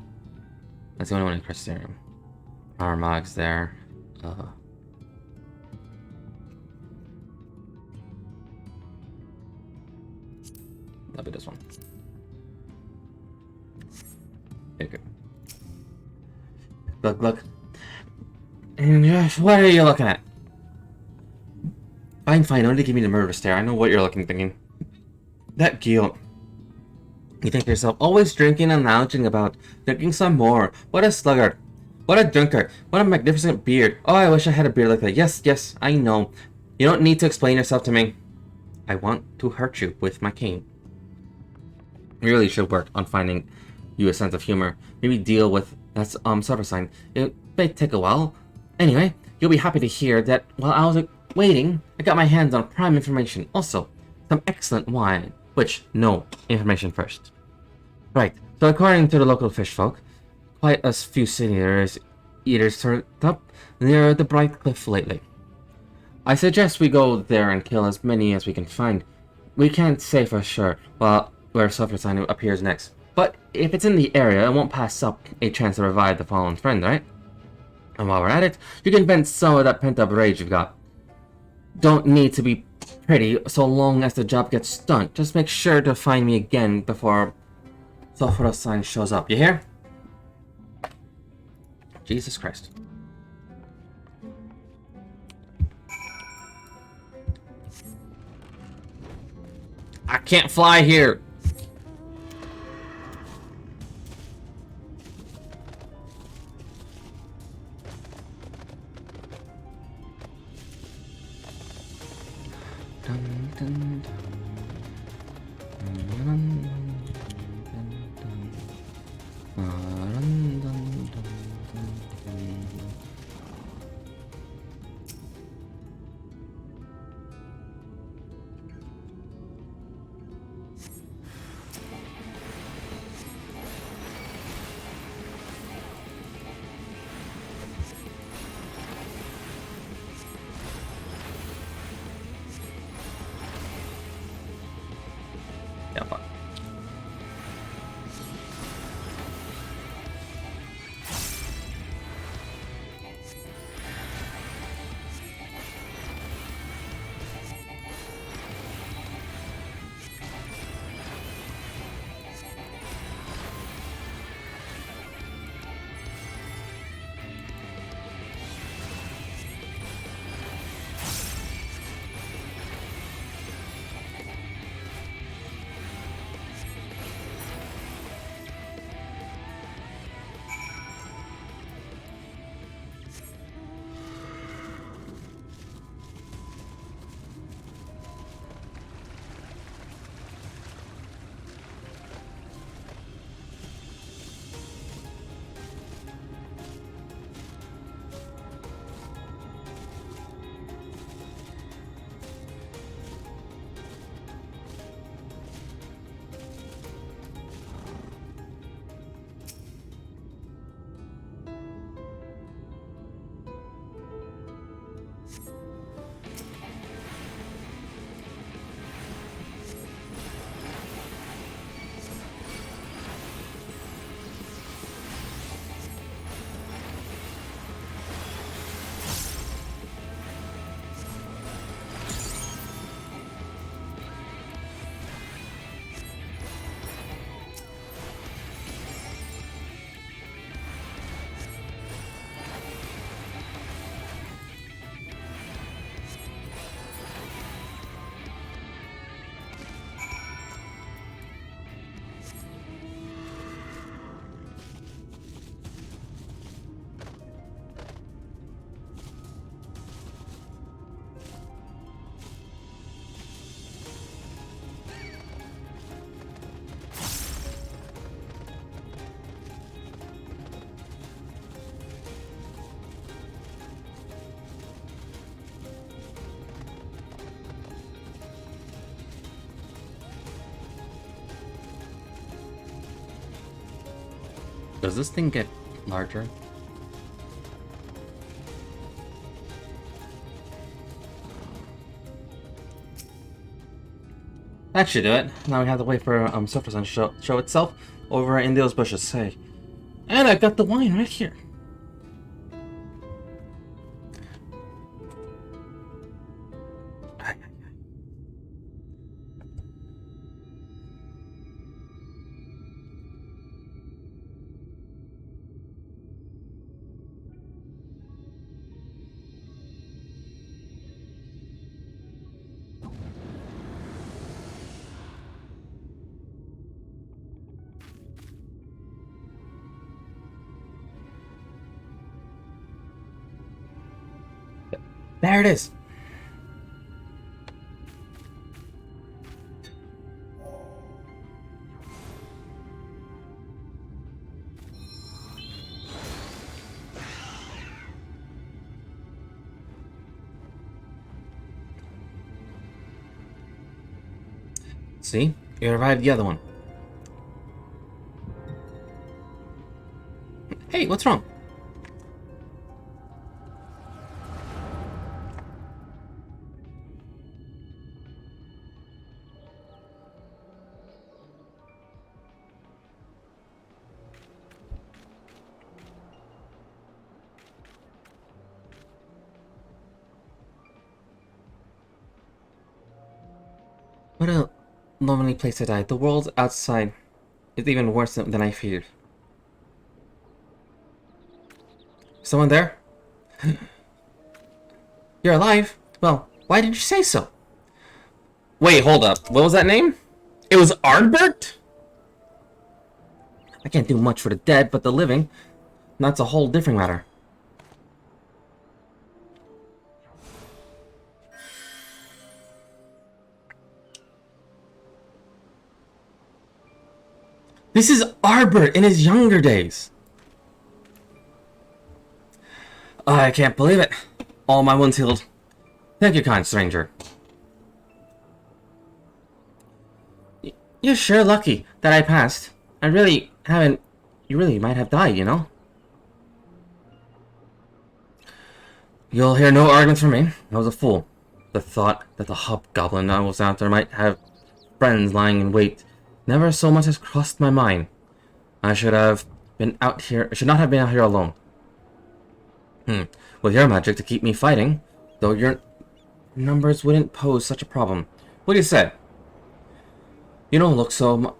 That's the only one in Crystarium. Armag's there. That'll be this one. Okay. Look. And what are you looking at? Fine, only give me the murderous stare. I know what you're thinking. That guilt. You think to yourself, always drinking and lounging about, drinking some more. What a sluggard. What a drinker. What a magnificent beard. Oh, I wish I had a beard like that. Yes, I know. You don't need to explain yourself to me. I want to hurt you with my cane. We really should work on finding you a sense of humor. Maybe deal with that Sulfursign. It may take a while. Anyway, you'll be happy to hear that while I was waiting, I got my hands on prime information. Also, some excellent wine. Which, no, information first. Right, so according to the local fish folk, quite a few Sin Eaters turned up near the Bright Cliff lately. I suggest we go there and kill as many as we can find. We can't say for sure where Sulfursign appears next. But if it's in the area, it won't pass up a chance to revive the fallen friend, right? And while we're at it, you can vent some of that pent-up rage you've got. Don't need to be pretty so long as the job gets done. Just make sure to find me again before Sophros sign shows up. You hear? Jesus Christ. I can't fly here. Dun, dun, dun. Yeah, fuck. Does this thing get larger? That should do it. Now we have to wait for Sophros to show itself over in those bushes. Hey, and I got the wine right here. There it is. See? You revived the other one. Hey, what's wrong? What a lonely place to die. The world outside is even worse than I feared. Someone there? You're alive? Well, why didn't you say so? Wait, hold up. What was that name? It was Ardbert? I can't do much for the dead, but the living, that's a whole different matter. This is Ardbert in his younger days. I can't believe it. All my wounds healed. Thank you, kind stranger. You're sure lucky that I passed. I really haven't... You really might have died, you know? You'll hear no arguments from me. I was a fool. The thought that the hobgoblin I was after might have friends lying in wait never so much as crossed my mind. I should have been out here... I should not have been out here alone. With your magic to keep me fighting, though your numbers wouldn't pose such a problem. What do you say? You don't look so...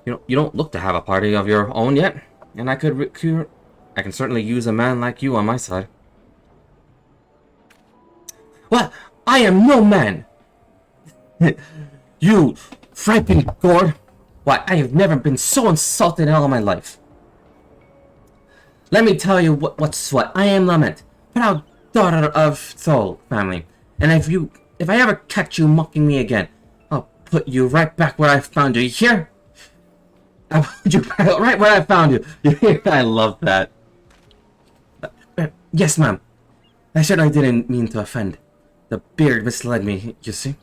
You don't look to have a party of your own yet, and I can certainly use a man like you on my side. What? I am no man! You frightened gourd! Why, I have never been so insulted in all my life. Let me tell you what's what. I am Lament, proud daughter of Thol family, and if I ever catch you mocking me again, I'll put you right back where I found you. You hear? I'll put you right where I found you. You hear? I love that. Yes, ma'am. I certainly didn't mean to offend. The beard misled me, you see.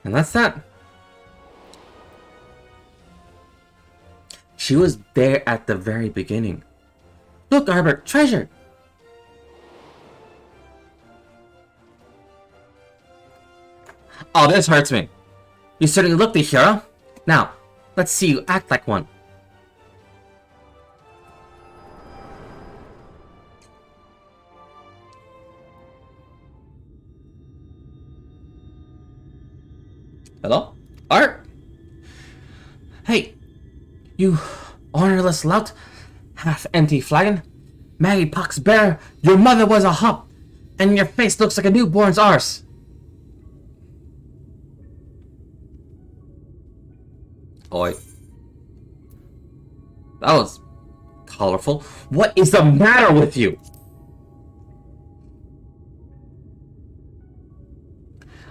And that's that. She was there at the very beginning. Look, Ardbert, treasure! Oh, this hurts me. You certainly look the hero. Now, let's see you act like one. Hello? Art? Hey, you honorless lout, half-empty flagon, Maggie Pox bear, your mother was a hop, and your face looks like a newborn's arse. Oi. That was colorful. What is the matter with you?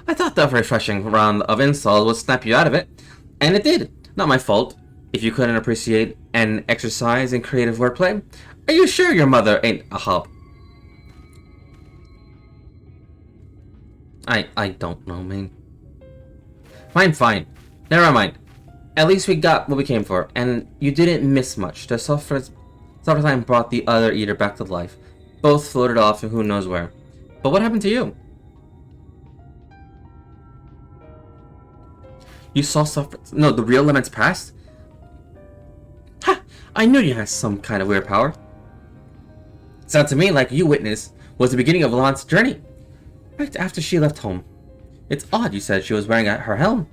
I thought the refreshing round of insult would snap you out of it, and it did. Not my fault. If you couldn't appreciate an exercise in creative wordplay, are you sure your mother ain't a hop? I don't know, man. Fine. Never mind. At least we got what we came for, and you didn't miss much. The summertime brought the other eater back to life. Both floated off and who knows where. But what happened to you? You saw no, the real limits passed? Ha! I knew you had some kind of weird power. Sounds to me like you witnessed was the beginning of Lamont's journey. Right after she left home. It's odd you said she was wearing her helm.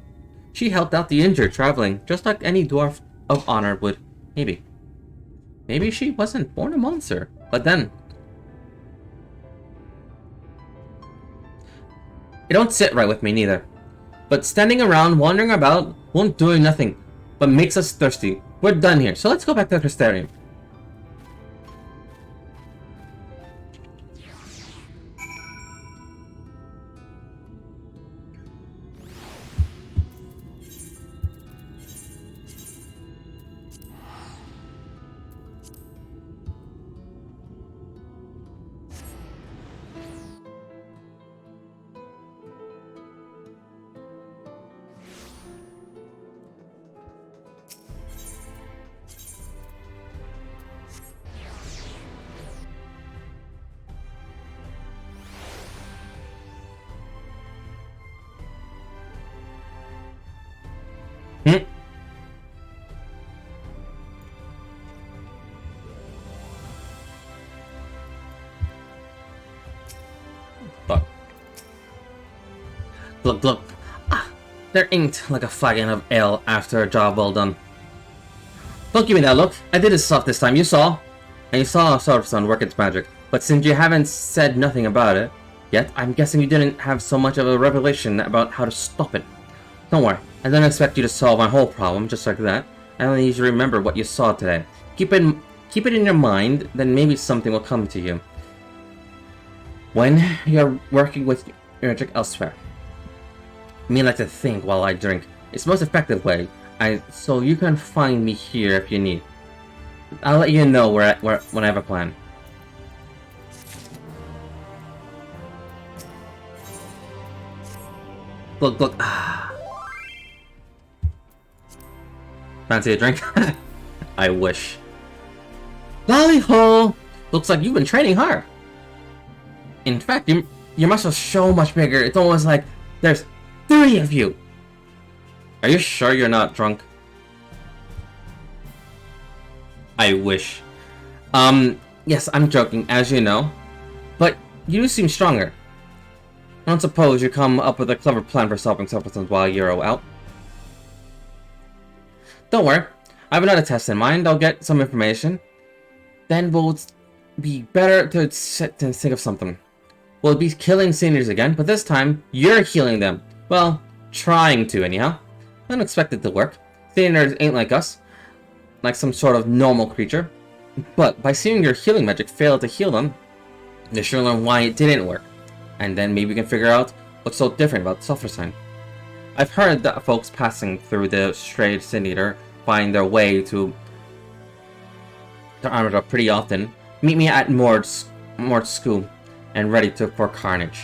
She helped out the injured traveling, just like any dwarf of honor would. Maybe. Maybe she wasn't born a monster. But then... It don't sit right with me neither. But standing around, wandering about, won't do nothing, but makes us thirsty. We're done here, so let's go back to the Crystarium. Look, look. Ah, they're inked like a flagon of ale after a job well done. Don't give me that look. I did it soft this time, you saw. And you saw Sourstone work its magic. But since you haven't said nothing about it yet, I'm guessing you didn't have so much of a revelation about how to stop it. Don't worry, I don't expect you to solve my whole problem just like that. I only need you to remember what you saw today. Keep it in your mind, then maybe something will come to you when you're working with your magic elsewhere. Me like to think while I drink. It's the most effective way, so you can find me here if you need. I'll let you know when I have a plan. Look, look. Fancy a drink? I wish. Lolly-ho! Looks like you've been training hard. In fact, your muscles so much bigger. It's almost like there's 3 of you. Are you sure you're not drunk? I wish. Yes, I'm joking, as you know. But you seem stronger. I don't suppose you come up with a clever plan for solving something while you're out. Don't worry. I have another test in mind. I'll get some information. Then we'll be better to think of something. We'll be killing seniors again, but this time, you're healing them. Well, trying to, anyhow. I don't expect it to work. Seniors ain't like us. Like some sort of normal creature. But by seeing your healing magic fail to heal them, you sure learn why it didn't work. And then maybe we can figure out what's so different about Sulfur Sign. I've heard that folks passing through the strayed Sin Eater find their way to Armada pretty often. Meet me at Mord's school and ready for carnage.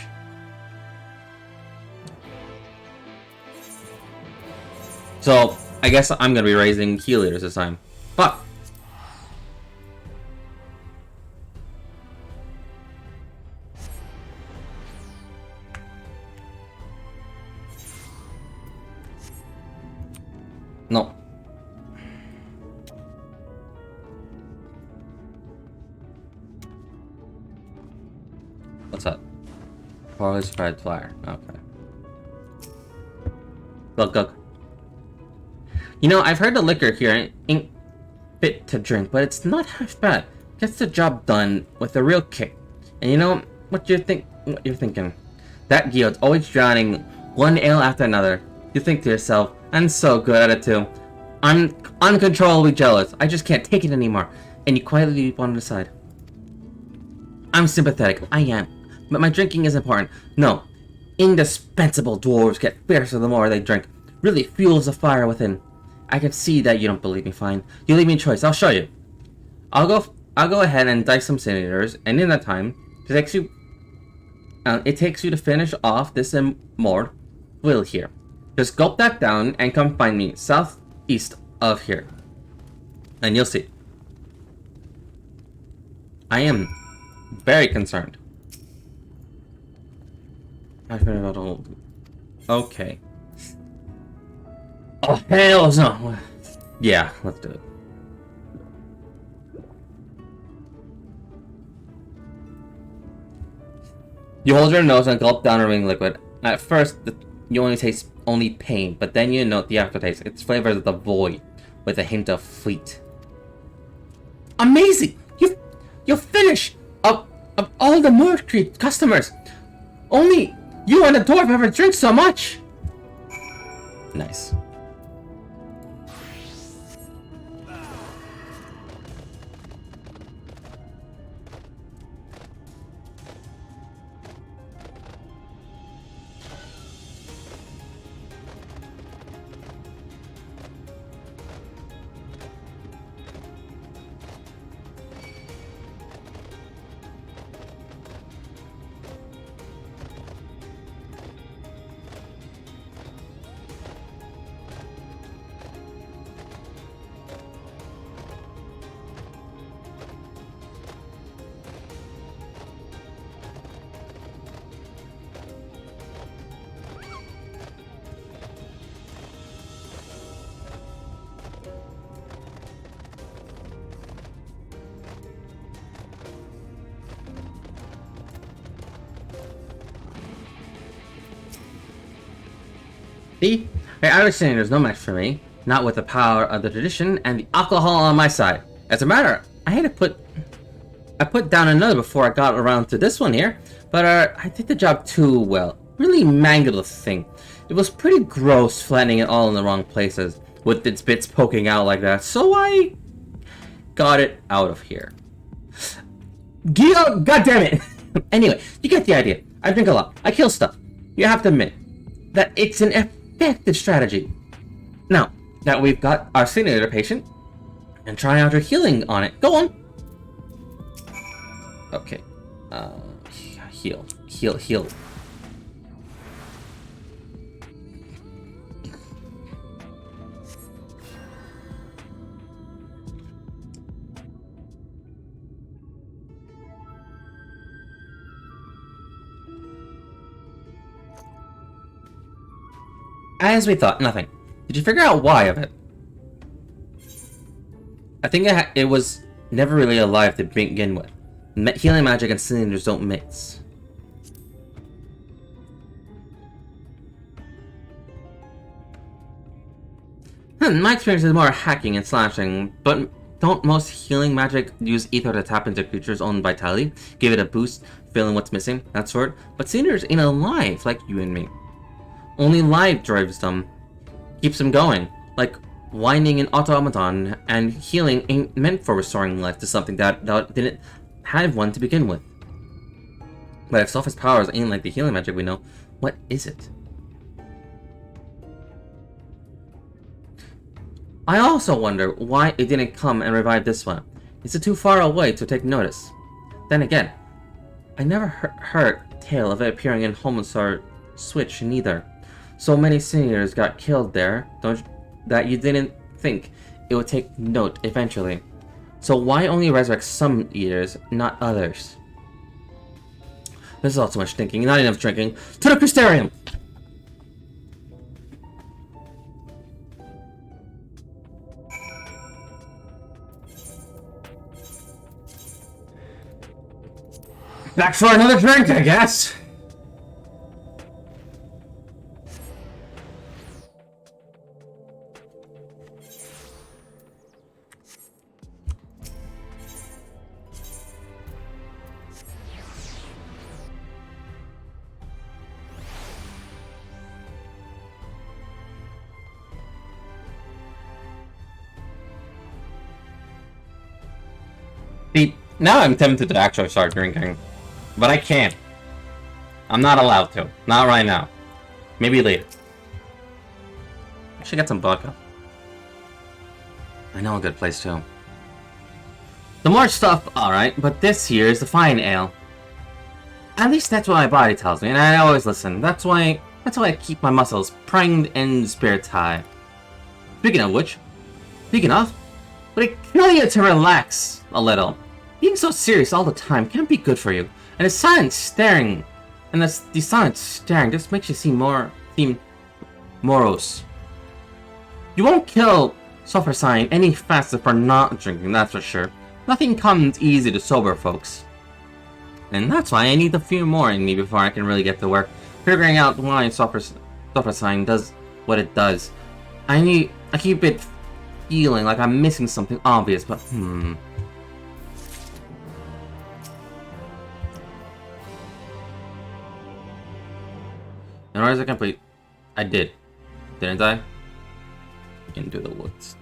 So, I guess I'm gonna be raising heal leaders this time. Fuck! No. What's that? Poorly spread flyer. Okay. Look. You know, I've heard the liquor here ain't fit to drink, but it's not half bad. Gets the job done with a real kick. And you know what you're thinking? That guild's always drowning one ale after another. You think to yourself, I'm so good at it too. I'm uncontrollably jealous. I just can't take it anymore. And you quietly leap on the side. I'm sympathetic. I am. But my drinking is important. No. Indispensable dwarves get fiercer the more they drink. Really fuels the fire within. I can see that you don't believe me. Fine. You leave me a choice. I'll show you. I'll go ahead and dice some senators, and in that time, it takes you to finish off this Mord will here. Just gulp that down and come find me southeast of here. And you'll see. I am very concerned. I figured out all. Okay. Oh, hell no. Yeah, let's do it. You hold your nose and gulp down a ring liquid. At first, you only taste pain, but then you note the aftertaste. It's flavored of the void, with a hint of fleet. Amazing! You'll finish of all the Mood Creek customers. Only you and the dwarf ever drink so much. Nice. See? I understand there's no match for me. Not with the power of the tradition and the alcohol on my side. As a matter, I put down another before I got around to this one here, but I did the job too well. Really mangled the thing. It was pretty gross flattening it all in the wrong places, with its bits poking out like that, so I got it out of here. God damn it! Anyway, you get the idea. I drink a lot. I kill stuff. You have to admit that it's an effective strategy. Now that we've got our simulator patient, and try out your healing on it. Go on. Okay. Heal. As we thought, nothing. Did you figure out why of it? I think it was never really alive to begin with. Healing magic and cylinders don't mix. My experience is more hacking and slashing, but don't most healing magic use ether to tap into creatures' own vitality, give it a boost, fill in what's missing, that sort? But cylinders ain't alive like you and me. Only life drives them, keeps them going, like winding an automaton, and healing ain't meant for restoring life to something that didn't have one to begin with. But if Sophist's powers ain't like the healing magic we know, what is it? I also wonder why it didn't come and revive this one. Is it too far away to take notice? Then again, I never heard tale of it appearing in Homosar Switch neither. So many seniors got killed there, that you didn't think it would take note eventually. So why only resurrect some eaters, not others? This is all too much thinking, not enough drinking. To the Crystarium! Back for another drink, I guess! See, now I'm tempted to actually start drinking. But I can't. I'm not allowed to. Not right now. Maybe later. I should get some vodka. I know a good place too. The more stuff, alright, but this here is the fine ale. At least that's what my body tells me, and I always listen. That's why I keep my muscles primed and spirits high. Speaking of, would it kill you to relax a little? Being so serious all the time can't be good for you. And the silent staring just makes you seem morose. You won't kill Sulfur Sign any faster for not drinking, that's for sure. Nothing comes easy to sober folks. And that's why I need a few more in me before I can really get to work, figuring out why Sulfur Sign does what it does. I keep it feeling like I'm missing something obvious, but In order to complete, I did, didn't I? Into the woods.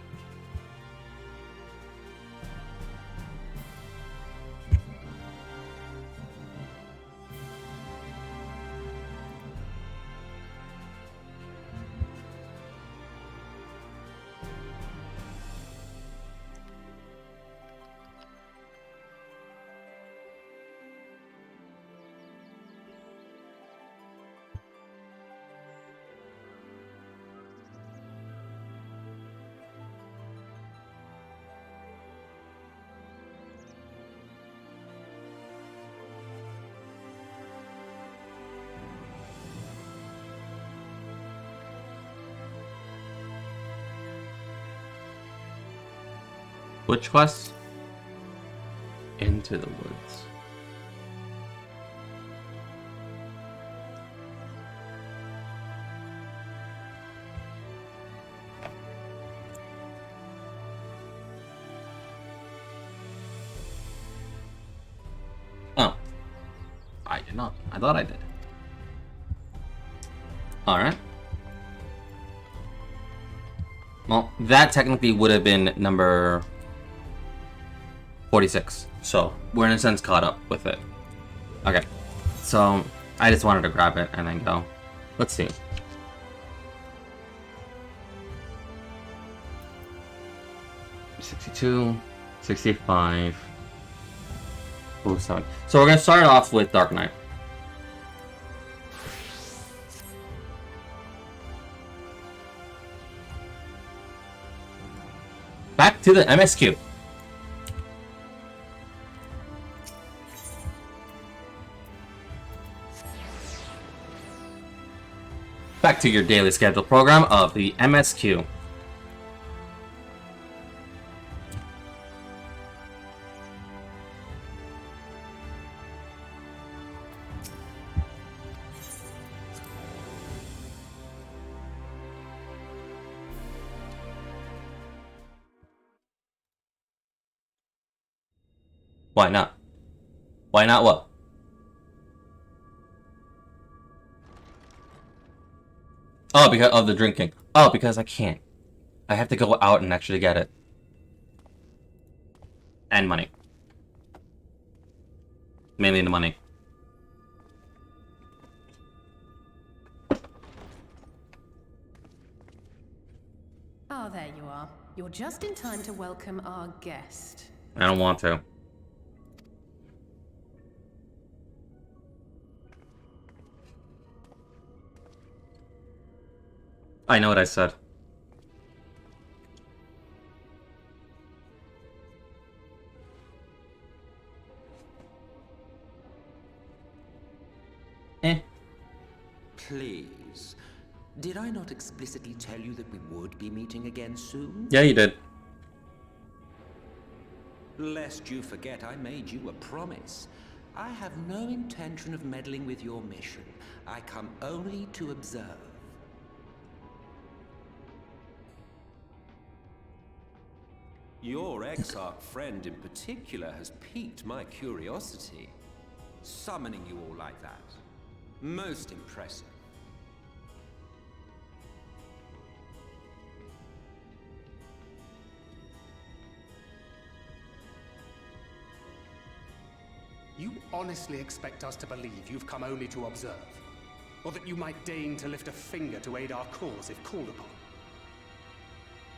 Which quest? Into the woods. did not. I thought I did. Alright. Well, that technically would have been number 46. So, we're in a sense caught up with it. Okay. So, I just wanted to grab it and then go. Let's see. $62, $65, $07. So we're gonna start off with Dark Knight. Back to the MSQ. Back to your daily schedule program of the MSQ. Why not? Why not what? Oh, because of the drinking. Oh, because I can't. I have to go out and actually get it. And money. Mainly the money. Ah, there you are. You're just in time to welcome our guest. I don't want to. I know what I said. Please. Did I not explicitly tell you that we would be meeting again soon? Yeah, you did. Lest you forget, I made you a promise. I have no intention of meddling with your mission. I come only to observe. Your Exarch friend in particular has piqued my curiosity. Summoning you all like that. Most impressive. You honestly expect us to believe you've come only to observe? Or that you might deign to lift a finger to aid our cause if called upon?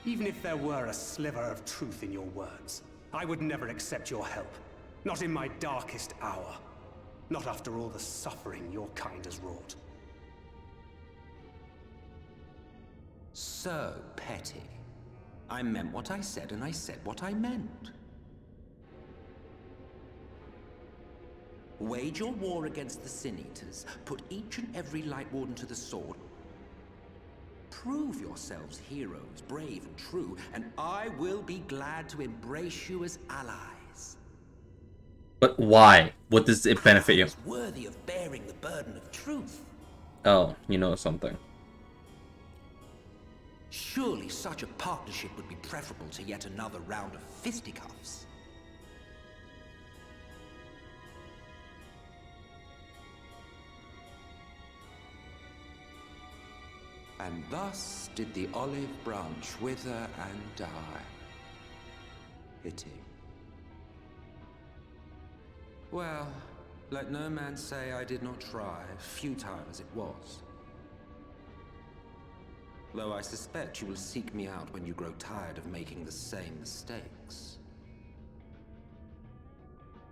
Even if there were a sliver of truth in your words, I would never accept your help. Not in my darkest hour. Not after all the suffering your kind has wrought. So petty. I meant what I said, and I said what I meant. Wage your war against the Sin Eaters. Put each and every Light Warden to the sword. Prove yourselves heroes, brave and true, and I will be glad to embrace you as allies. But why? What does it benefit you? Allies worthy of bearing the burden of truth. Oh, you know something. Surely such a partnership would be preferable to yet another round of fisticuffs. And thus did the olive branch wither and die. Pity. Well, let no man say I did not try, futile as it was. Though I suspect you will seek me out when you grow tired of making the same mistakes.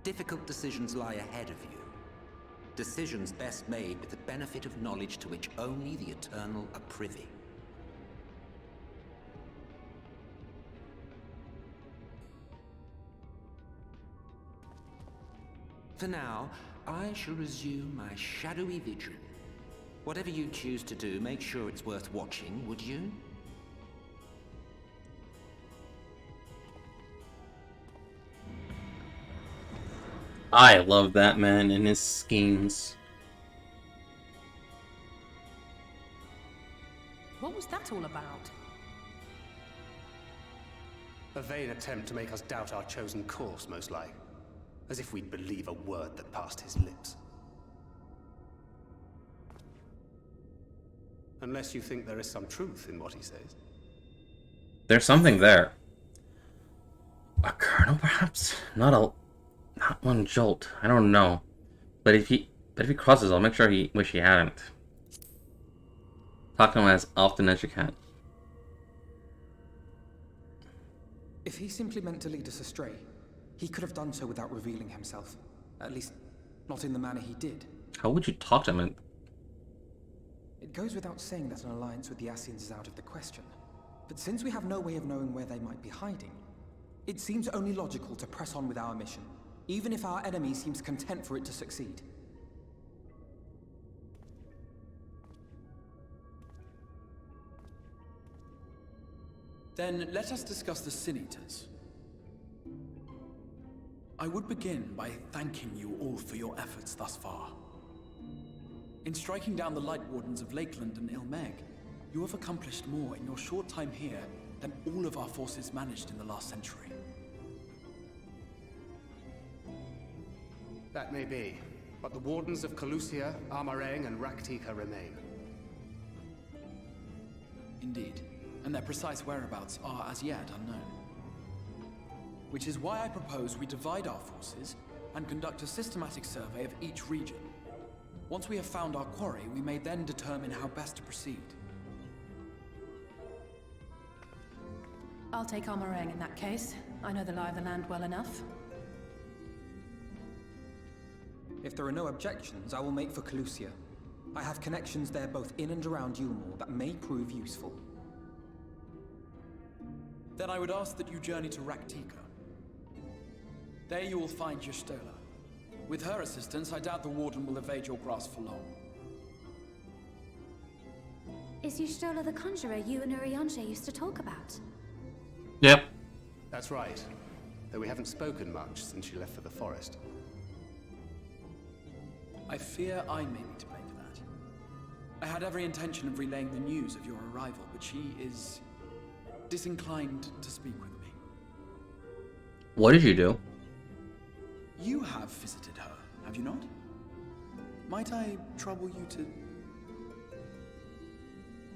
Difficult decisions lie ahead of you. Decisions best made with the benefit of knowledge to which only the Eternal are privy. For now, I shall resume my shadowy vigil. Whatever you choose to do, make sure it's worth watching, would you? I love that man and his schemes. What was that all about? A vain attempt to make us doubt our chosen course, most like. As if we'd believe a word that passed his lips. Unless you think there is some truth in what he says. There's something there. A kernel, perhaps? Not one jolt. I don't know. But if he crosses, I'll make sure he wish he hadn't. Talk to him as often as you can. If he simply meant to lead us astray, he could have done so without revealing himself. At least, not in the manner he did. How would you talk to him? It goes without saying that an alliance with the Ascians is out of the question. But since we have no way of knowing where they might be hiding, it seems only logical to press on with our mission, even if our enemy seems content for it to succeed. Then let us discuss the Sin Eaters. I would begin by thanking you all for your efforts thus far. In striking down the Light Wardens of Lakeland and Ilmeg, you have accomplished more in your short time here than all of our forces managed in the last century. That may be, but the Wardens of Calusia, Armarang, and Raktika remain. Indeed, and their precise whereabouts are as yet unknown. Which is why I propose we divide our forces and conduct a systematic survey of each region. Once we have found our quarry, we may then determine how best to proceed. I'll take Armarang in that case. I know the lie of the land well enough. If there are no objections, I will make for Calusia. I have connections there both in and around Yulmore that may prove useful. Then I would ask that you journey to Raktika. There you will find Y'shtola. With her assistance, I doubt the Warden will evade your grasp for long. Is Y'shtola the conjurer you and Urianger used to talk about? Yep. That's right. Though we haven't spoken much since she left for the forest. I fear I may be to blame for that. I had every intention of relaying the news of your arrival, but she is disinclined to speak with me. What did you do? You have visited her, have you not? Might I trouble you to...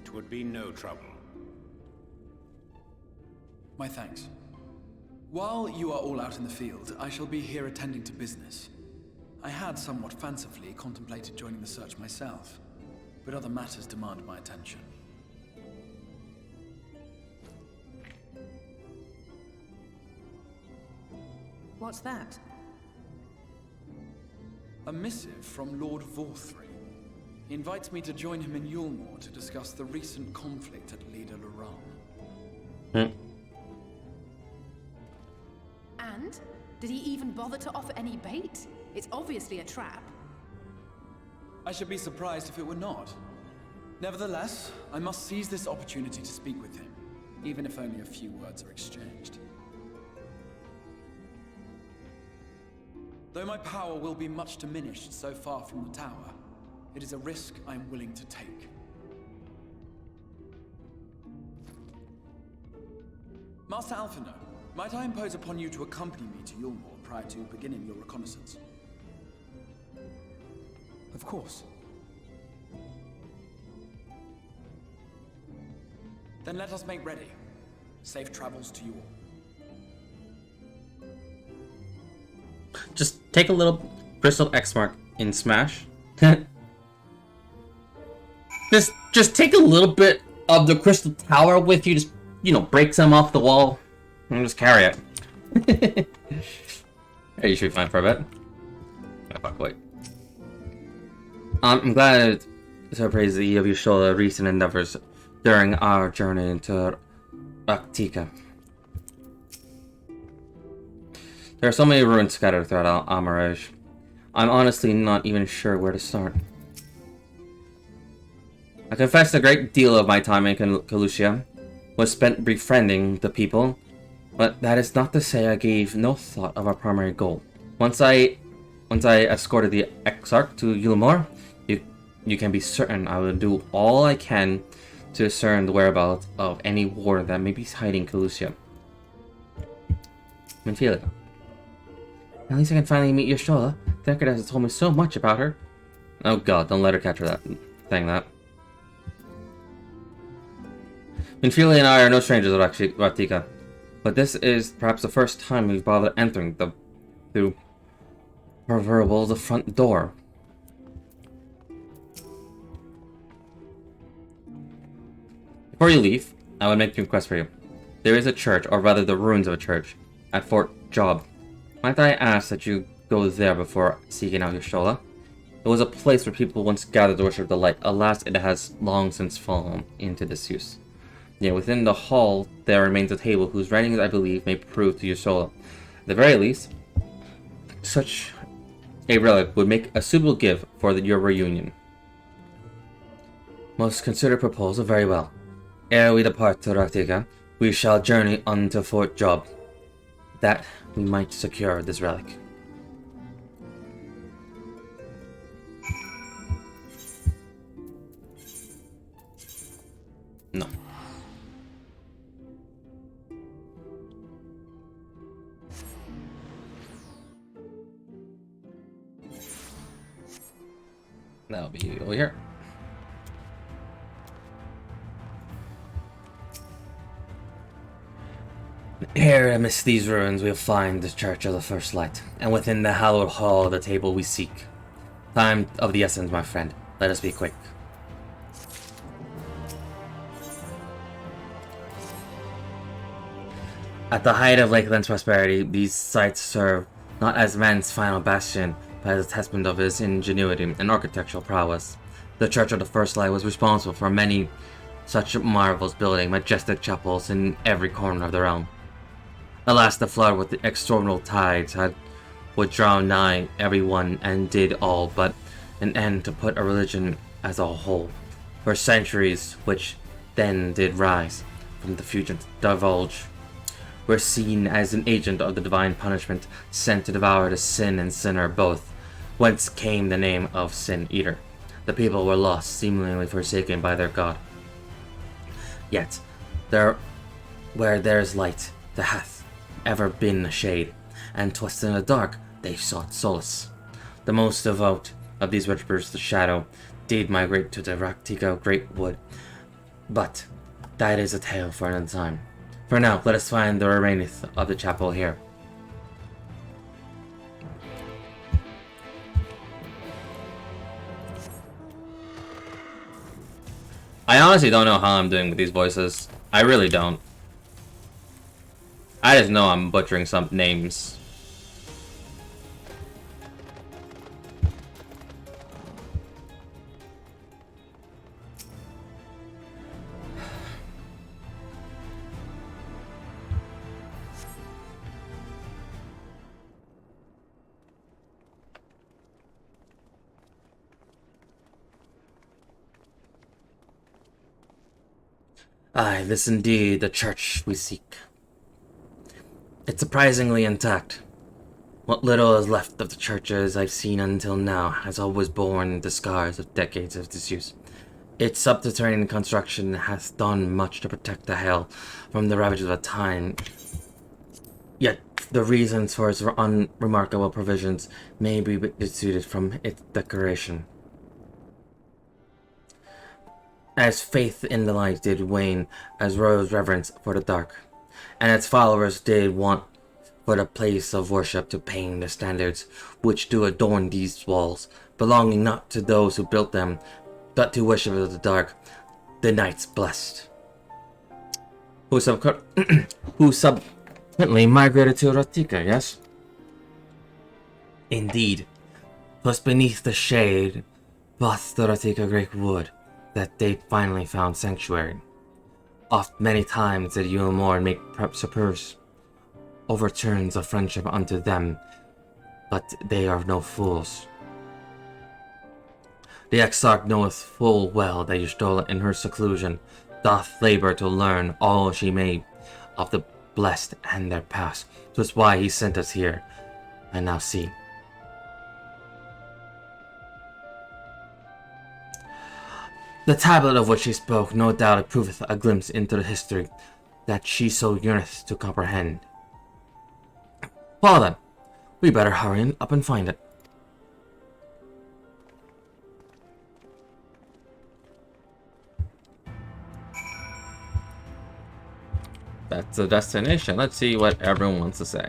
It would be no trouble. My thanks. While you are all out in the field, I shall be here attending to business. I had somewhat fancifully contemplated joining the search myself, but other matters demand my attention. What's that? A missive from Lord Vorthry. He invites me to join him in Yulmore to discuss the recent conflict at Lida Luran. And? Did he even bother to offer any bait? It's obviously a trap. I should be surprised if it were not. Nevertheless, I must seize this opportunity to speak with him, even if only a few words are exchanged. Though my power will be much diminished so far from the tower, it is a risk I am willing to take. Master Alphino, might I impose upon you to accompany me to Yulmore prior to beginning your reconnaissance? Of course. Then let us make ready. Safe travels to you all. Just take a little crystal X mark in Smash. just take a little bit of the crystal tower with you. Just, you know, break some off the wall and just carry it. You should be fine for a bit. Oh, fuck, wait. I'm glad to praise the of Y'shtola recent endeavors during our journey into Raktika. There are so many ruins scattered throughout Amaraj. I'm honestly not even sure where to start. I confess a great deal of my time in Calusia was spent befriending the people, but that is not to say I gave no thought of our primary goal. Once I escorted the Exarch to Yulmore, you can be certain I will do all I can to discern the whereabouts of any ward that may be hiding Calusia. I feel it. At least I can finally meet Y'shtola. Deckard has told me so much about her. Oh god, don't let her catch her saying that. Minfilia and I are no strangers to Ratika, but this is perhaps the first time we've bothered entering through proverbial the front door. Before you leave, I would make a request for you. There is a church, or rather the ruins of a church, at Fort Job. Might I ask that you go there before seeking out Y'shtola? It was a place where people once gathered to worship the light. Alas, it has long since fallen into disuse. Yet within the hall there remains a table whose writings I believe may prove to Y'shtola. At the very least, such a relic would make a suitable gift for your reunion. Most considered proposal, very well. Ere we depart to Ratika, we shall journey on to Fort Job, that we might secure this relic. No. That'll be over here. Here amidst these ruins we'll find the Church of the First Light, and within the hallowed hall the table we seek. Time of the essence, my friend. Let us be quick. At the height of Lakeland's prosperity, these sites serve not as man's final bastion, but as a testament of his ingenuity and architectural prowess. The Church of the First Light was responsible for many such marvels, building majestic chapels in every corner of the realm. Alas, the flood with the extraordinary tides would drown nigh everyone and did all but an end to put a religion as a whole. For centuries, which then did rise from the fusion divulge, were seen as an agent of the divine punishment sent to devour the sin and sinner both, whence came the name of Sin Eater. The people were lost, seemingly forsaken by their god. Yet, where there's light, there hath ever been a shade, and 'twas in the dark they sought solace. The most devout of these worshippers, the Shadow, did migrate to the Ratika Great Wood, but that is a tale for another time. For now, let us find the remaineth of the chapel here. I honestly don't know how I'm doing with these voices. I really don't. I just know I'm butchering some names. Aye, this indeed the church we seek. It's surprisingly intact. What little is left of the churches I've seen until now has always borne the scars of decades of disuse. Its subterranean construction has done much to protect the hell from the ravages of time. Yet the reasons for its unremarkable provisions may be deduced from its decoration. As faith in the light did wane, as rose reverence for the dark, and its followers did want for the place of worship to paint the standards which do adorn these walls, belonging not to those who built them, but to worshippers of the dark, the knights blessed, who subsequently migrated to Ratika, yes? Indeed, 'twas beneath the shade of the Ratika Great Wood that they finally found sanctuary. Oft many times did Yulmore make supers overturns of friendship unto them, but they are no fools. The Exarch knoweth full well that Y'shtola in her seclusion doth labor to learn all she may of the blessed and their past. 'Twas why he sent us here, and now see. The tablet of which she spoke no doubt approveth a glimpse into the history that she so yearneth to comprehend. Well then, we better hurry up and find it. That's the destination. Let's see what everyone wants to say.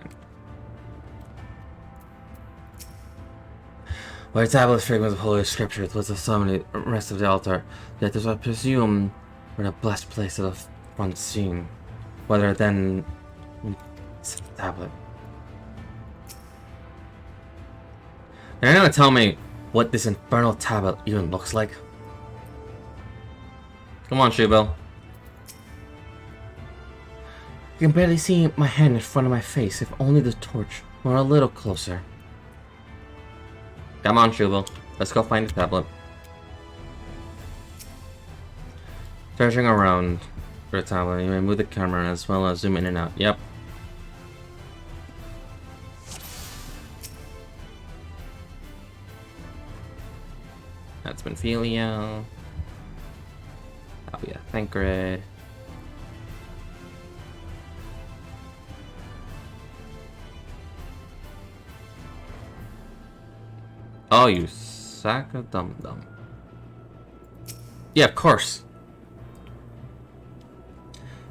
Where tablets fragments of holy scriptures was the summit rest of the altar, yet this I presume were the blessed place of the front scene. Whether then it's a tablet. They're gonna tell me what this infernal tablet even looks like. Come on, Shubo. I can barely see my hand in front of my face if only the torch were a little closer. Come on, Shubo. Let's go find the tablet. Searching around for the tablet, you may move the camera as well as zoom in and out. Yep. That's Benfilia. That'll be a Thancred. Oh, you sack of dum-dum. Yeah, of course.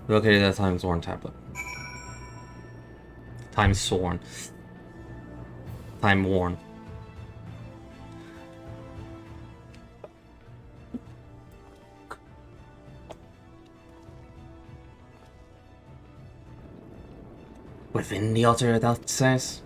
Located at Time's Worn tablet. Time's Sworn. Time Worn. Within the altar, it says.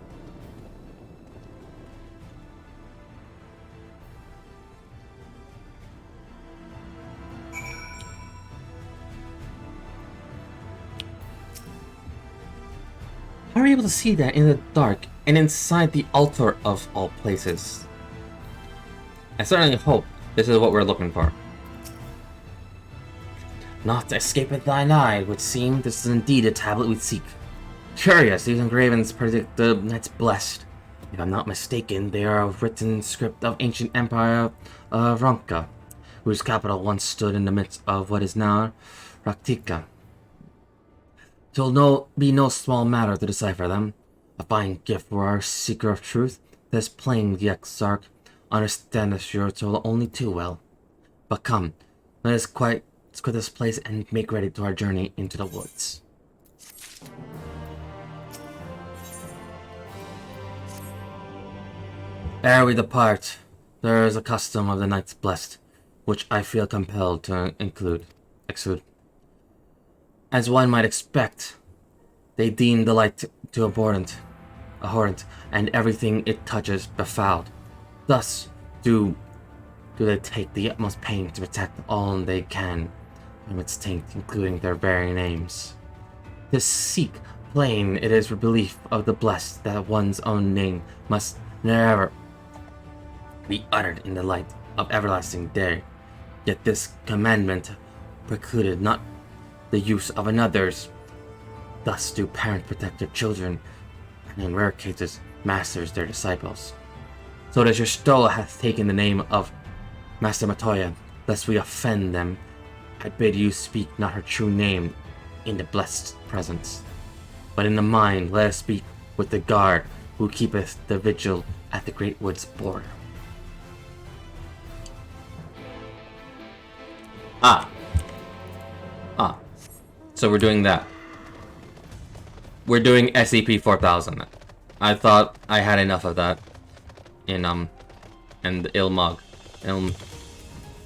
How are you able to see that in the dark and inside the altar of all places? I certainly hope this is what we're looking for. Not escapeth thine eye, would seem this is indeed a tablet we seek. Curious, these engravings predict the night's blessed. If I'm not mistaken, they are a written script of ancient empire of Ronka, whose capital once stood in the midst of what is now Raktika. 'Twill be no small matter to decipher them. A fine gift for our seeker of truth. This plain the Exarch understandeth your toll only too well. But come, let's quit this place and make ready to our journey into the woods. Ere we depart, there is a custom of the Knights Blessed, which I feel compelled to exude. As one might expect, they deem the light too abhorrent, and everything it touches befouled. Thus do they take the utmost pain to protect all they can from its taint, including their very names. To seek plain, it is belief of the blessed that one's own name must never be uttered in the light of everlasting day. Yet this commandment precluded not the use of another's. Thus do parents protect their children, and in rare cases, masters their disciples. So that your Stola hath taken the name of Master Matoya, lest we offend them, I bid you speak not her true name in the blessed presence, but in the mind let us speak with the guard who keepeth the vigil at the great wood's border. So we're doing that. We're doing SCP-4000. I thought I had enough of that in the Ilmog.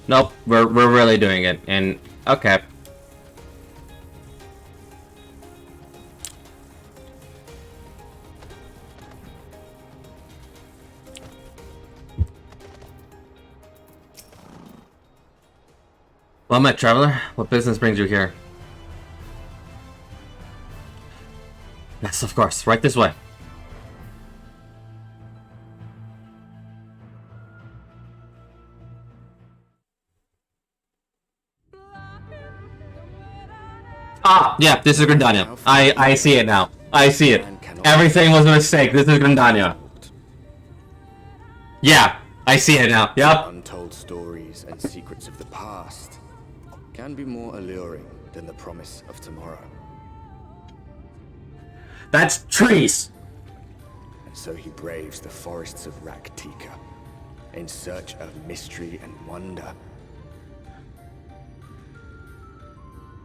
Nope, we're really doing it. And okay. Well met, traveler. What business brings you here? Yes, of course. Right this way. Ah, yeah, this is Grandania. I see it now. I see it. Everything was a mistake. This is Grandania. Yeah, I see it now. Yep. Untold stories and secrets of the past can be more alluring than the promise of tomorrow. That's trees! And so he braves the forests of Raktika in search of mystery and wonder.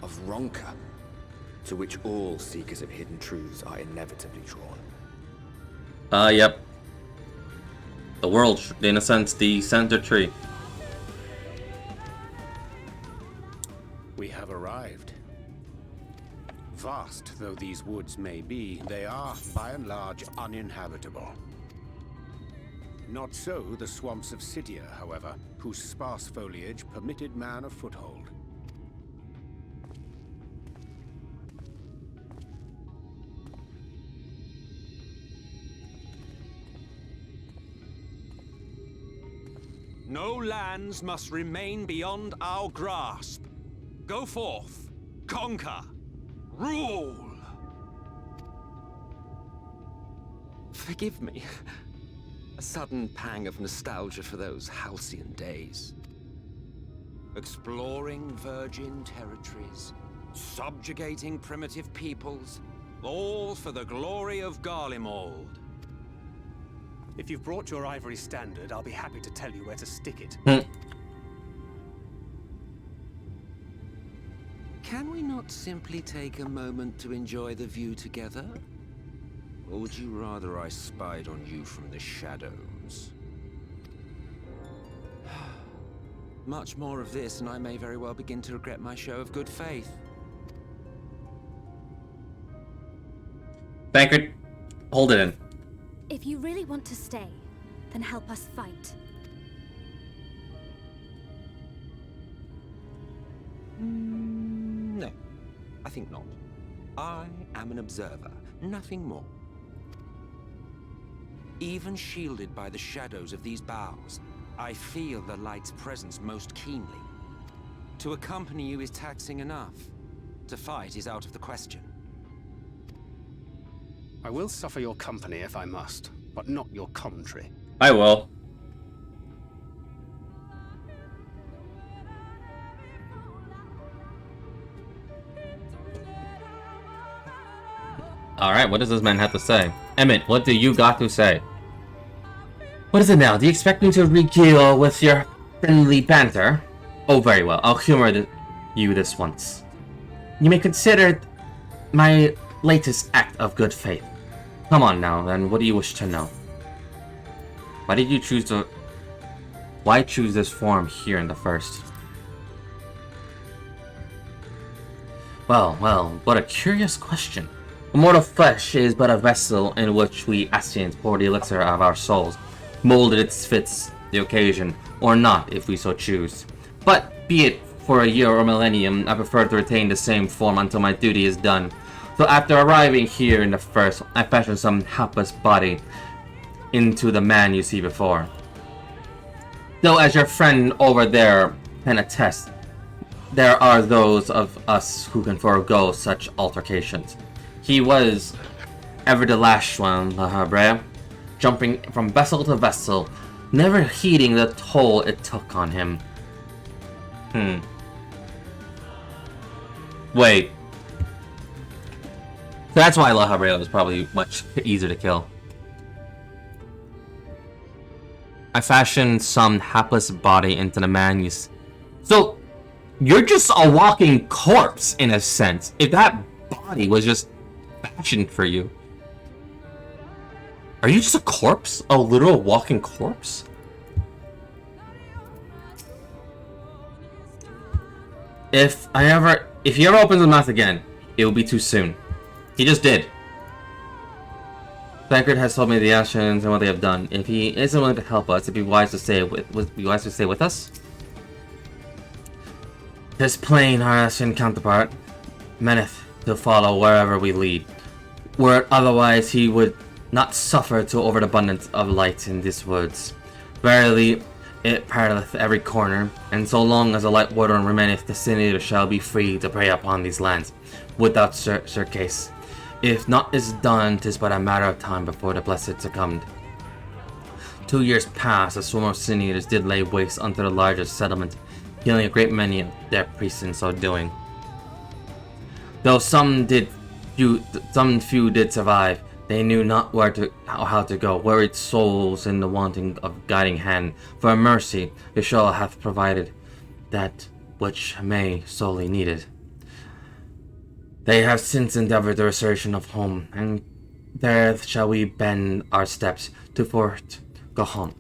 Of Ronka, to which all seekers of hidden truths are inevitably drawn. Yep. The world, in a sense, the center tree. We have arrived. Vast though these woods may be, they are, by and large, uninhabitable. Not so the swamps of Cydia, however, whose sparse foliage permitted man a foothold. No lands must remain beyond our grasp. Go forth, conquer, rule! Forgive me. A sudden pang of nostalgia for those halcyon days. Exploring virgin territories, subjugating primitive peoples, all for the glory of Garlemald. If you've brought your ivory standard, I'll be happy to tell you where to stick it. Can we not simply take a moment to enjoy the view together? Or would you rather I spied on you from the shadows? Much more of this, and I may very well begin to regret my show of good faith. Bankard, hold it in. If you really want to stay, then help us fight. No, I think not. I am an observer, nothing more. Even shielded by the shadows of these boughs, I feel the light's presence most keenly. To accompany you is taxing enough. To fight is out of the question. I will suffer your company if I must, but not your commentary. I will. Alright, what does this man have to say? Emmett, what do you got to say? What is it now? Do you expect me to regale with your friendly banter? Oh, very well. I'll humor you this once. You may consider it my latest act of good faith. Come on now, then. What do you wish to know? Why did you choose to... Why choose this form here in the first? Well, what a curious question. A mortal flesh is but a vessel in which we Ascians pour the elixir of our souls, molded it fits the occasion, or not if we so choose. But, be it for a year or millennium, I prefer to retain the same form until my duty is done. So after arriving here in the first, I fashioned some hapless body into the man you see before. Though as your friend over there can attest, there are those of us who can forego such altercations. He was ever the last one, La Habre, jumping from vessel to vessel, never heeding the toll it took on him. Wait. That's why La Habre was probably much easier to kill. I fashioned some hapless body into the man you So, you're just a walking corpse, in a sense. If that body was just fashioned for you. Are you just a corpse? A literal walking corpse? If he ever opens his mouth again, it will be too soon. He just did. Bankard has told me the actions and what they have done. If he isn't willing to help us, it'd be wise to stay with us. His plain our Ascian counterpart meaneth to follow wherever we lead. Were it otherwise, he would not suffer to overabundance of light in these woods. Verily, it paralleleth every corner, and so long as a light warden remaineth, the Sin shall be free to prey upon these lands, without surcase. If naught is done, 'tis but a matter of time before the blessed succumbed. 2 years past, a swarm of Sin did lay waste unto the largest settlement, killing a great many of their priests in so doing. Though some few did survive, they knew not where to or how to go, worried souls in the wanting of guiding hand. For mercy, Yeshua hath provided that which may sorely needed. They have since endeavored the restoration of home, and there shall we bend our steps to Fort Gahan.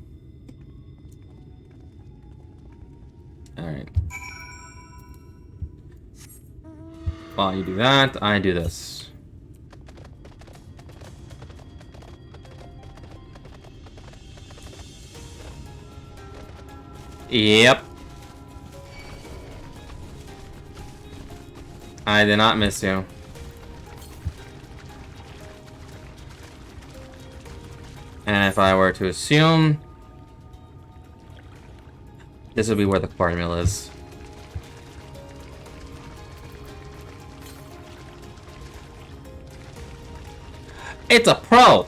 Alright. While you do that, I do this. Yep. I did not miss you. And if I were to assume, this would be where the quarter mill is. It's a pro!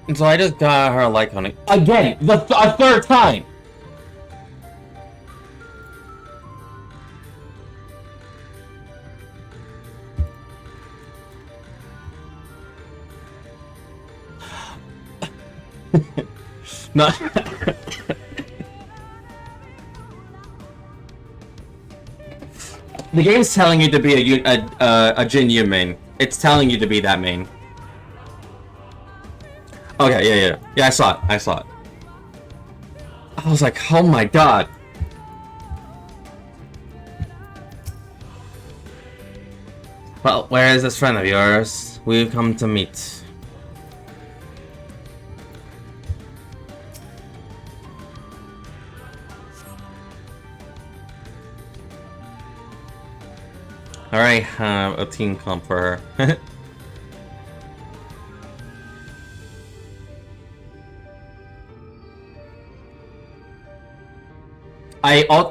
And so I just got her like on it again, a third time. No. The game's telling you to be a Jin Yu main. It's telling you to be that main. Okay, yeah, I saw it. I was like, oh my god. Well, where is this friend of yours? We've come to meet. Alright, have a team comp for her.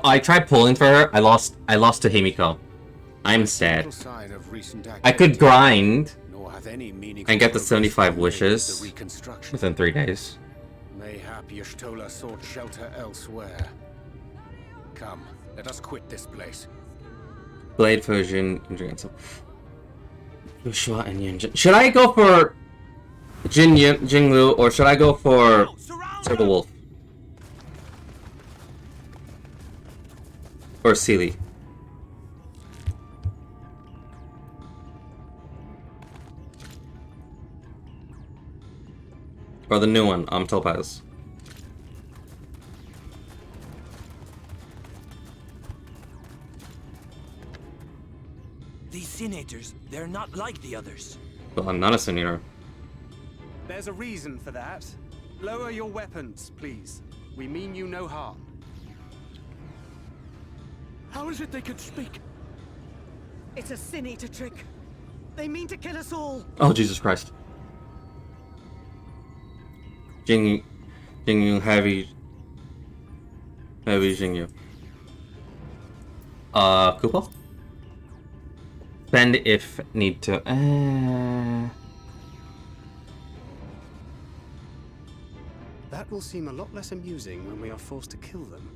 I tried pulling for her. I lost to Himiko. I'm sad. I could grind and get the 75 wishes within 3 days. Mayhap Y'shtola sought shelter elsewhere. Come, let us quit this place. Blade fusion, Joshua and Yunjin. Should I go for Jinglu or should I go for the Wolf? Or Sealy? Or the new one, Topaz. These Senators, they're not like the others. Well, I'm not a Senator. There's a reason for that. Lower your weapons, please. We mean you no harm. How is it they could speak? It's a Sin-Eater trick. They mean to kill us all. Oh, Jesus Christ. Jingyu, heavy Jingyu. Koopa? Spend if need to. That will seem a lot less amusing when we are forced to kill them.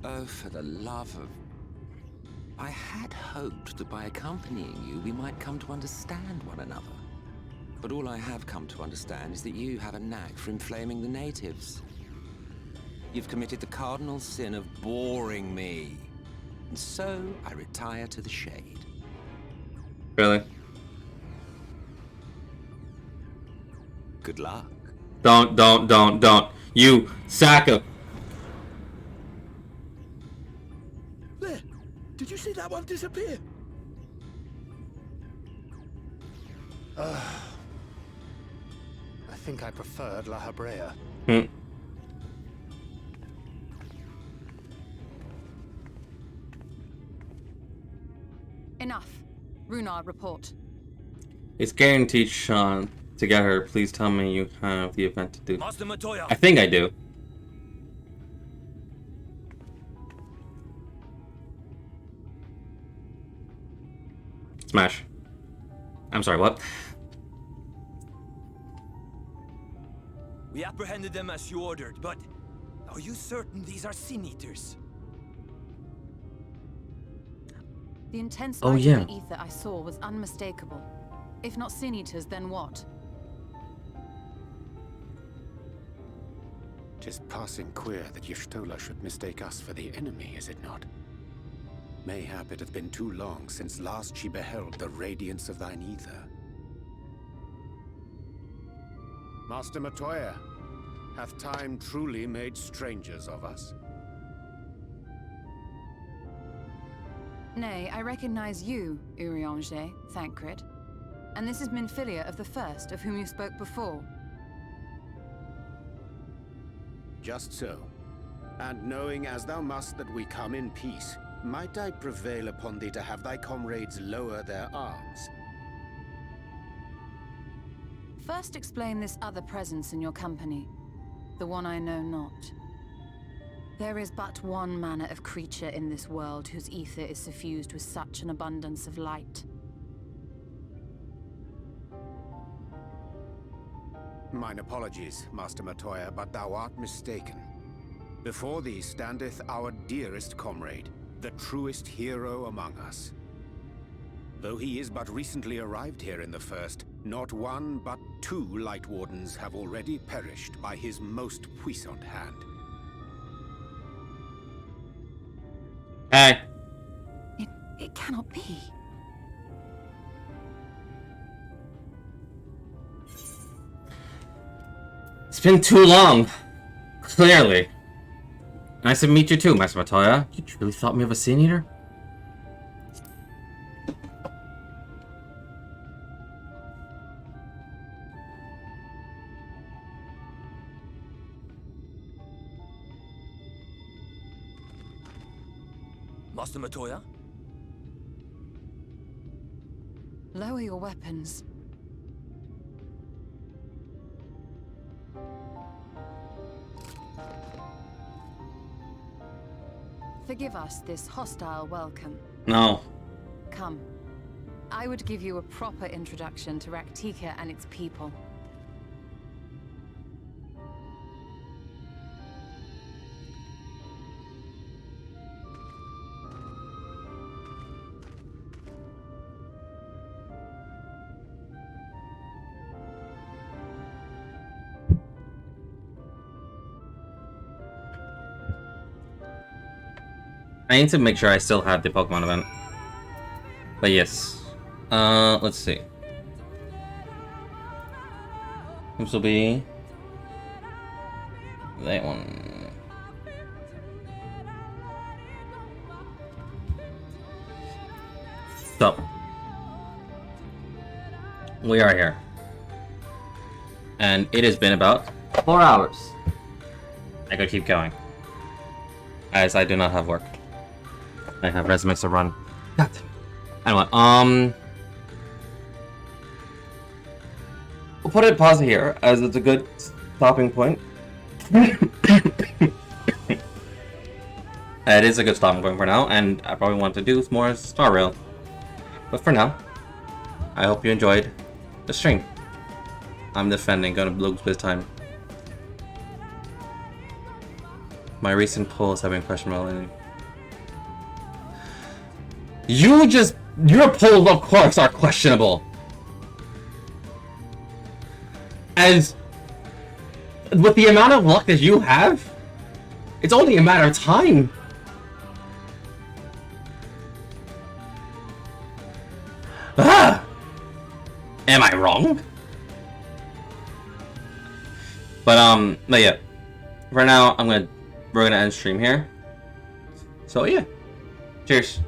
Oh, for the love of... I had hoped that by accompanying you, we might come to understand one another. But all I have come to understand is that you have a knack for inflaming the natives. You've committed the cardinal sin of boring me. And so, I retire to the shade. Really? Good luck. Don't. You sack of... There! Did you see that one disappear? I think I preferred La Habrea. Enough. Runard, report. It's guaranteed, Sean. To get her, please tell me you have the event to do. Master Matoya. I think I do. Smash. I'm sorry, what? We apprehended them as you ordered, but are you certain these are Sin Eaters? The intense Oh, light yeah. in the ether I saw was unmistakable. If not Sin Eaters, then what? 'Tis passing queer that Y'shtola should mistake us for the enemy, is it not? Mayhap it hath been too long since last she beheld the radiance of thine ether. Master Matoya, hath time truly made strangers of us? Nay, I recognize you, Urianger, Thancred. And this is Minfilia of the First, of whom you spoke before. Just so. And knowing as thou must that we come in peace, might I prevail upon thee to have thy comrades lower their arms? First explain this other presence in your company. The one I know not. There is but one manner of creature in this world whose ether is suffused with such an abundance of light. Mine apologies, Master Matoya, but thou art mistaken. Before thee standeth our dearest comrade, the truest hero among us. Though he is but recently arrived here in the First, not one but two Light Wardens have already perished by his most puissant hand. Hey. It cannot be. It's been too long. Clearly. Nice to meet you too, Master Matoya. You truly thought me of a Sin Eater? Master Matoya? Lower your weapons. Forgive us this hostile welcome. No. Come. I would give you a proper introduction to Raktika and its people. I need to make sure I still have the Pokemon event. But yes. Let's see. This will be that one. So we are here. And it has been about 4 hours. I could keep going. As I do not have work. I have resumes to run. God. Anyway, we'll put it pause here as it's a good stopping point. It is a good stopping point for now, and I probably want to do more Star Rail. But for now, I hope you enjoyed the stream. I'm defending, gonna lose this time. My recent polls have been questionable. Your polls, of course, are questionable. As with the amount of luck that you have, it's only a matter of time. Ah! Am I wrong? But yeah. For now, we're gonna end stream here. So yeah, cheers.